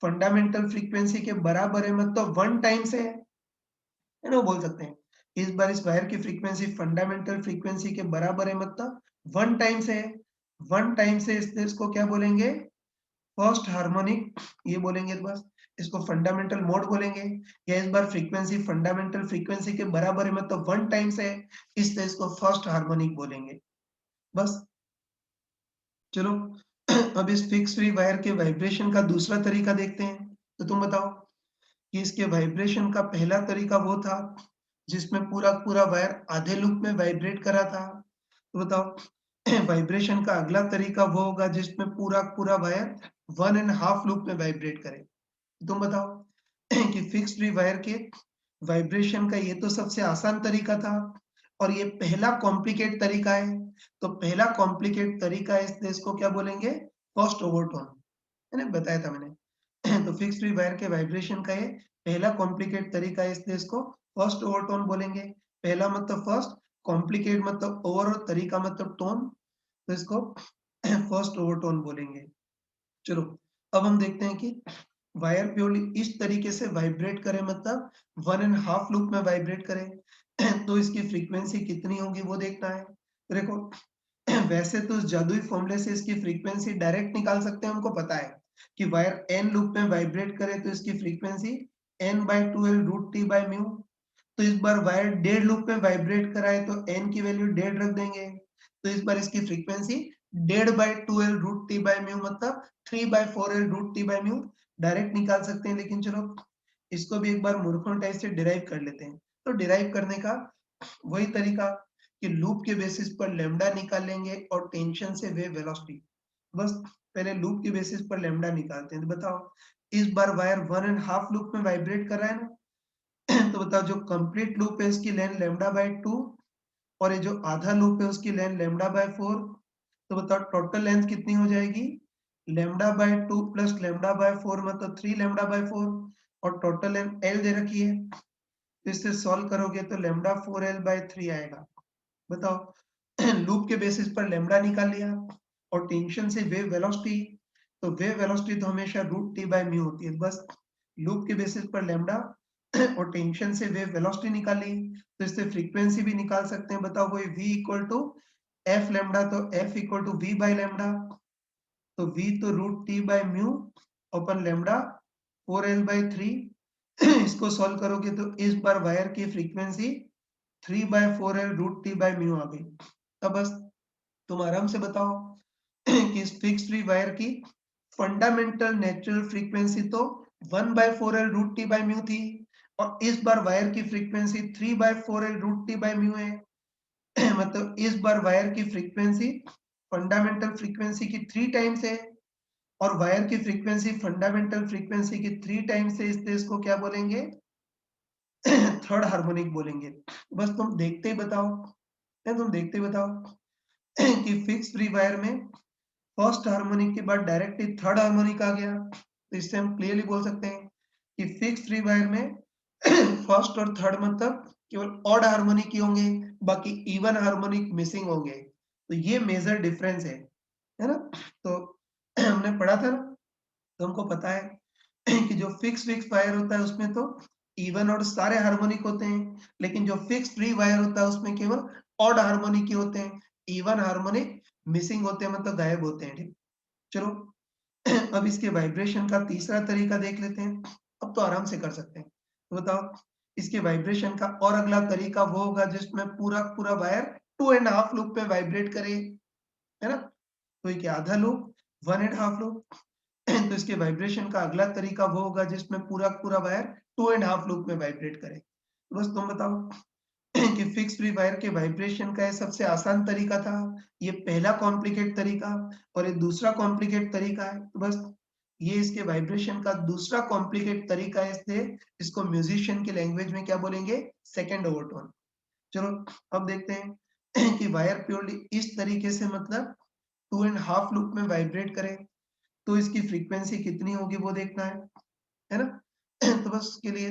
फंडामेंटल फ्रीक्वेंसी के बराबर है, मतलब 1 टाइम्स है ना, वो बोल सकते हैं इस बार इस वायर की फ्रीक्वेंसी फंडामेंटल फ्रीक्वेंसी के बराबर है, मतलब 1 टाइम्स है। 1 टाइम्स है, इसलिए इसको क्या बोलेंगे फर्स्ट हार्मोनिक ये बोलेंगे। बस इसको फंडामेंटल मोड बोलेंगे, या इस बार फ्रीक्वेंसी फंडामेंटल फ्रीक्वेंसी के बराबर है, मतलब 1 टाइम्स है, इसलिए इसको फर्स्ट हार्मोनिक बोलेंगे। बस चलो अब इस फिक्स फ्री वायर के वाइब्रेशन का दूसरा तरीका देखते हैं। तो तुम बताओ कि इसके वाइब्रेशन का पहला तरीका वो था जिसमें पूरा पूरा वायर आधे लूप में वाइब्रेट करा था। तो बताओ वाइब्रेशन का अगला तरीका वो होगा जिसमें पूरा पूरा वायर 1.5 लूप में वाइब्रेट करे। तुम बताओ कि फिक्स फ्री वायर के वाइब्रेशन का ये तो सबसे आसान तरीका था, और ये पहला कॉम्प्लिकेट तरीका है। तो पहला कॉम्प्लिकेट तरीका है, इसलिए इसको क्या बोलेंगे फर्स्ट ओवरटोन, है ना, बताया था मैंने। तो फिक्स फ्री वायर के वाइब्रेशन का ये पहला कॉम्प्लिकेट तरीका है, इसलिए इसको फर्स्ट ओवरटोन बोलेंगे। पहला मतलब फर्स्ट, कॉम्प्लिकेट मतलब ओवर, और तरीका मतलब टोन, तो इसको फर्स्ट ओवरटोन बोलेंगे। चलो अब हम देखते हैं कि वायर प्योरली इस तरीके से वाइब्रेट करे, मतलब 1.5 लूप में वाइब्रेट करे तो इसकी फ्रीक्वेंसी कितनी होगी वो देखना है। तो देखो वैसे तो इस जादुई फॉर्मूले से इसकी फ्रीक्वेंसी डायरेक्ट निकाल सकते हैं। हमको पता है कि वायर n लूप में वाइब्रेट करे तो इसकी frequency n/2L root T by mu. तो इस बार वायर 1.5 लूप में वाइब्रेट करा है, तो n की वैल्यू 1.5 रख देंगे, तो इस बार इसकी frequency 1.5/2L root T by mu, मतलब 3/4L root T by mu direct निकाल सकते हैं। लेकिन चलो इसको भी एक बार मूर्खों टाइप से डिराइव कर लेते हैं। तो डिराइव करने का वही तरीका कि लूप के बेसिस पर लैम्डा निकाल लेंगे और टेंशन से वेव वेलोसिटी। बस पहले लूप के बेसिस पर लैम्डा निकालते हैं। तो बताओ इस बार वायर 1.5 लूप में वाइब्रेट कर रहा है ना, तो बताओ जो कंप्लीट लूप है इसकी लेंथ लैम्डा बाय 2, और ये जो आधा लूप है उसकी लेंथ लैम्डा बाय 4। तो बताओ टोटल लेंथ कितनी हो जाएगी lambda by 2 plus lambda by 4, मतलब 3 लैम्डा बाय 4, और टोटल लेंथ एल दे रखी है। तो इससे सॉल्व करोगे तो लैम्डा 4L बाय 3 आएगा। बताओ लूप के बेसिस पर लैम्डा निकाल लिया, और टेंशन से वेव वेलोसिटी, तो वेव वेलोसिटी तो हमेशा रूट टी बाय म्यू होती है। बस लूप के बेसिस पर लैम्डा और टेंशन से वेव वेलोसिटी निकाली, तो इससे फ्रीक्वेंसी भी निकाल सकते हैं। बताओ वही v equal to F lambda, तो f equal to v by lambda, तो v तो root T by mu open lambda 4L by 3। इसको सॉल्व करोगे तो इस बार वायर की frequency 3/4L root T by mu आ गई। अब बस तुम आराम से बताओ कि इस फिक्स फ्री वायर की फंडामेंटल नेचुरल फ्रीक्वेंसी तो 1/4L root T by mu थी, और इस बार वायर की frequency 3/4L root T by mu है। मतलब इस बार वायर की फ्रीक्वेंसी फंडामेंटल फ्रीक्वेंसी की 3 टाइम्स है, और वायर की फ्रीक्वेंसी फंडामेंटल फ्रीक्वेंसी की 3 टाइम्स है, इसलिए इसको क्या बोलेंगे? थर्ड हार्मोनिक बोलेंगे। बस तुम देखते ही बताओ, या तुम देखते ही बताओ कि फिक्स फ्री वायर में फर्स्ट हार्मोनिक के बाद डायरेक्टली थर्ड हार्मोनिक आ गया। तो इससे हम क्लियरली बोल सकते हैं कि फिक्स फ्री वायर में फर्स्ट और थर्ड मतलब केवल ऑड हार्मोनिक ही होंगे, बाकी इवन हार्मोनिक मिसिंग होंगे। तो ये मेजर डिफरेंस है ना? तो हमने पढ़ा था ना, तो हमको पता है कि जो फिक्स फिक्स वायर होता है उसमें तो इवन और सारे हार्मोनिक होते हैं, लेकिन जो फिक्स फ्री वायर होता है उसमें केवल ऑड हार्मोनिक ही होते हैं, इवन हार्मोनिक मिसिंग होते हैं, मतलब गायब होते हैं। ठीक, चलो अब इसके वाइब्रेशन का तीसरा तरीका देख लेते हैं। अब तो आराम से कर सकते हैं। तो बताओ, इसके वाइब्रेशन का और अगला तरीका वो होगा जिसमें पूरा पूरा वायर 2.5 लूप पे वाइब्रेट करे, है ना? तो ये क्या, आधा लूप, 1.5 लूप। तो इसके वाइब्रेशन का अगला तरीका वो होगा जिसमें पूरा पूरा वायर 2.5 लूप में वाइब्रेट करे। तो बस तुम बताओ कि फिक्स फ्री वायर के वाइब्रेशन का ये सबसे आसान तरीका था, ये पहला कॉम्प्लिकेट तरीका, और ये दूसरा कॉम्प्लिकेट तरीका है। तो बस ये इसके वाइब्रेशन का दूसरा कॉम्प्लिकेट तरीका है, इसलिए इसको म्यूजिशियन की लैंग्वेज में क्या बोलेंगे? Second overtone. चलो अब देखते हैं कि वायर प्योरली इस तरीके से मतलब 2.5 लूप में वाइब्रेट करे तो इसकी फ्रीक्वेंसी कितनी होगी वो देखना है ना? तो बस उसके लिए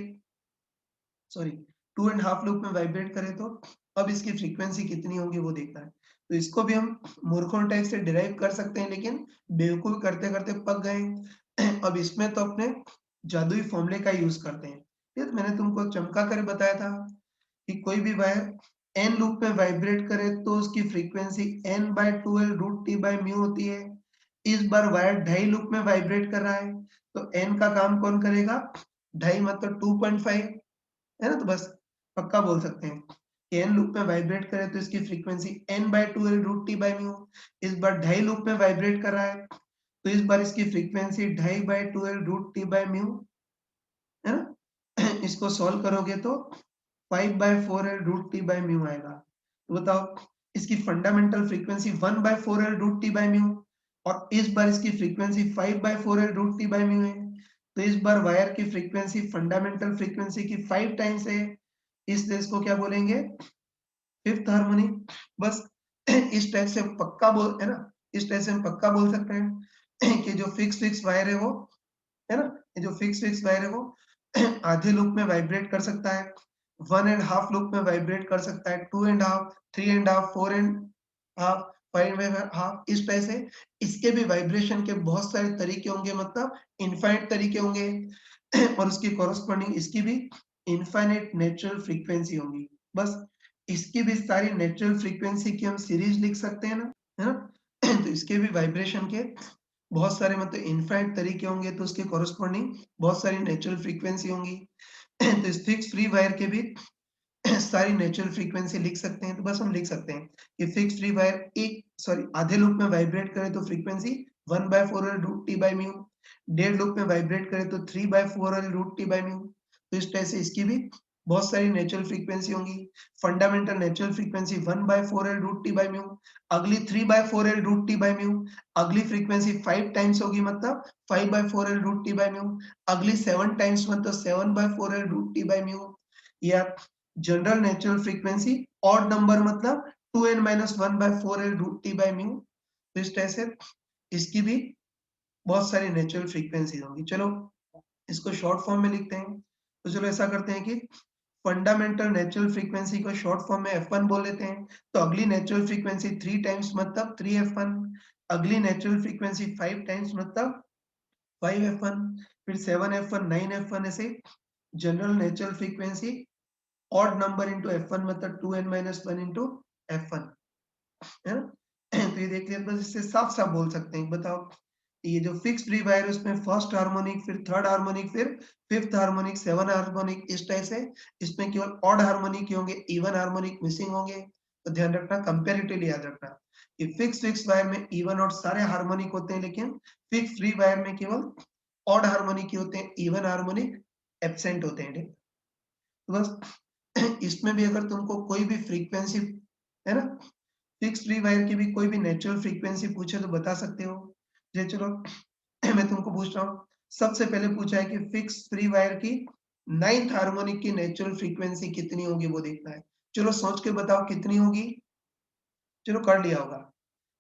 सॉरी 2.5 लूप में वाइब्रेट करें तो अब इसकी फ्रीक्वेंसी कितनी होगी वो देखना है। तो इसको भी हम मूर्खों टाइप से डिराइव कर सकते हैं, लेकिन बेवकूफ करते करते पक गए। अब इसमें तो अपने जादुई फॉर्मूले का यूज करते हैं। ये तो मैंने तुमको चमका कर बताया था कि कोई भी वायर एन लूप में वाइब्रेट करे तो उसकी frequency n by 12 root T by mu होती है। इस बार वायर ढाई लूप में वाइब्रेट कर रहा है, तो n का काम कौन करेगा? ढाई मतलब 2.5, है ना? तो बस पक्का बोल सकते हैं कि एन लूप में वाइब्रेट करे तो इसकी frequency n by 12 root T by mu. इस बार ढाई लूप में वाइब्रेट कर रहा है, तो इस बार इसकी फ्रीक्वेंसी ढाई by 12 root T by mu, है ना? इसको सॉल्व करोगे तो 5 by 4 L root T by mu आएगा। तो बताओ, इसकी fundamental frequency 1 by 4 L root T by mu, और इस बार इसकी frequency 5 by 4 L root T by mu है। तो इस बार वायर की फ्रीक्वेंसी फंडामेंटल फ्रीक्वेंसी की 5 टाइम्स है, इसलिए इसको क्या बोलेंगे? Fifth harmonic. बस इस टाइप से पक्का बोल, है ना? इस टाइप से हम पक्का बोल सकते हैं कि जो फिक्स फिक्स वायर है वो, है ना? ये जो फिक्स फिक्स वायर है वो आधे लूप में वाइब्रेट कर सकता है, 1.5 लूप में वाइब्रेट कर सकता है, 2.5, 3.5, 4.5, 5.5, इस तरह से इसके भी वाइब्रेशन के बहुत सारे तरीके होंगे, मतलब इनफाइनाइट तरीके होंगे। और उसकी कॉरेस्पॉन्डिंग इसकी भी इनफाइनाइट नेचुरल फ्रीक्वेंसी होंगी। बस इसकी भी सारी नेचुरल फ्रीक्वेंसी की हम सीरीज लिख सकते हैं ना, है ना? तो इसके भी वाइब्रेशन के बहुत सारे मतलब इनफाइनाइट तरीके होंगे, तो उसके कॉरेस्पॉन्डिंग बहुत सारी नेचुरल फ्रीक्वेंसी होंगी। तो इस फिक्स फ्री वायर के भी सारी नेचुरल फ्रीक्वेंसी लिख सकते हैं। तो बस हम लिख सकते हैं कि फिक्स फ्री वायर एक सॉरी आधे लूप में वाइब्रेट करे तो frequency 1 by 4 L root T by mu, डेढ़ लूप में वाइब्रेट करे तो 3 by 4 L root T by mu. तो इस तरह से इसकी भी बहुत सारी नेचुरल फ्रीक्वेंसी होंगी। Fundamental natural frequency 1 by 4 L root T by mu, अगली 3 by 4 L root T by mu, अगली फ्रीक्वेंसी 5 टाइम्स होगी मतलब 5 by 4 L root T by mu, अगली 7 टाइम्स मतलब 7 by 4 L root T by mu, या general natural frequency odd number मतलब 2n minus 1 by 4 L root T by mu. तो इस तरह से इसकी भी बहुत सारी नेचुरल फ्रीक्वेंसी होंगी। चलो इसको शॉर्ट फॉर्म में लिखते हैं। तो चलो ऐसा करते हैं कि फंडामेंटल नेचुरल फ्रीक्वेंसी को शॉर्ट फॉर्म में F1 बोल लेते हैं। तो अगली नेचुरल फ्रीक्वेंसी 3 टाइम्स मतलब 3F1, अगली नेचुरल फ्रीक्वेंसी 5 टाइम्स मतलब 5F1, फिर 7F1, 9F1, ऐसे general natural frequency odd number into F1 मतलब 2n माइनस 1 इंटू F1, है ना? तो ये देख लिया, बस इससे साफ साफ बोल सकते हैं। बताओ, ये जो फिक्स फ्री वायर है उसमें फर्स्ट हार्मोनिक, फिर थर्ड हार्मोनिक, फिर फिफ्थ हार्मोनिक, सेवन हार्मोनिक, इस टाइप से इसमें केवल ऑड हार्मोनिक ही होंगे, इवन हार्मोनिक मिसिंग होंगे। तो ध्यान रखना, कंपैरेटिवली याद रखना कि फिक्स फिक्स वायर में इवन और सारे हार्मोनिक होते हैं, लेकिन फिक्स फ्री वायर में केवल ऑड हार्मोनिक ही होते हैं, इवन हार्मोनिक एब्सेंट होते हैं। ठीक? तो बस इसमें भी अगर तुमको कोई भी फ्रीक्वेंसी, है ना, फिक्स फ्री वायर की भी कोई भी नेचुरल फ्रीक्वेंसी पूछे तो बता सकते हो। ये चलो मैं तुमको पूछ रहा हूँ, सबसे पहले पूछा है कि फिक्स फ्री वायर की 9th हार्मोनिक की नेचुरल फ्रीक्वेंसी कितनी होगी वो देखना है। चलो सोच के बताओ कितनी होगी? चलो कर लिया होगा,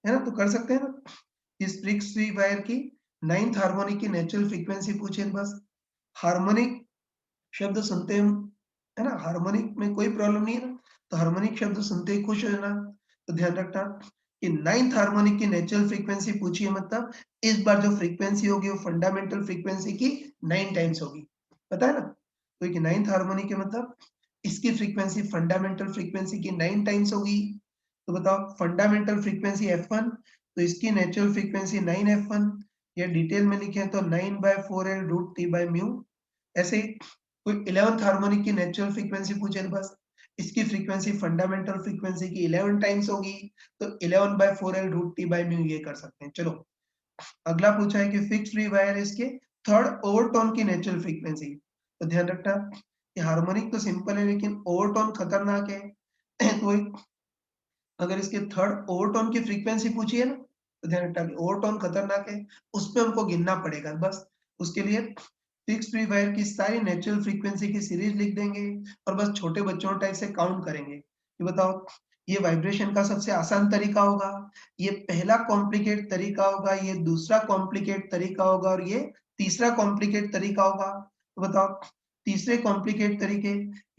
है ना? तो कर सकते हैं ना? इस फिक्स फ्री वायर की 9th हार्मोनिक की नेचुरल फ्रीक्वेंसी पूछी है बस। हार्मोनिक शब्द सुनते हम, है ना? हार्मोनिक में कोई प्रॉब्लम नहीं है ना? तो हार्मोनिक शब्द सुनते ही खुश हो जाना। तो ध्यान रखना कि 9th हार्मोनिक की नेचुरल फ्रीक्वेंसी पूछी है, मतलब इस बार जो फ्रीक्वेंसी होगी वो फंडामेंटल फ्रीक्वेंसी की 9 टाइम्स होगी। पता है ना? तो ये 9th हार्मोनिक है, मतलब इसकी फ्रीक्वेंसी फंडामेंटल फ्रीक्वेंसी की 9 टाइम्स होगी। तो बताओ फंडामेंटल फ्रीक्वेंसी F1, तो इसकी नेचुरल फ्रीक्वेंसी 9 F1, या डिटेल में लिखें तो 9/4L root T by mu. ऐसे ही कोई 11th हार्मोनिक की नेचुरल फ्रीक्वेंसी पूछे तो बस इसकी फ्रीक्वेंसी फंडामेंटल फ्रीक्वेंसी की 11 टाइम्स होगी, तो 11/4L root T by mu ये कर सकते हैं। चलो अगला पूछा है कि फिक्स फ्री वायर इसके थर्ड ओवरटोन की नेचुरल फ्रीक्वेंसी। तो ध्यान रखना कि हार्मोनिक तो सिंपल है लेकिन ओवरटोन खतरनाक है। तो अगर इसके थर्ड ओवरटोन की फ्रीक्वेंसी पूछी है ना, तो ध्यान रखना कि ओवरटोन खतरनाक है, उसपे हमको गिनना पड़ेगा बस। उसके लिए फिक्स फ्री वायर की सारी नेचुरल फ्रीक्वेंसी की सीरीज लिख देंगे और बस छोटे बच्चों टाइप से काउंट करेंगे कि बताओ ये वाइब्रेशन का सबसे आसान तरीका होगा, ये पहला कॉम्प्लिकेट तरीका होगा, ये दूसरा कॉम्प्लिकेट तरीका होगा और ये तीसरा कॉम्प्लिकेट तरीका होगा। तो बताओ तीसरे कॉम्प्लिकेट तरीके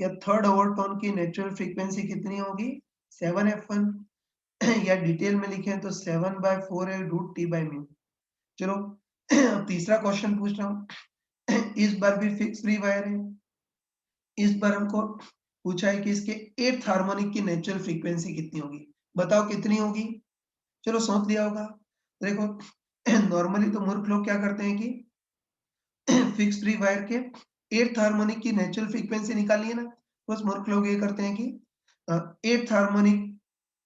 या थर्ड ओवरटोन की नेचुरल फ्रीक्वेंसी कितनी होगी? 7F1, या डिटेल में लिखें तो 7/4L root T by mu. चलो अब तीसरा क्वेश्चन पूछ रहा हूँ। इस बार भी फिक्स फ्री वायर है। इस बार हमको पूछा है कि इसके 8th हार्मोनिक की नेचुरल फ्रीक्वेंसी कितनी होगी? बताओ कितनी होगी? चलो सोच लिया होगा। देखो नॉर्मली तो मूर्ख लोग क्या करते हैं कि फिक्स फ्री वायर के 8th हार्मोनिक की नेचुरल फ्रीक्वेंसी निकालनी है ना, बस मूर्ख लोग ये करते हैं कि 8th harmonic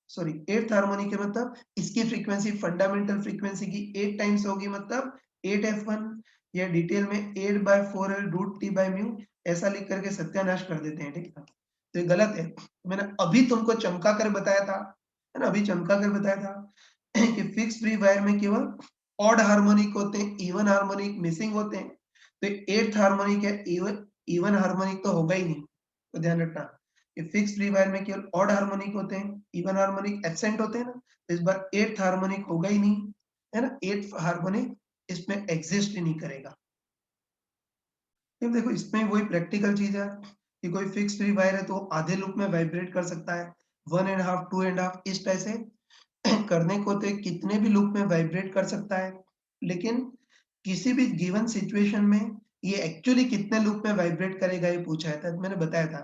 sorry 8th harmonic है, मतलब इसकी फ्रीक्वेंसी फंडामेंटल फ्रीक्वेंसी की 8 टाइम्स होगी, मतलब 8F1, या डिटेल में 8/4L root T by mu ऐसा लिख करके सत्यानाश कर देते हैं, ठीक है? तो ये गलत है। मैंने अभी तुमको चमका कर बताया था, है ना? अभी चमका कर बताया था कि फिक्स फ्री वायर में केवल ऑड हार्मोनिक होते हैं, इवन हार्मोनिक मिसिंग होते हैं। तो 8th हार्मोनिक है, इवन इवन हार्मोनिक तो होगा ही नहीं। तो ध्यान रखना कि फिक्स फ्री वायर में केवल ऑड हार्मोनिक होते हैं, इवन हार्मोनिक एब्सेंट होते हैं ना, तो इस बार 8th हार्मोनिक होगा ही नहीं, है ना? 8th हार्मोनिक इसमें एग्जिस्ट ही नहीं करेगा। फिर देखो इसमें वही प्रैक्टिकल चीज है कि कोई फिक्स फ्री वायर है तो आधे लूप में वाइब्रेट कर सकता है, 1.5 2.5 इस तरह से करने को तो कितने भी लूप में वाइब्रेट कर सकता है, लेकिन किसी भी गिवन सिचुएशन में ये एक्चुअली कितने लूप में वाइब्रेट करेगा ये पूछा है था। मैंने बताया था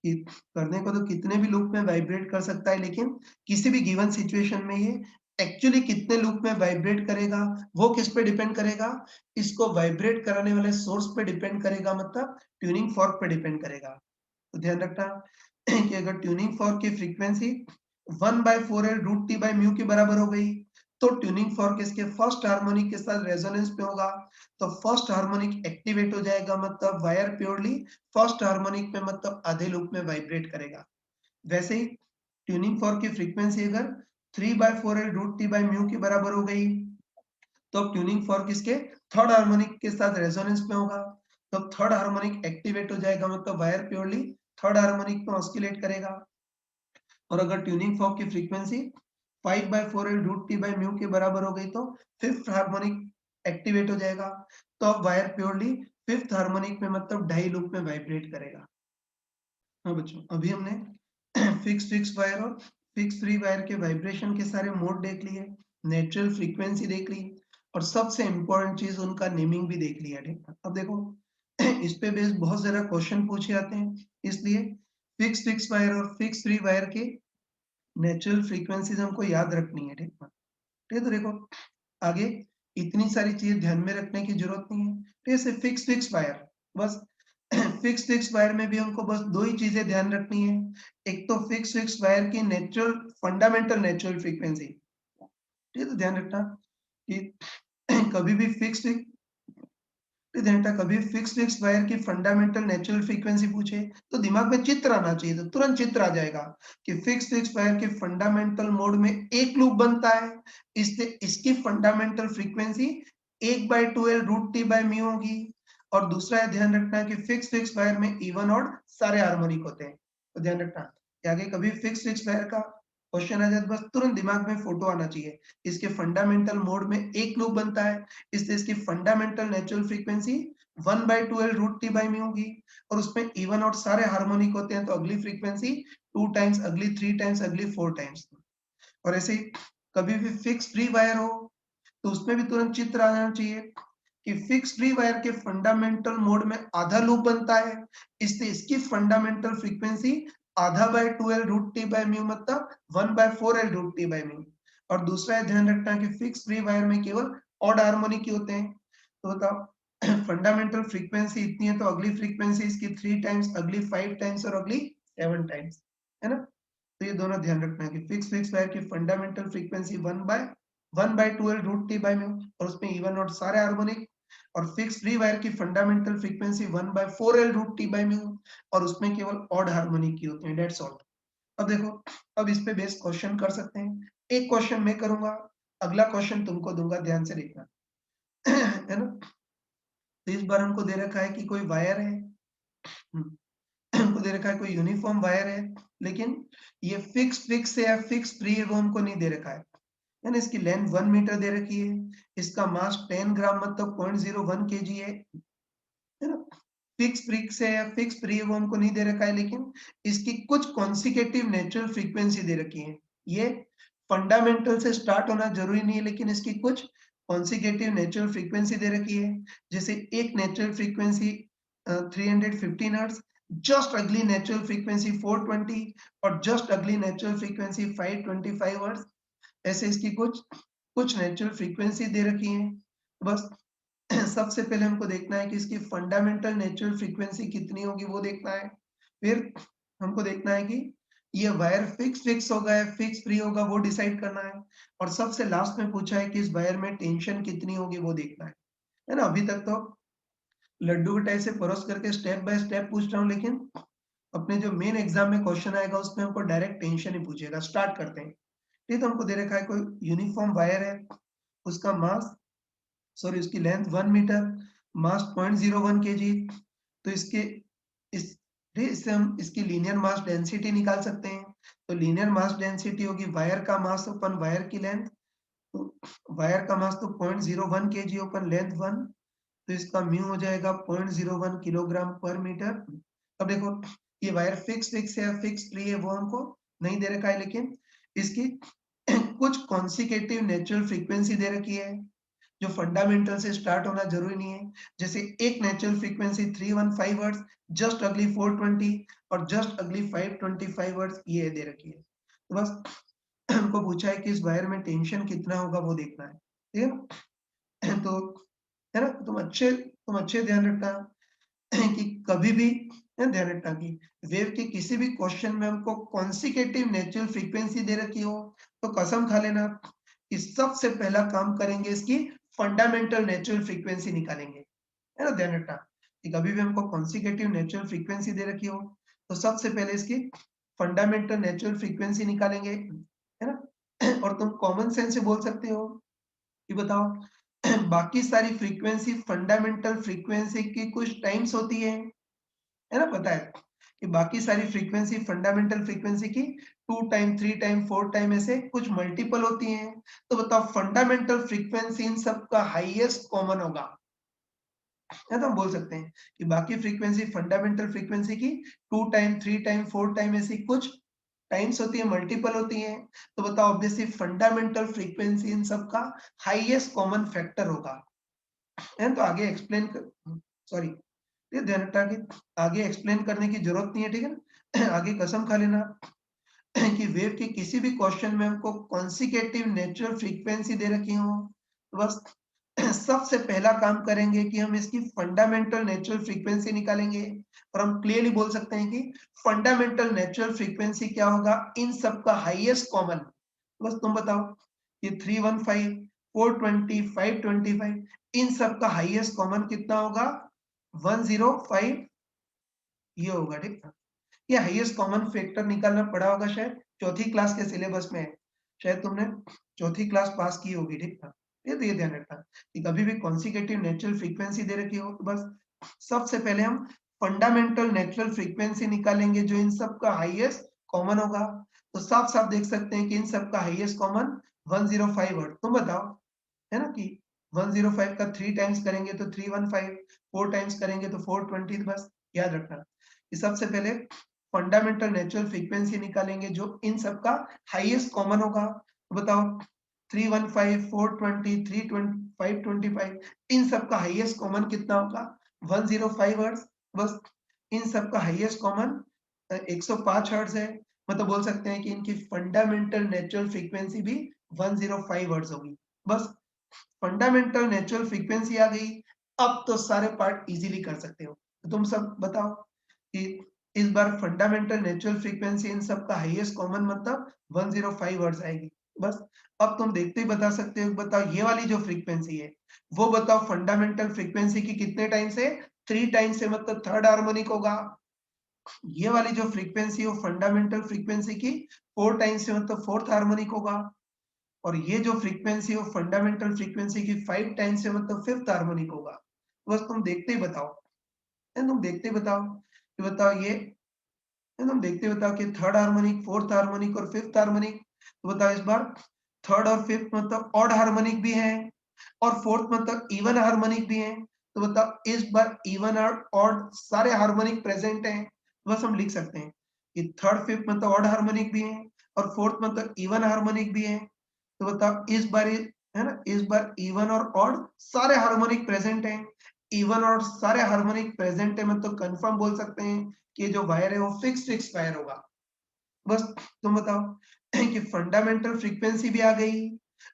कि करने को तो कितने भी लूप में वाइब्रेट कर सकता है, लेकिन किसी भी गिवन सिचुएशन में ये एक्चुअली कितने लूप में वाइब्रेट करेगा वो किस पे डिपेंड करेगा? इसको वाइब्रेट कराने वाले सोर्स पे डिपेंड करेगा, मतलब ट्यूनिंग फॉर्क पे डिपेंड करेगा। तो ध्यान रखना कि अगर ट्यूनिंग फॉर्क की frequency 1/4L root T by mu के बराबर हो गई, तो ट्यूनिंग फॉर्क इसके फर्स्ट हार्मोनिक के साथ रेजोनेंस पे होगा, तो फर्स्ट हार्मोनिक एक्टिवेट हो जाएगा, मतलब वायर प्योरली फर्स्ट हार्मोनिक पे मतलब आधे लूप में वाइब्रेट करेगा। वैसे ही ट्यूनिंग फॉर्क की फ्रीक्वेंसी अगर 3/4L root T by mu के बराबर हो गई, तो अब ट्यूनिंग फॉर्क इसके थर्ड हार्मोनिक के साथ रेजोनेंस में होगा, तो थर्ड हार्मोनिक एक्टिवेट हो जाएगा, मतलब वायर प्योरली थर्ड हार्मोनिक में ऑस्किलेट करेगा। और अगर ट्यूनिंग फॉर्क की frequency 5/4L root T by mu के बराबर हो गई, तो फिफ्थ हार्मोनिक एक्टिवेट हो जाएगा, तो अब वायर प्योरली फिफ्थ हार्मोनिक में मतलब ढाई लूप में वाइब्रेट करेगा। हाँ बच्चों, अभी हमने फिक्स वायर और फिक्स फ्री वायर के वाइब्रेशन के सारे मोड देख लिए, नेचुरल फ्रीक्वेंसी देख ली, और सबसे इंपॉर्टेंट चीज उनका नेमिंग भी देख लिया, ठीक है? अब देखो इस पे बेस्ड बहुत ज्यादा क्वेश्चन पूछे जाते हैं, इसलिए फिक्स वायर और फिक्स फ्री वायर के नेचुरल फ्रीक्वेंसीज हमको याद रखनी है, ठीक है? ठीक है, तो देखो आगे इतनी सारी चीजें ध्यान में रखने की जरूरत नहीं है। तो जैसे फिक्स वायर, बस फिक्स वायर में भी हमको बस दो ही चीजें ध्यान रखनी है। एक तो फिक्स वायर की नेचुरल फंडामेंटल नेचुरल फ्रीक्वेंसी, ठीक है? तो ध्यान रखना कि कभी भी ध्यान रखना कभी फिक्स वायर की फंडामेंटल नेचुरल फ्रीक्वेंसी पूछे तो दिमाग में चित्र आना चाहिए, तो तुरंत चित्र आ जाएगा कि फिक्स वायर के फंडामेंटल मोड में एक लूप बनता है, इससे इसकी फंडामेंटल फ्रीक्वेंसी 1/2L√T/μ होगी। और दूसरा है ध्यान रखना कि फिक्स वायर में इवन ऑड सारे हार्मोनिक होते हैं। तो ध्यान रखना कि आगे कभी फिक्स वायर का क्वेश्चन आ जाए तो बस तुरंत दिमाग में फोटो आना चाहिए। इसके फंडामेंटल मोड में एक लूप बनता है, इसलिए इसकी फंडामेंटल नेचुरल फ्रीक्वेंसी 1/2L√T/μ होगी। और उसमें इवन और सारे हार्मोनिक होते हैं, तो अगली फ्रीक्वेंसी 2 टाइम्स, अगली 3 टाइम्स, अगली 4 टाइम्स। और ऐसे ही कभी भी फिक्स फ्री वायर हो तो उसमें भी तुरंत चित्र आ जाना चाहिए कि फिक्स फ्री वायर के फंडामेंटल मोड में आधा लूप बनता है, इसलिए इसकी फंडामेंटल फ्रीक्वेंसी आधा बाय 2L√T/μ मतलब 1/4L√T/μ। और दूसरा है ध्यान रखना कि फिक्स फ्री वायर में केवल ऑड हार्मोनिक ही होते हैं। तो बताओ फंडामेंटल फ्रीक्वेंसी इतनी है तो अगली फ्रीक्वेंसी इसकी 3 टाइम्स, अगली 5 टाइम्स और अगली 7 टाइम्स, है ना। तो ये दोनों ध्यान रखना है कि फिक्स वायर की फंडामेंटल फ्रीक्वेंसी 1/2L√T/μ और उसमें इवन और सारे हार्मोनिक। और फिक्स फ्री वायर की फंडामेंटल फ्रीक्वेंसी 1/4L√T/μ और उसमें केवल ऑड हार्मोनिक की होते हैं, दैट्स ऑल। अब देखो, अब इस पे बेस्ड क्वेश्चन कर सकते हैं। एक क्वेश्चन मैं करूंगा, अगला क्वेश्चन तुमको दूंगा, ध्यान से देखना है ना। तो इस बार हमको दे रखा है कि कोई वायर है, हमको दे रखा है कोई यूनिफॉर्म वायर है, लेकिन ये फिक्स है या फिक्स फ्री है वो हमको नहीं दे रखा है। यानी इसकी लेंथ 1 मीटर दे रखी है, इसका मास 10 ग्राम मतलब 0.01 केजी है ना। फिक्स है या फिक्स फ्री है वो हमको नहीं दे रखा है, लेकिन इसकी कुछ कॉन्सिक्यूटिव नेचुरल फ्रीक्वेंसी दे रखी है। ये फंडामेंटल से स्टार्ट होना जरूरी नहीं है, लेकिन इसकी कुछ कॉन्सिक्यूटिव नेचुरल फ्रीक्वेंसी दे रखी है। जैसे एक नेचुरल फ्रीक्वेंसी 315 हर्ट्ज, जस्ट अगली नेचुरल फ्रीक्वेंसी 420 और जस्ट अगली नेचुरल फ्रीक्वेंसी 525 हर्ट्ज। ऐसे इसकी कुछ नेचुरल फ्रीक्वेंसी दे रखी है। बस सबसे पहले हमको देखना है कि इसकी फंडामेंटल नेचुरल फ्रीक्वेंसी कितनी होगी वो देखना है। फिर हमको देखना है कि ये वायर फिक्स होगा या फिक्स फ्री होगा वो डिसाइड करना है। और सबसे लास्ट में पूछा है कि इस वायर में टेंशन कितनी होगी वो देखना है ना। अभी तक तो लड्डू के टाइप से परोस करके स्टेप बाय स्टेप पूछ रहा हूँ, लेकिन अपने जो मेन एग्जाम में क्वेश्चन आएगा उसमें हमको डायरेक्ट टेंशन ही पूछेगा। स्टार्ट करते हैं। ये तो हमको दे रखा है कोई यूनिफॉर्म वायर है, उसका मास, सॉरी उसकी लेंथ 1 मीटर, मास 0.01 केजी। तो इस इससे हम इसकी लीनियर मास डेंसिटी निकाल सकते हैं। तो लीनियर मास डेंसिटी होगी वायर का मास अपन वायर की लेंथ। तो वायर का मास तो 0.01 केजी अपन लेंथ 1, तो इसका म्यू हो जाएगा 0.01 किलोग्राम पर मीटर। अब देखो ये वायर फिक्स है या फिक्स फ्री है वो हमको नहीं दे रखा है, लेकिन इसकी कुछ कॉन्सिक्यूटिव नेचुरल फ्रीक्वेंसी दे रखी है जो फंडामेंटल से स्टार्ट होना जरूरी नहीं है। जैसे एक नेचुरल फ्रीक्वेंसी 315 हर्ट्ज, जस्ट अगली 420 और जस्ट अगली 525 हर्ट्ज ये दे रखी है। तो बस हमको पूछा है कि इस वायर में टेंशन कितना होगा वो देखना है, ठीक है ना। तो है ना, तुम अच्छे ध्यान रखना कि कभी भी ध्यान रखना कि वेव के किसी भी क्वेश्चन में हमको कॉन्सिक्यूटिव नेचुरल फ्रीक्वेंसी दे रखी हो तो कसम खा लेना कि सबसे पहला काम करेंगे इसकी फंडामेंटल नेचुरल फ्रीक्वेंसी निकालेंगे, है ना। ध्यान रखना कि कभी भी हमको कॉन्सिक्यूटिव नेचुरल फ्रीक्वेंसी दे रखी हो तो सबसे पहले इसकी फंडामेंटल नेचुरल फ्रीक्वेंसी निकालेंगे, है ना। और तुम कॉमन सेंस से बोल सकते हो कि बताओ बाकी सारी फ्रीक्वेंसी फंडामेंटल फ्रीक्वेंसी की कुछ टाइम्स होती है ना। पता है कि बाकी सारी फ्रीक्वेंसी फंडामेंटल फ्रीक्वेंसी की 2 टाइम, 3 टाइम, 4 टाइम ऐसे कुछ मल्टीपल होती हैं। तो बताओ फंडामेंटल फ्रीक्वेंसी इन सब का हाईएस्ट कॉमन होगा, है तो हम बोल सकते हैं कि बाकी फ्रीक्वेंसी फंडामेंटल फ्रीक्वेंसी की 2 टाइम, 3 टाइम, 4 टाइम ऐसी कुछ टाइम्स होती है, मल्टीपल होती हैं। तो बताओ ऑब्वियसली फंडामेंटल फ्रीक्वेंसी इन सब का हाईएस्ट कॉमन फैक्टर होगा, है तो आगे एक्सप्लेन कर, सॉरी ये ध्यान रखना कि आगे एक्सप्लेन करने की जरूरत नहीं है, ठीक है ना। आगे कसम खा लेना कि वेव के किसी भी क्वेश्चन में हमको कॉन्सिक्यूटिव नेचुरल फ्रीक्वेंसी दे रखी हो तो बस सबसे पहला काम करेंगे कि हम इसकी फंडामेंटल नेचुरल फ्रीक्वेंसी निकालेंगे। और हम क्लियरली बोल सकते हैं कि फंडामेंटल नेचुरल फ्रीक्वेंसी क्या होगा इन सब का हाईएस्ट कॉमन। बस तुम बताओ ये 315, 420, 525 इन सब का हाईएस्ट कॉमन कितना होगा? 105 ये होगा, ठीक है। ये हाईएस्ट कॉमन फैक्टर निकालना पड़ा होगा शायद चौथी क्लास के सिलेबस में है। शायद तुमने चौथी क्लास पास की होगी, ठीक था। ये तो ये ध्यान रखना कि कभी भी कॉन्सेक्यूटिव नेचुरल फ्रीक्वेंसी दे रखी हो तो बस सबसे पहले हम फंडामेंटल नेचुरल फ्रीक्वेंसी निकालेंगे जो इन सब का हाईएस्ट कॉमन होगा। तो साफ-साफ देख सकते हैं कि इन सब का हाईएस्ट कॉमन 105 हर्ट्ज। तुम बताओ, है ना कि 105 का 3 टाइम्स करेंगे तो 315, 4 टाइम्स करेंगे तो 420। बस याद रखना कि सबसे पहले फंडामेंटल नेचुरल फ्रीक्वेंसी निकालेंगे जो इन सब का हाईएस्ट कॉमन होगा। तो बताओ 315, 420, 320, 525 इन सब का हाईएस्ट कॉमन कितना होगा? 105 हर्ट्ज। बस इन सब का हाईएस्ट कॉमन 105 हर्ट्ज है। मतलब बोल सकते हैं कि इनकी फंडामेंटल नेचुरल फ्रीक्वेंसी भी 105 हर्ट्ज होगी। बस फंडामेंटल नेचुरल फ्रीक्वेंसी आ गई। अब तो सारे पार्ट इजीली कर सकते हो। तो तुम सब बताओ कि इस बार फंडामेंटल नेचुरल फ्रीक्वेंसी इन सब का हाईएस्ट कॉमन मतलब 105 हर्ट्ज आएगी। बस अब तुम देखते ही बता सकते हो। बताओ ये वाली जो फ्रीक्वेंसी है वो बताओ फंडामेंटल फ्रीक्वेंसी की कितने टाइम्स है? 3 टाइम्स है मतलब थर्ड हार्मोनिक होगा। ये वाली जो फ्रीक्वेंसी है वो फंडामेंटल फ्रीक्वेंसी की 4 टाइम्स है मतलब फोर्थ हार्मोनिक होगा। और ये जो फ्रीक्वेंसी है वो फंडामेंटल फ्रीक्वेंसी की 5 टाइम्स है मतलब फिफ्थ हार्मोनिक होगा। बस तुम देखते ही बताओ, है तुम देखते ही बताओ कि बताओ ये, है तुम देखते ही बताओ कि थर्ड हार्मोनिक, फोर्थ हार्मोनिक और फिफ्थ हार्मोनिक। तो बताओ इस बार थर्ड और फिफ्थ मतलब ऑड हार्मोनिक भी है और फोर्थ मतलब इवन हार्मोनिक भी है। तो बताओ इस बार इवन और ऑड सारे हार्मोनिक प्रेजेंट हैं। बस हम लिख सकते हैं कि थर्ड फिफ्थ मतलब ऑड हार्मोनिक भी है और फोर्थ मतलब इवन हार्मोनिक भी है। तो बताओ इस बार है ना, इस बार इवन और ऑड सारे हार्मोनिक प्रेजेंट हैं। इवन और सारे हार्मोनिक प्रेजेंट है मतलब कंफर्म बोल सकते हैं कि ये जो वायर है वो फिक्स वायर होगा। बस तुम बताओ कि फंडामेंटल फ्रीक्वेंसी भी आ गई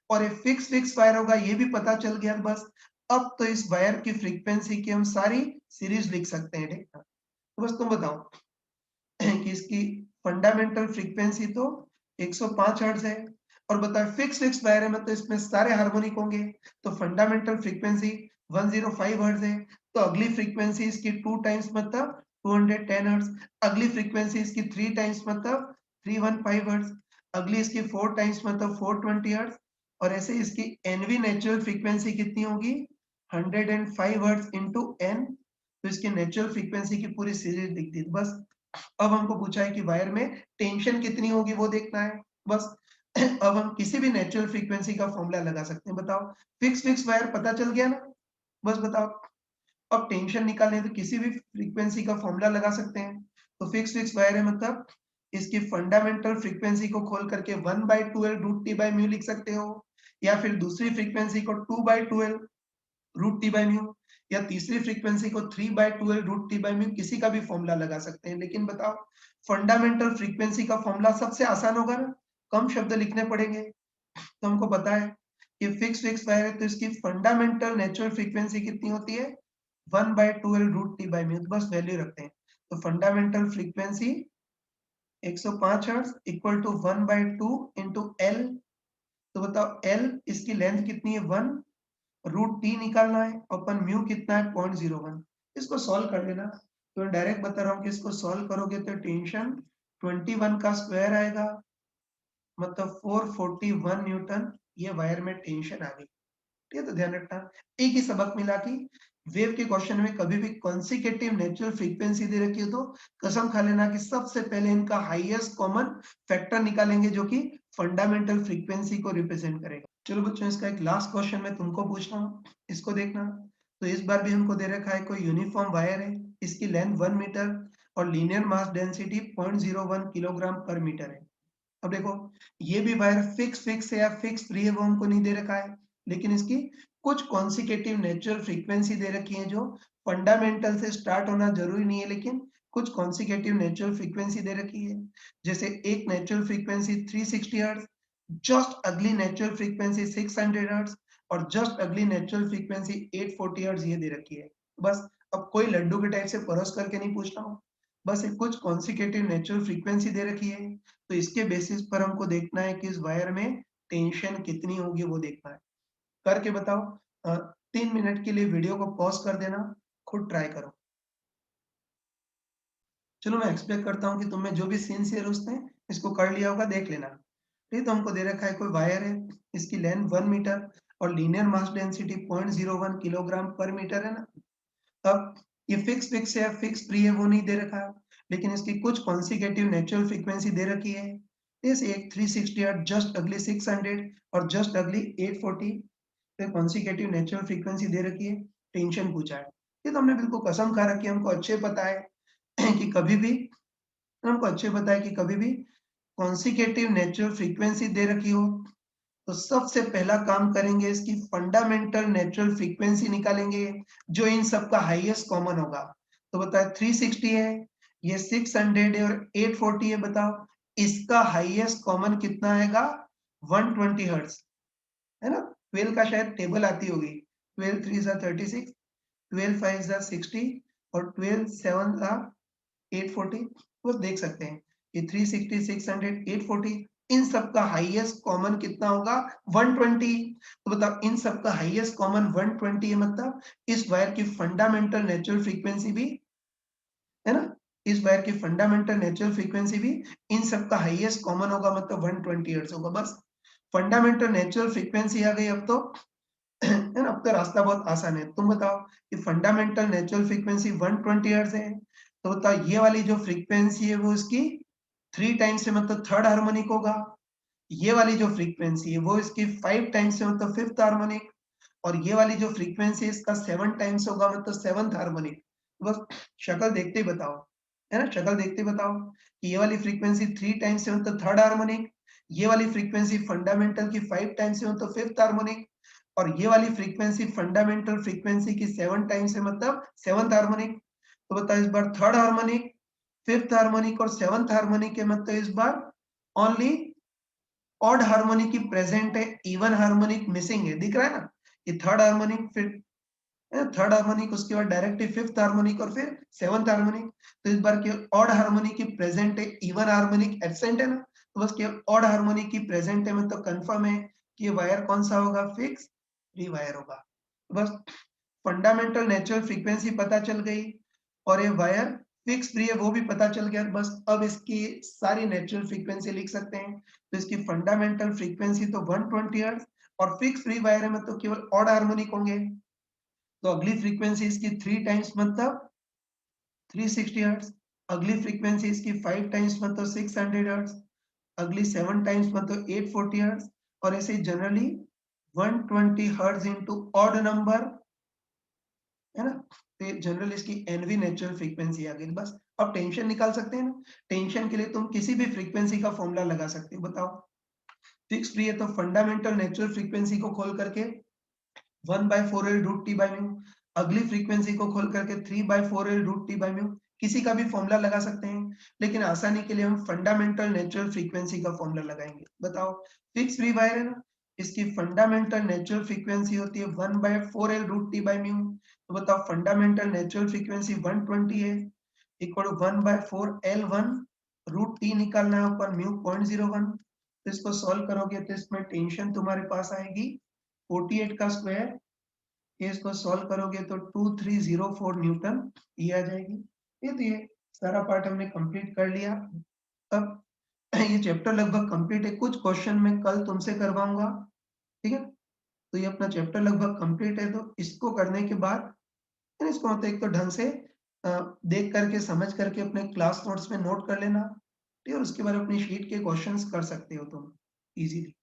और ये फिक्स वायर होगा ये भी पता चल गया। बस अब तो इस वायर की फ्रीक्वेंसी की हम सारी सीरीज लिख सकते हैं। ठीक है, तो बस तुम बताओ कि इसकी फंडामेंटल फ्रीक्वेंसी तो 105 हर्ट्ज है और बताओ फिक्स वायर है मतलब इसमें सारे हार्मोनिक होंगे। तो फंडामेंटल फ्रीक्वेंसी 105 हर्ट्ज है। तो अगली फ्रीक्वेंसी इसकी 2 टाइम्स मतलब 210 हर्ट्ज। अगली फ्रीक्वेंसी इसकी 3 टाइम्स मतलब 315 हर्ट्ज। अगली इसकी 4 टाइम्स मतलब 420 हर्ट्ज। और ऐसे इसकी एनवी नेचुरल फ्रीक्वेंसी कितनी होगी? 105 हर्ट्ज इंटू एन। तो इसकी नेचुरल फ्रीक्वेंसी की पूरी सीरीज लिख दी। बस अब हमको पूछा है कि वायर में टेंशन कितनी होगी वो देखना है। बस अब हम किसी भी नेचुरल फ्रीक्वेंसी का फॉर्मूला लगा सकते हैं। बताओ फिक्स वायर पता चल गया ना? बस बताओ अब टेंशन निकालने तो किसी भी फ्रीक्वेंसी का फॉर्मूला लगा सकते हैं। तो फिक्स वायर है मतलब इसकी फंडामेंटल फ्रीक्वेंसी को खोल करके 1/12 रूट टी बाई म्यू लिख सकते हो या फिर दूसरी फ्रीक्वेंसी को 2/12 रूट टी बाई म्यू या तीसरी फ्रीक्वेंसी को 3/12 रूट टी बाई म्यू किसी का भी फॉर्मूला लगा सकते हैं। लेकिन बताओ फंडामेंटल फ्रीक्वेंसी का फॉर्मूला सबसे आसान होगा ना, कम शब्द लिखने पड़ेंगे। तो हमको पता है कि फिक्स वायर है तो इसकी फंडामेंटल नेचुरल फ्रीक्वेंसी कितनी होती है? 1/12 रूट टी बाई म्यू। तो बस वैल्यू रखते हैं। तो fundamental frequency 105 hertz equal to 1/2 into L. तो बताओ एल इसकी लेंथ कितनी है? 1 रूट टी निकालना है। अपन म्यू कितना है? 0.01। इसको सॉल्व कर लेना। तो मैं डायरेक्ट बता रहा हूँ कि इसको सॉल्व करोगे तो टेंशन 21 का स्क्वायर आएगा मतलब 441 न्यूटन। ये वायर में टेंशन आ गई। ठीक है, तो ध्यान रखना एक ही सबक मिला कि वेव के क्वेश्चन में कभी भी कॉन्सिक्यूटिव नेचुरल फ्रीक्वेंसी दे रखी हो तो कसम खा लेना कि सबसे पहले इनका हाईएस्ट कॉमन फैक्टर निकालेंगे जो कि फंडामेंटल फ्रीक्वेंसी को रिप्रेजेंट करेगा। चलो बच्चों इसका एक लास्ट क्वेश्चन मैं तुमको पूछ रहा हूँ, इसको देखना। तो इस बार भी हमको दे रखा है कोई यूनिफॉर्म वायर है, इसकी लेंथ 1 मीटर और लीनियर मास डेंसिटी 0.01 किलोग्राम पर मीटर है। अब देखो ये भी वायर फिक्स है या फिक्स फ्री है वो हमको नहीं दे रखा है, लेकिन इसकी कुछ कॉन्सिक्यूटिव नेचुरल फ्रीक्वेंसी दे रखी है जो फंडामेंटल से स्टार्ट होना जरूरी नहीं है, लेकिन कुछ कॉन्सिक्यूटिव नेचुरल फ्रीक्वेंसी दे रखी है। जैसे एक नेचुरल फ्रीक्वेंसी 360 हर्ट्ज, जस्ट अगली नेचुरल फ्रीक्वेंसी 600 हर्ट्ज और जस्ट अगली नेचुरल फ्रीक्वेंसी 840 हर्ट्ज ये दे रखी है। बस अब कोई लड्डू के टाइप से परोस करके नहीं पूछ रहा हूँ, बस एक कुछ कॉन्सिक्यूटिव नेचुरल फ्रीक्वेंसी दे रखी है। तो इसके बेसिस पर हमको देखना है कि इस वायर में टेंशन कितनी होगी वो देखना है। करके बताओ। 3 मिनट के लिए वीडियो को पॉज कर देना, खुद ट्राई करो। चलो मैं एक्सपेक्ट करता हूँ कि तुम में जो भी सिंसियर उसने इसको कर लिया होगा, देख लेना। ठीक है, तो हमको दे रखा है कोई वायर है, इसकी लेंथ 1 मीटर और लीनियर मास डेंसिटी 0.01 किलोग्राम पर मीटर है ना। अब ये फिक्स है, फिक्स प्री है वो नहीं दे रखा, लेकिन इसकी कुछ कॉन्सेक्यूटिव नेचुरल फ्रीक्वेंसी दे रखी है। जैसे एक 360 हर्ट्ज, जस्ट अगली 600 और जस्ट अगली 840 पे कॉन्सेक्यूटिव नेचुरल फ्रीक्वेंसी दे रखी है। टेंशन पूछा है, ये तो हमने बिल्कुल कसम खा रखी है, हमको अच्छे पता है कि कभी भी हमको अच्छे पता है कि कभी भी कॉन्सेक्यूटिव नेचुरल फ्रीक्वेंसी दे रखी हो तो सबसे पहला काम करेंगे इसकी फंडामेंटल नेचुरल फ्रीक्वेंसी निकालेंगे जो इन सबका हाईएस्ट कॉमन होगा। तो बताओ 360 है, ये 600 है और 840 है, बताओ इसका हाईएस्ट कॉमन कितना आएगा? 120 हर्ट्ज, है ना। 12 का शायद टेबल आती होगी, 12 3 जा 36, 12 5 जा 60 और 12 7 जा 840, बस देख सकते हैं ये 360 600 840 इन सब का हाईएस्ट कॉमन कितना होगा? 120। तो बताओ इन सब का हाईएस्ट कॉमन 120 है, मतलब इस वायर की फंडामेंटल नेचुरल फ्रीक्वेंसी भी, है ना, इस वायर की फंडामेंटल नेचुरल फ्रीक्वेंसी भी इन सब का हाईएस्ट कॉमन होगा, मतलब 120 हर्ट्ज होगा। बस फंडामेंटल नेचुरल फ्रीक्वेंसी आ गई, अब तो है ना, अब तो रास्ता बहुत आसान है। तुम बताओ कि फंडामेंटल नेचुरल फ्रीक्वेंसी 120 हर्ट्ज है, तो बताओ ये वाली जो फ्रीक्वेंसी है वो इसकी 3 टाइम्स से, मतलब थर्ड हार्मोनिक होगा। ये वाली जो फ्रीक्वेंसी है वो इसकी 5 टाइम्स से, मतलब फिफ्थ हार्मोनिक। और ये वाली जो फ्रीक्वेंसी है इसका 7 टाइम्स होगा, मतलब सेवंथ हार्मोनिक। बस शक्ल देखते ही बताओ, है ना, शक्ल देखते ही बताओ कि ये वाली फ्रीक्वेंसी 3 टाइम्स से, मतलब थर्ड हार्मोनिक। ये वाली फ्रीक्वेंसी फंडामेंटल की 5 टाइम्स से, मतलब फिफ्थ हार्मोनिक। और ये वाली फ्रीक्वेंसी फंडामेंटल फ्रीक्वेंसी की 7 टाइम्स से, मतलब सेवंथ हार्मोनिक। तो बताओ इस बार थर्ड हार्मोनिक, फिफ्थ हार्मोनिक और सेवंथ हार्मोनिक है, मतलब इस बार ओनली ऑड हार्मोनिक की प्रेजेंट है, इवन हार्मोनिक मिसिंग है, दिख रहा है ना। ये थर्ड हार्मोनिक, फिर थर्ड हार्मोनिक, उसके बाद डायरेक्टली फिफ्थ हार्मोनिक और फिर सेवंथ हार्मोनिक। तो इस बार के ऑड हार्मोनिक की प्रेजेंट है, इवन हार्मोनिक एब्सेंट है ना। तो बस के ऑड हार्मोनिक की प्रेजेंट है, मतलब कंफर्म है कि ये वायर कौन सा होगा? फिक्स फ्री वायर होगा। तो बस फंडामेंटल नेचुरल फ्रीक्वेंसी पता चल गई और ये वायर फिक्स फ्री है वो भी पता चल गया। बस अब इसकी सारी नेचुरल फ्रीक्वेंसी लिख सकते हैं। तो इसकी फंडामेंटल फ्रीक्वेंसी तो 120 हर्ट्ज और फिक्स फ्री वायर है, मतलब केवल ऑड हार्मोनिक होंगे। तो अगली फ्रीक्वेंसी इसकी 3 टाइम्स, मतलब 360 हर्ट्ज। अगली फ्रीक्वेंसी इसकी 5 टाइम्स, मतलब 600 हर्ट्ज। अगली 7 टाइम्स, मतलब 840 हर्ट्ज। और ऐसे generally 120 hertz into odd number, है ना। तो जनरल इसकी एनवी नेचुरल फ्रीक्वेंसी आ गई। बस अब टेंशन निकाल सकते हैं ना। टेंशन के लिए तुम किसी भी फ्रीक्वेंसी का फॉर्मूला लगा सकते हो। बताओ फिक्स फ्री है तो फंडामेंटल नेचुरल फ्रीक्वेंसी को खोल करके 1/4L root T by mu, अगली फ्रीक्वेंसी को खोल करके 3/4L root T by mu, किसी का भी फॉर्मूला लगा सकते हैं, लेकिन आसानी के लिए हम फंडामेंटल नेचुरल फ्रीक्वेंसी का फॉर्मूला लगाएंगे। बताओ फिक्स फ्री वायर है ना, इसकी फंडामेंटल नेचुरल फ्रीक्वेंसी होती है 1/4L root T by mu. तो बताओ फंडामेंटल नेचुरल फ्रीक्वेंसी 120 है, equal to 1/4L1 root T निकालना है ऊपर म्यू 0.01। तो इसको सॉल्व करोगे तो इसमें टेंशन तुम्हारे पास आएगी 48 का स्क्वायर। ये इसको सॉल्व करोगे तो 2304 न्यूटन ये आ जाएगी। ये सारा पार्ट हमने कंप्लीट कर लिया। अब ये चैप्टर लगभग कंप्लीट है, कुछ क्वेश्चन मैं कल तुमसे करवाऊंगा, ठीक है। तो ये अपना चैप्टर लगभग कंप्लीट है, तो इसको करने के बाद फिर इसको मतलब एक तो ढंग से देख करके समझ करके अपने क्लास नोट्स में नोट कर लेना, ठीक है। और उसके बाद अपनी शीट के क्वेश्चंस कर सकते हो तुम इजीली।